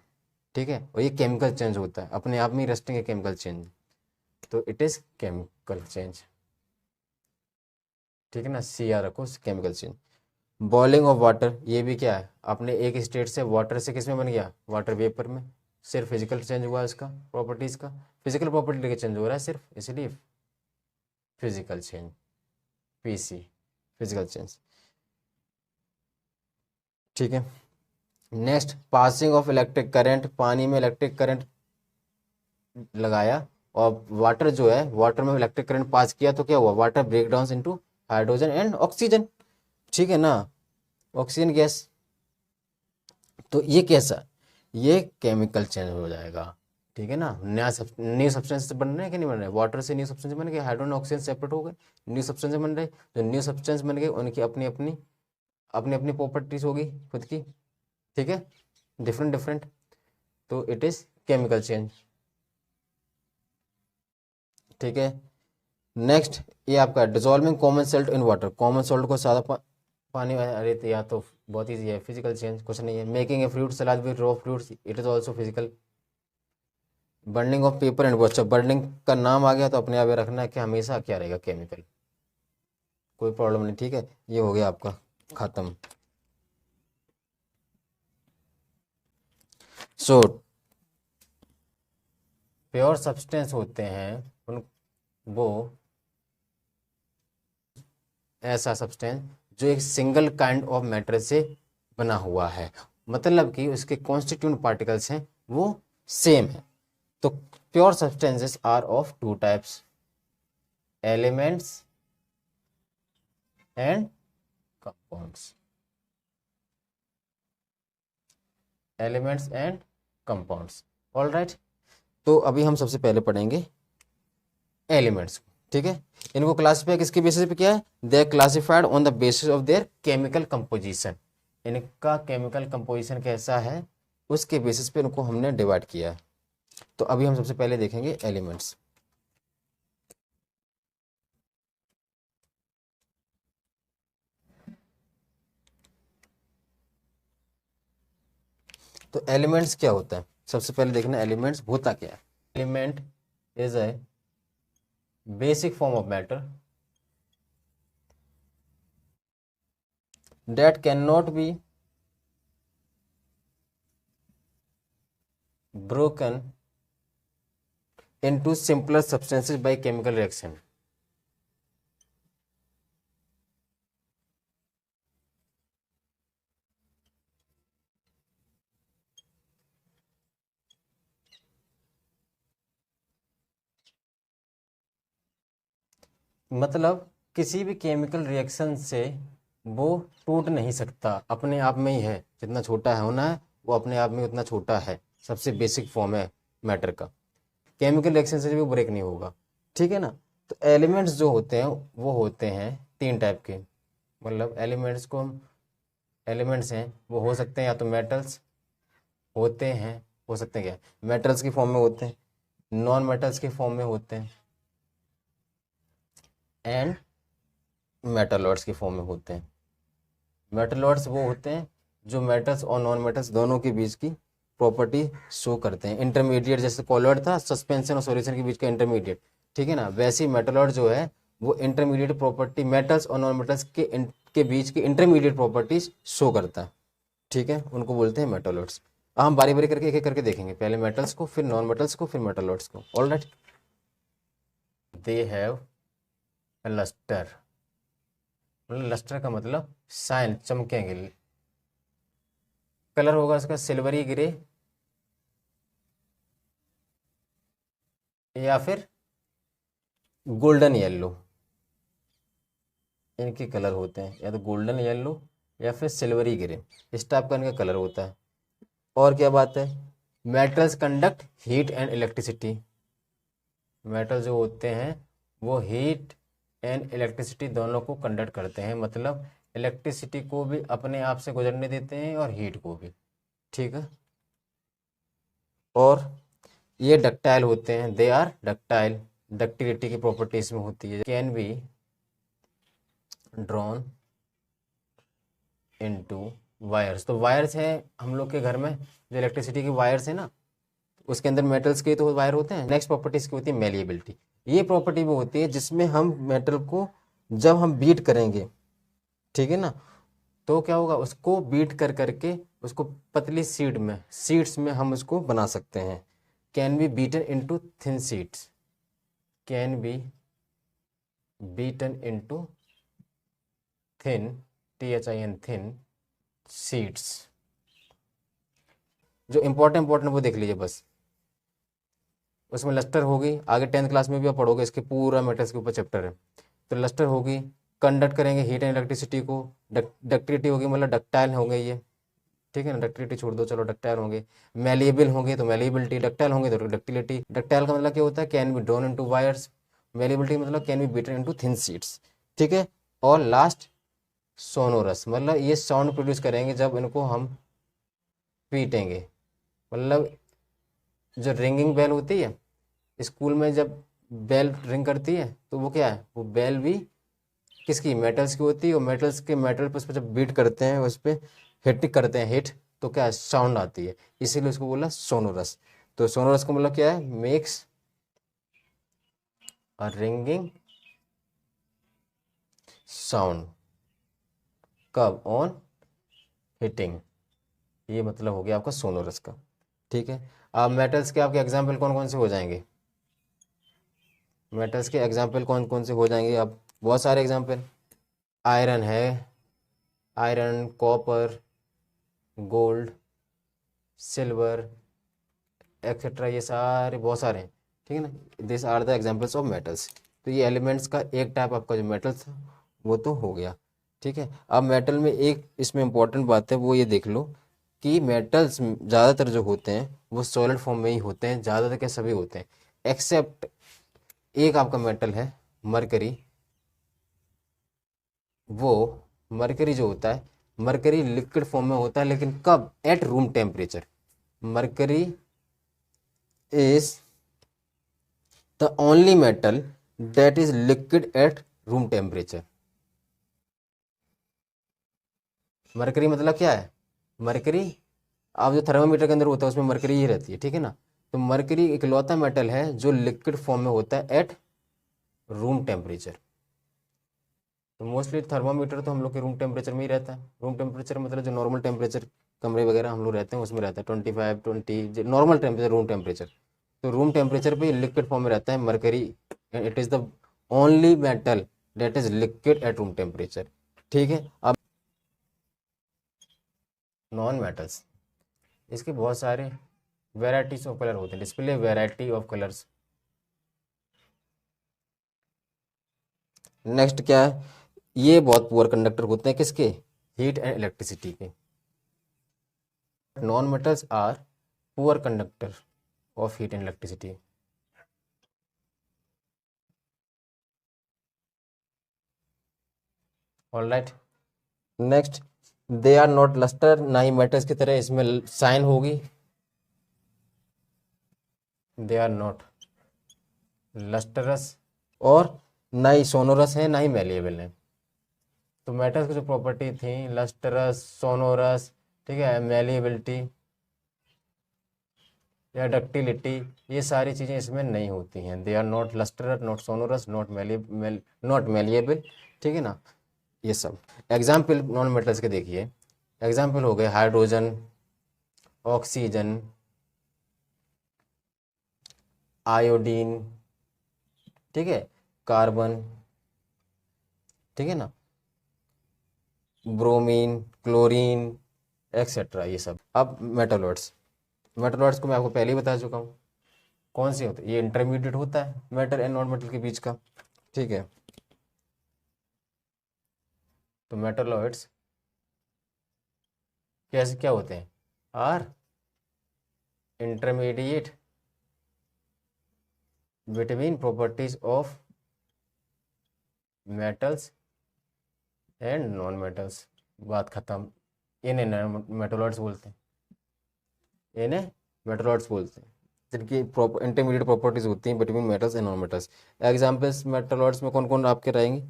ठीक है, और ये केमिकल चेंज होता है, अपने आप में रस्टिंग है केमिकल चेंज, तो इट इज केमिकल चेंज। ठीक है ना, सी आर रखो, chemical change. Boiling of water, ये भी क्या है, अपने एक स्टेट से वाटर से किस में बन गया, वाटर वेपर में, सिर्फ फिजिकल चेंज हुआ है उसका प्रॉपर्टीज का, फिजिकल प्रॉपर्टी लेके चेंज हो रहा है सिर्फ, इसलिए physical change, PC, physical change. ठीक है, next, passing of electric current, पानी में इलेक्ट्रिक करंट लगाया और वाटर जो है, वाटर में इलेक्ट्रिक करंट पास किया तो क्या हुआ, water break down into hydrogen and oxygen. ठीक है ना, ऑक्सीजन गैस, तो ये कैसा, ये केमिकल चेंज हो जाएगा। ठीक है ना, न्यू सब्सटेंस बन रहे हैं कि नहीं बन रहे, वाटर से न्यू सब्सटेंस बन गए, हाइड्रोजन ऑक्सीजन सेपरेट हो गए, न्यू सब्सटेंस बन रहे, जो न्यू सब्सटेंस बन गए उनकी अपनी अपनी प्रॉपर्टीज होगी खुद की। ठीक है, डिफरेंट डिफरेंट, तो इट इज केमिकल चेंज। ठीक है, नेक्स्ट, ये आपका dissolving common salt in water, common salt को सादा पानी, अरे तो या तो बहुत ईजी है, फिजिकल चेंज कुछ नहीं है। Making a fruit salad with raw fruits, it is also physical. Burning of paper and watch, burning का नाम आ गया तो अपने आप ये रखना है कि हमेशा क्या रहेगा, केमिकल, कोई प्रॉब्लम नहीं। ठीक है, ये हो गया आपका खत्म। सो प्योर सब्सटेंस होते हैं उन, वो ऐसा सब्सटेंस जो एक सिंगल काइंड ऑफ मैटर से बना हुआ है, मतलब कि उसके कॉन्स्टिट्यूएंट पार्टिकल्स हैं वो सेम है। तो pure substances are of two types, elements and compounds, elements and compounds. All right, तो अभी हम सबसे पहले पढ़ेंगे एलिमेंट्स को। ठीक है, इनको क्लासीफाई किसके बेसिस पे किया है, they are classified on the basis of their chemical composition, इनका केमिकल कंपोजिशन कैसा है उसके बेसिस पे इनको हमने डिवाइड किया है। तो अभी हम सबसे पहले देखेंगे एलिमेंट्स। तो एलिमेंट्स क्या होता है, सबसे पहले देखना एलिमेंट्स होता क्या है। Element is a basic form of matter that cannot be broken into simpler substances by chemical reaction। मतलब किसी भी केमिकल रिएक्शन से वो टूट नहीं सकता, अपने आप में ही है, जितना छोटा है होना है वो अपने आप में उतना छोटा है, सबसे बेसिक फॉर्म है मैटर का, केमिकल रिएक्शन से भी ब्रेक नहीं होगा। ठीक है ना, तो एलिमेंट्स जो होते हैं वो होते हैं तीन टाइप के, मतलब एलिमेंट्स को हम, एलिमेंट्स हैं वो हो सकते हैं या तो मेटल्स होते हैं, हो सकते हैं क्या, मेटल्स की फॉर्म में होते हैं, नॉन मेटल्स के फॉर्म में होते हैं, एंड मेटलॉइड्स की फॉर्म में होते हैं। मेटलॉइड्स वो होते हैं जो मेटल्स और नॉन मेटल्स दोनों के बीच की प्रॉपर्टी शो करते हैं, इंटरमीडिएट, जैसे कॉलॉइड था सस्पेंशन और सॉल्यूशन के बीच का इंटरमीडिएट। ठीक है ना, वैसे ही मेटलॉइड जो है वो इंटरमीडिएट प्रॉपर्टी मेटल्स और नॉन मेटल्स के बीच की इंटरमीडिएट प्रॉपर्टीज शो करता है। ठीक है, उनको बोलते हैं मेटलॉइड्स। हम बारी बारी करके एक एक करके देखेंगे, पहले मेटल्स को, फिर नॉन मेटल्स को, फिर मेटलॉइड्स को। ऑलराइट, दे हैव लस्टर, मतलब लस्टर का मतलब शाइन, चमकेंगे, कलर होगा उसका सिल्वरी ग्रे या फिर गोल्डन येलो, इनके कलर होते हैं, या तो गोल्डन येलो या फिर सिल्वरी ग्रे, इस टाइप का इनका कलर होता है। और क्या बात है, metals conduct heat and electricity, metal जो होते हैं वो हीट एंड इलेक्ट्रिसिटी दोनों को कंडक्ट करते हैं, मतलब इलेक्ट्रिसिटी को भी अपने आप से गुजरने देते हैं और हीट को भी, ठीक है। और ये डक्टाइल होते हैं, दे आर डक्टाइल, डक्टिलिटी की प्रॉपर्टी इसमें होती है, can be drawn into wires. तो वायर्स है हम लोग के घर में जो इलेक्ट्रिसिटी की वायर्स है ना, उसके अंदर मेटल्स के तो वायर होते हैं। नेक्स्ट प्रॉपर्टी इसकी होती है मेलिएबिलिटी। ये प्रॉपर्टी भी होती है जिसमें हम मेटल को जब हम बीट करेंगे, ठीक है ना, तो क्या होगा, उसको बीट कर करके उसको पतली सीड्स में हम उसको बना सकते हैं। Can be beaten into thin seeds, can be beaten into thin, THIN thin seeds. जो इंपॉर्टेंट वो देख लीजिए बस, उसमें लस्टर होगी, आगे 10th क्लास में भी आप पढ़ोगे, इसके पूरा मेटल्स के ऊपर चैप्टर है। तो लस्टर होगी, कंडक्ट करेंगे हीट एंड इलेक्ट्रिसिटी को, डक्टिलिटी होगी मतलब डक्टाइल होंगे ये, ठीक है ना, डक्टिलिटी छोड़ दो, चलो डक्टाइल होंगे। मेलिएबल होंगे तो मेलिएबिलिटी, डक्टाइल होंगे तो डक्टिलिटी। डक्टाइल का मतलब क्या होता है, can be drawn into wires. Malleability मतलब can be beaten into thin sheets, ठीक है। और लास्ट सोनोरस, मतलब ये साउंड प्रोड्यूस करेंगे जब इनको हम पीटेंगे। मतलब जो रिंगिंग बेल होती है स्कूल में, जब बेल रिंग करती है तो वो क्या है, वो बेल भी किसकी, मेटल्स की होती है। और मेटल्स के मेटल पर उस पर जब बीट करते हैं, उस पर हिट करते हैं, हिट, तो क्या साउंड आती है, इसीलिए उसको बोला सोनोरस। तो सोनोरस का मतलब क्या है, मेक्स अ रिंगिंग साउंड, कब, ऑन हिटिंग। ये मतलब हो गया आपका सोनोरस का, ठीक है। अब मेटल्स के आपके एग्जाम्पल कौन कौन से हो जाएंगे, मेटल्स के एग्जाम्पल कौन कौन से हो जाएंगे, अब बहुत सारे एग्जाम्पल। आयरन है, iron, copper, gold, silver etcetera, ये सारे बहुत सारे हैं, ठीक है ना। This are the examples of metals. तो ये एलिमेंट्स का एक टाइप आपका जो मेटल्स था वो तो हो गया, ठीक है। अब मेटल में एक इसमें इंपॉर्टेंट बात है, वो ये देख लो कि मेटल्स ज़्यादातर जो होते हैं वो सॉलिड फॉर्म में ही होते हैं, ज़्यादातर के सभी होते हैं, एक्सेप्ट एक आपका मेटल है मरकरी। वो मरकरी जो होता है, मरकरी लिक्विड फॉर्म में होता है, लेकिन कब, at room temperature. Mercury is the only metal that is liquid at room temperature. Mercury मतलब क्या है, मरकरी आप जो थर्मामीटर के अंदर होता है उसमें मरकरी ही रहती है, ठीक है ना। तो मरकरी इकलौता मेटल है जो लिक्विड फॉर्म में होता है एट रूम टेम्परेचर। तो मोस्टली थर्मामीटर तो हम लोग के रूम टेम्परेचर में ही रहता है। रूम टेम्परेचर मतलब जो नॉर्मल टेम्परेचर कमरे वगैरह हम लोग रहते हैं उसमें रहता है 25 20, नॉर्मल टेम्परेचर, रूम टेम्परेचर। तो रूम टेम्परेचर पे लिक्विड फॉर्म में रहता है mercury. It is the only metal that is liquid at room temperature, ठीक है। अब नॉन मेटल्स, इसके बहुत सारे वेराइटीज ऑफ कलर होते हैं, display variety of colours. Next क्या है, ये बहुत पुअर कंडक्टर होते हैं किसके, हीट एंड इलेक्ट्रिसिटी के। Non metals are poor conductor of heat and electricity. All right. Next, they are not lustre, ना ही मेटल्स की तरह इसमें साइन होगी, दे आर नॉट लस्टरस, और ना ही सोनोरस है ना ही मेलिएबल है। तो मेटल्स की जो प्रॉपर्टी थी, लस्टरस, सोनोरस, ठीक है, मेलिएबिलिटी या डक्टिलिटी, ये सारी चीज़ें इसमें नहीं होती हैं। They are not lustre, not sonorous, not malleable, ठीक है ना। ये सब एग्जाम्पल नॉन मेटल्स के देखिए, एग्जाम्पल हो गए हाइड्रोजन, ऑक्सीजन, आयोडीन, ठीक है, कार्बन, ठीक है ना, ब्रोमीन, क्लोरीन एक्सेट्रा, ये सब। अब मेटालॉइड्स, मेटालॉइड्स को मैं आपको पहले ही बता चुका हूँ कौन से होते हैं, ये इंटरमीडिएट होता है मेटल एंड नॉन मेटल के बीच का, ठीक है। तो मेटालॉइड्स कैसे क्या होते हैं, are intermediate between properties of metals and non metals, बात खत्म। इन्हें मेटलॉइड्स बोलते हैं, इन्हें मेटलॉइड्स बोलते हैं, जिनकी इंटरमीडिएट प्रॉपर्टीज होती हैं between metals and non metals. Examples metalloids में कौन कौन आपके रहेंगे?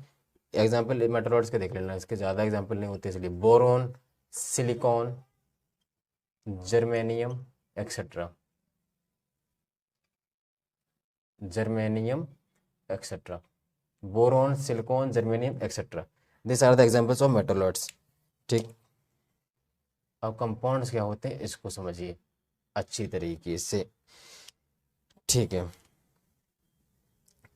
एग्जाम्पल मेटलॉइड्स के देख लेना, इसके ज़्यादा एग्जाम्पल नहीं होते इसलिए। Boron, silicon, germanium etcetera, germanium etcetera, boron, silicon, germanium etcetera, this are the examples of metalloids. ठीक, अब कंपाउंड्स क्या होते हैं इसको समझिए अच्छी तरीके से। ठीक है,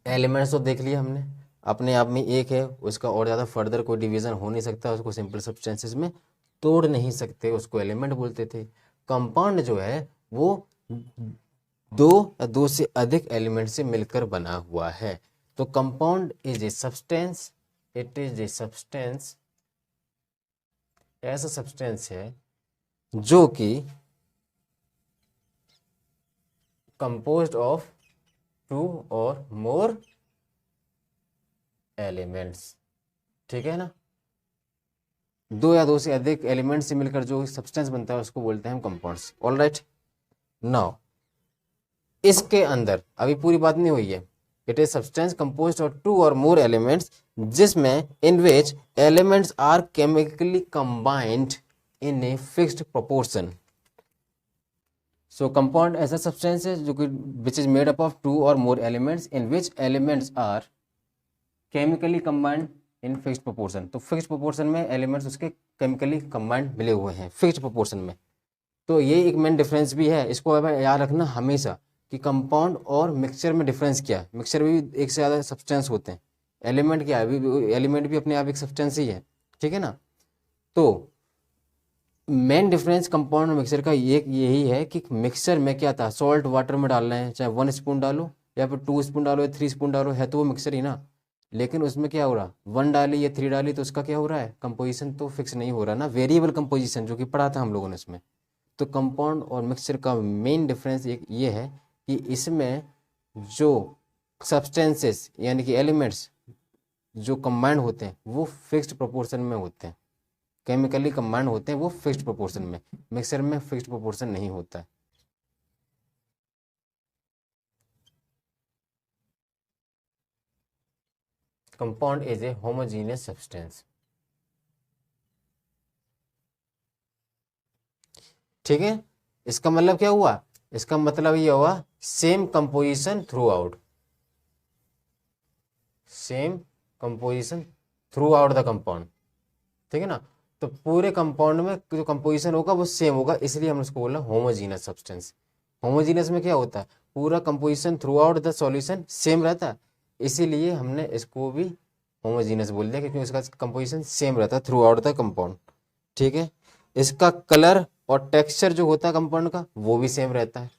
एलिमेंट्स तो देख लिया हमने, अपने आप में एक है, उसका और ज़्यादा फर्दर कोई डिवीजन हो नहीं सकता, उसको सिंपल सब्सटेंसेस में तोड़ नहीं सकते, उसको एलिमेंट बोलते थे। कंपाउंड जो है वो दो या दो से अधिक एलिमेंट से मिलकर बना हुआ है। तो compound is a substance, it is a substance, ऐसा सब्सटेंस है जो कि कंपोज्ड ऑफ 2 और मोर एलिमेंट्स। ठीक है ना, दो या दो से अधिक एलिमेंट से मिलकर जो सब्सटेंस बनता है उसको बोलते हैं हम कंपाउंड्स। ऑल राइट, नाउ इसके अंदर अभी पूरी बात नहीं हुई है। It is substance composed of 2 और मोर एलिमेंट्स, जिसमें in which elements are chemically combined in a fixed proportion. So compound ऐसा सब्सटेंस है जो कि which is made up of 2 और more elements in which elements are chemically combined in fixed proportion. तो फिक्स्ड प्रोपोर्शन में एलिमेंट्स उसके केमिकली कंबाइंड मिले हुए हैं फिक्स्ड प्रोपोर्शन में। तो ये एक मेन डिफरेंस भी है, इसको अब याद रखना हमेशा कि कंपाउंड और मिक्सचर में डिफरेंस क्या है। मिक्सचर में भी एक से ज़्यादा सब्सटेंस होते हैं, एलिमेंट क्या है, एलिमेंट भी अपने आप एक सब्सटेंस ही है। ठीक है ना, तो मेन डिफरेंस कंपाउंड और मिक्सचर का ये यही है कि मिक्सचर में क्या था, सॉल्ट वाटर में डालना है, चाहे 1 स्पून डालो या फिर 2 स्पून डालो या 3 स्पून डालो, है तो वो मिक्सचर ही ना। लेकिन उसमें क्या हो रहा, 1 डाली या 3 डाली तो उसका क्या हो रहा है, कंपोजिशन तो फिक्स नहीं हो रहा ना, वेरिएबल कंपोजिशन, जो कि पढ़ा था हम लोगों ने इसमें। तो कंपाउंड और मिक्सचर का मेन डिफरेंस एक ये है कि इसमें जो सब्सटेंसेस यानी कि एलिमेंट्स जो कंबाइंड होते हैं वो फिक्स्ड प्रोपोर्शन में होते हैं, केमिकली कंबाइंड होते हैं वो फिक्स्ड प्रोपोर्शन में। मिक्सचर में फिक्स्ड प्रोपोर्शन नहीं होता है। Compound is a homogeneous substance. ठीक है, इसका मतलब क्या हुआ, इसका मतलब ये हुआ same composition through out, same composition through out the compound. ठीक है ना, तो पूरे कंपाउंड में जो कंपोजिशन होगा वो सेम होगा, इसलिए हमने उसको बोला होमोजीनियस सब्सटेंस। होमोजीनियस में क्या होता है, पूरा composition through out the solution same रहता है, इसीलिए हमने इसको भी होमोजीनियस बोल दिया, क्योंकि उसका कंपोजिशन सेम रहता है थ्रू आउट द कंपाउंड। ठीक है, इसका कलर और टेक्सचर जो होता है कंपाउंड का वो भी सेम रहता है,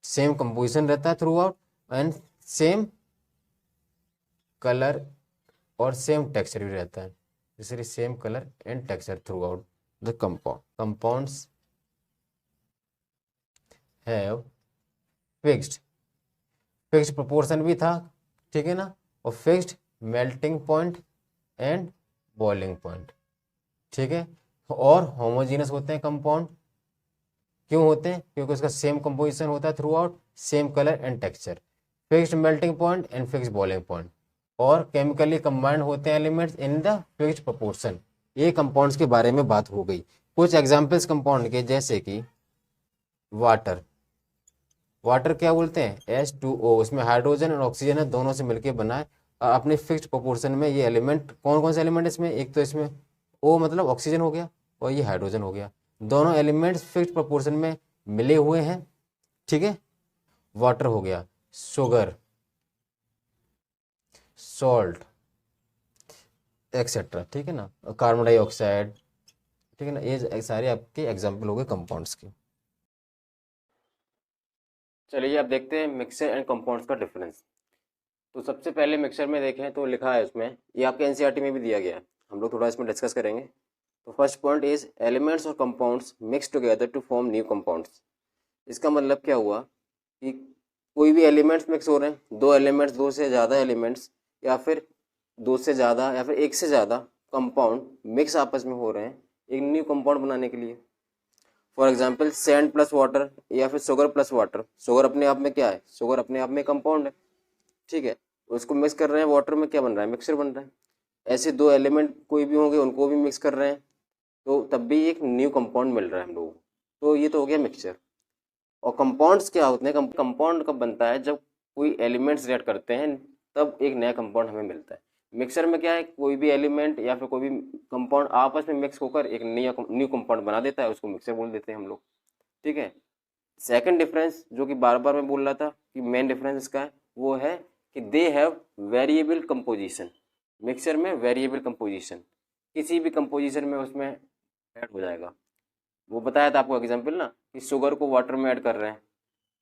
सेम कंपोजिशन रहता है through out and same colour और सेम टेक्सचर भी रहता है, इसलिए same colour and texture through out the compound. Compounds have fixed proportion भी था, ठीक है ना, और fixed melting point and boiling point. ठीक है, और होमोजीनियस होते हैं कंपाउंड, क्यों होते हैं, क्योंकि उसका सेम कंपोजिशन होता है through out, same colour and texture, fixed melting point and fixed boiling point, और केमिकली कंबाइंड होते हैं elements in the fixed proportion. ये कंपाउंड्स के बारे में बात हो गई। कुछ एग्जांपल्स कंपाउंड के, जैसे कि वाटर, वाटर क्या बोलते हैं, H2O, उसमें हाइड्रोजन और ऑक्सीजन है, दोनों से मिलकर बना है अपने फिक्स्ड प्रोपोर्शन में। ये एलिमेंट कौन कौन से एलिमेंट इसमें, एक तो इसमें O मतलब ऑक्सीजन हो गया और ये हाइड्रोजन हो गया, दोनों एलिमेंट्स फिक्स्ड प्रोपोर्शन में मिले हुए हैं। ठीक है, वाटर हो गया, शुगर, सॉल्ट एक्सेट्रा। ठीक है ना, कार्बन डाइऑक्साइड। ठीक है ना, ये सारे आपके एग्जाम्पल हो गए कंपाउंड्स के। चलिए अब देखते हैं मिक्सर एंड कंपाउंड्स का डिफरेंस। तो सबसे पहले मिक्सर में देखें तो लिखा है उसमें, ये आपके एनसीईआरटी में भी दिया गया है, हम लोग थोड़ा इसमें डिस्कस करेंगे। तो फर्स्ट पॉइंट इज एलिमेंट्स और compounds mix together to form new compounds. इसका मतलब क्या हुआ कि कोई भी एलिमेंट्स मिक्स हो रहे हैं, दो एलिमेंट्स, दो से ज़्यादा एलिमेंट्स, या फिर दो से ज़्यादा या फिर एक से ज़्यादा कंपाउंड मिक्स आपस में हो रहे हैं एक न्यू कंपाउंड बनाने के लिए। For example sand plus water या फिर शुगर प्लस वाटर। शुगर अपने आप में क्या है, शुगर अपने आप में कंपाउंड है, ठीक है, उसको मिक्स कर रहे हैं वाटर में, क्या बन रहा है, मिक्सचर बन रहा है। ऐसे दो एलिमेंट कोई भी होंगे उनको भी मिक्स कर रहे हैं तो तब भी एक न्यू कंपाउंड मिल रहा है हम लोगों को, तो ये तो हो गया मिक्सचर। और कंपाउंड्स क्या होते हैं, कंपाउंड कब बनता है, जब कोई एलिमेंट्स रिएक्ट करते हैं तब एक नया कंपाउंड हमें मिलता है। मिक्सचर में क्या है, कोई भी एलिमेंट या फिर कोई भी कंपाउंड आपस में मिक्स होकर एक न्यू कंपाउंड बना देता है, उसको मिक्सचर बोल देते हैं हम लोग, ठीक है। सेकंड डिफरेंस जो कि बार बार मैं बोल रहा था कि मेन डिफरेंस इसका है, वो है कि they have variable composition. Mixture में वेरिएबल कंपोजिशन, किसी भी कंपोजिशन में उसमें ऐड हो जाएगा। वो बताया था आपको एग्जांपल ना कि शुगर को वाटर में ऐड कर रहे हैं,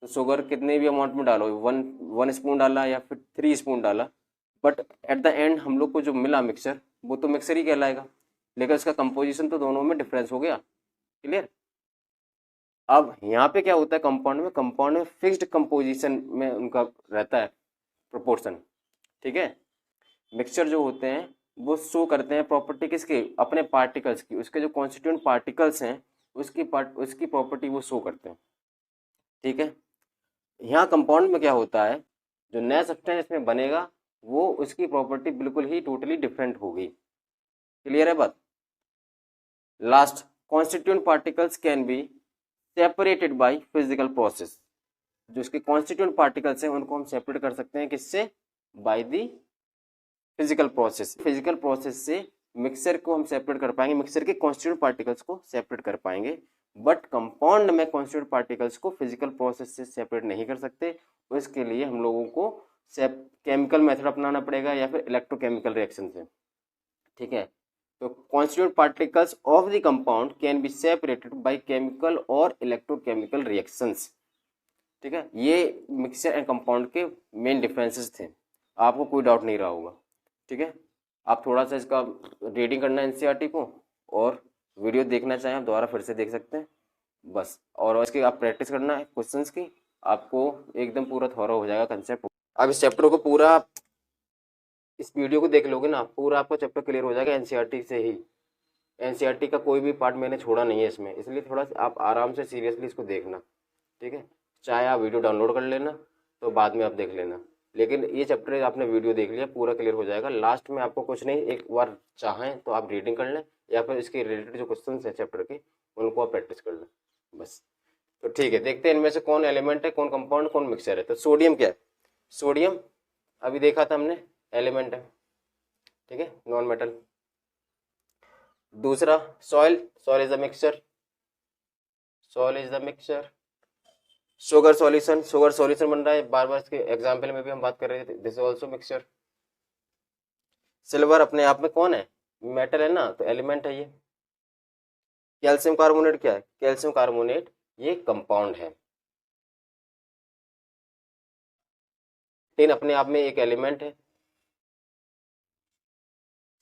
तो शुगर कितने भी अमाउंट में डालो, वन स्पून डाला या फिर 3 स्पून डाला, बट एट द एंड हम लोग को जो मिला मिक्सचर वो तो मिक्सचर ही कहलाएगा, लेकिन उसका कंपोजिशन तो दोनों में डिफरेंस हो गया। क्लियर। अब यहाँ पे क्या होता है, कंपाउंड में फिक्स्ड कंपोजिशन में उनका रहता है प्रोपोर्शन, ठीक है। मिक्सचर जो होते हैं वो शो करते हैं प्रॉपर्टी किसके, अपने पार्टिकल्स की, उसके जो कॉन्स्टिट्यूएंट पार्टिकल्स हैं उसकी प्रॉपर्टी वो शो करते हैं, ठीक है। यहाँ कंपाउंड में क्या होता है, जो नया सब्सटेंस इसमें बनेगा वो उसकी प्रॉपर्टी बिल्कुल ही टोटली डिफरेंट होगी। क्लियर है बात। Last, constituent particles can B separated by physical process. जो इसके कॉन्स्टिट्यूएंट पार्टिकल्स हैं उनको हम सेपरेट कर सकते हैं किससे, by the physical process. Physical process से मिक्सचर को हम सेपरेट कर पाएंगे, मिक्सचर के कॉन्स्टिट्यूएंट पार्टिकल्स को सेपरेट कर पाएंगे, बट कंपाउंड में कॉन्स्टिट्यूएंट पार्टिकल्स को फिजिकल प्रोसेस से सेपरेट नहीं कर सकते। इसके लिए हम लोगों को केमिकल मेथड अपनाना पड़ेगा या फिर इलेक्ट्रोकेमिकल रिएक्शन से, ठीक है। तो constituent particles of the compound can be separated by chemical और इलेक्ट्रोकेमिकल रिएक्शंस, ठीक है। ये मिक्सचर एंड कंपाउंड के मेन डिफरेंसेस थे, आपको कोई डाउट नहीं रहा होगा, ठीक है। आप थोड़ा सा इसका रीडिंग करना है एनसीईआरटी को, और वीडियो देखना चाहें आप दोबारा फिर से देख सकते हैं बस। और इसकी आप प्रैक्टिस करना है क्वेश्चंस की, आपको एकदम पूरा थोड़ा हो जाएगा कंसेप्ट। अब इस चैप्टर को पूरा, इस वीडियो को देख लोगे ना, पूरा आपका चैप्टर क्लियर हो जाएगा एनसीईआरटी से ही। एनसीईआरटी का कोई भी पार्ट मैंने छोड़ा नहीं है इसमें, इसलिए थोड़ा सा आप आराम से सीरियसली इसको देखना, ठीक है। चाहे आप वीडियो डाउनलोड कर लेना तो बाद में आप देख लेना, लेकिन ये चैप्टर आपने वीडियो देख लिया पूरा क्लियर हो जाएगा। लास्ट में आपको कुछ नहीं, एक बार चाहें तो आप रीडिंग कर लें या फिर इसके रिलेटेड जो क्वेश्चन हैं चैप्टर के उनको आप प्रैक्टिस कर लें बस। तो ठीक है, देखते हैं इनमें से कौन एलिमेंट है, कौन कंपाउंड, कौन मिक्सचर है। तो सोडियम क्या है, सोडियम अभी देखा था हमने, एलिमेंट है, ठीक है, नॉन मेटल। दूसरा soil, soil is the mixture, soil is the mixture. Sugar solution, sugar solution बन रहा है, बार बार इसके एग्जाम्पल में भी हम बात कर रहे थे, this is also mixture. Silver अपने आप में कौन है, मेटल है ना, तो एलिमेंट है ये। कैल्शियम कार्बोनेट क्या है, कैल्शियम कार्बोनेट ये कंपाउंड है। टिन अपने आप में एक एलिमेंट है,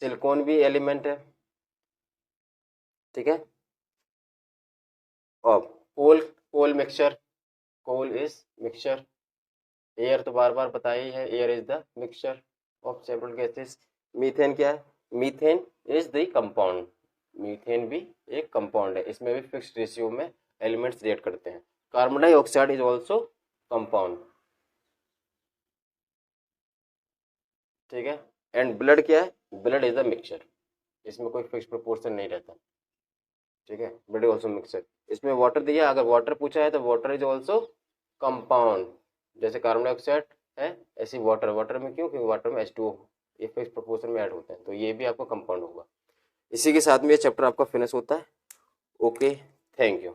सिलिकॉन भी एलिमेंट है, ठीक है। और coal mixture, coal is mixture. Air तो बार बार बताया ही है, air is the mixture of several gases. Methane क्या है, methane is the compound, methane भी एक कंपाउंड है, इसमें भी फिक्स्ड रेशियो में एलिमेंट्स रिएक्ट करते हैं। Carbon dioxide is also compound, ठीक है। एंड ब्लड क्या है, ब्लड इज द मिक्सचर, इसमें कोई फिक्स प्रोपोर्शन नहीं रहता, ठीक है। Blood is also mixture. इसमें वाटर दिया, अगर वाटर पूछा है तो वाटर इज ऑल्सो कंपाउंड, जैसे कार्बन डाइऑक्साइड है ऐसे वाटर, वाटर में क्यों, क्योंकि वाटर में H2O ये फिक्स प्रोपोर्शन में ऐड होते हैं, तो ये भी आपको कंपाउंड होगा। इसी के साथ में ये चैप्टर आपका फिनिश होता है। Okay, thank you.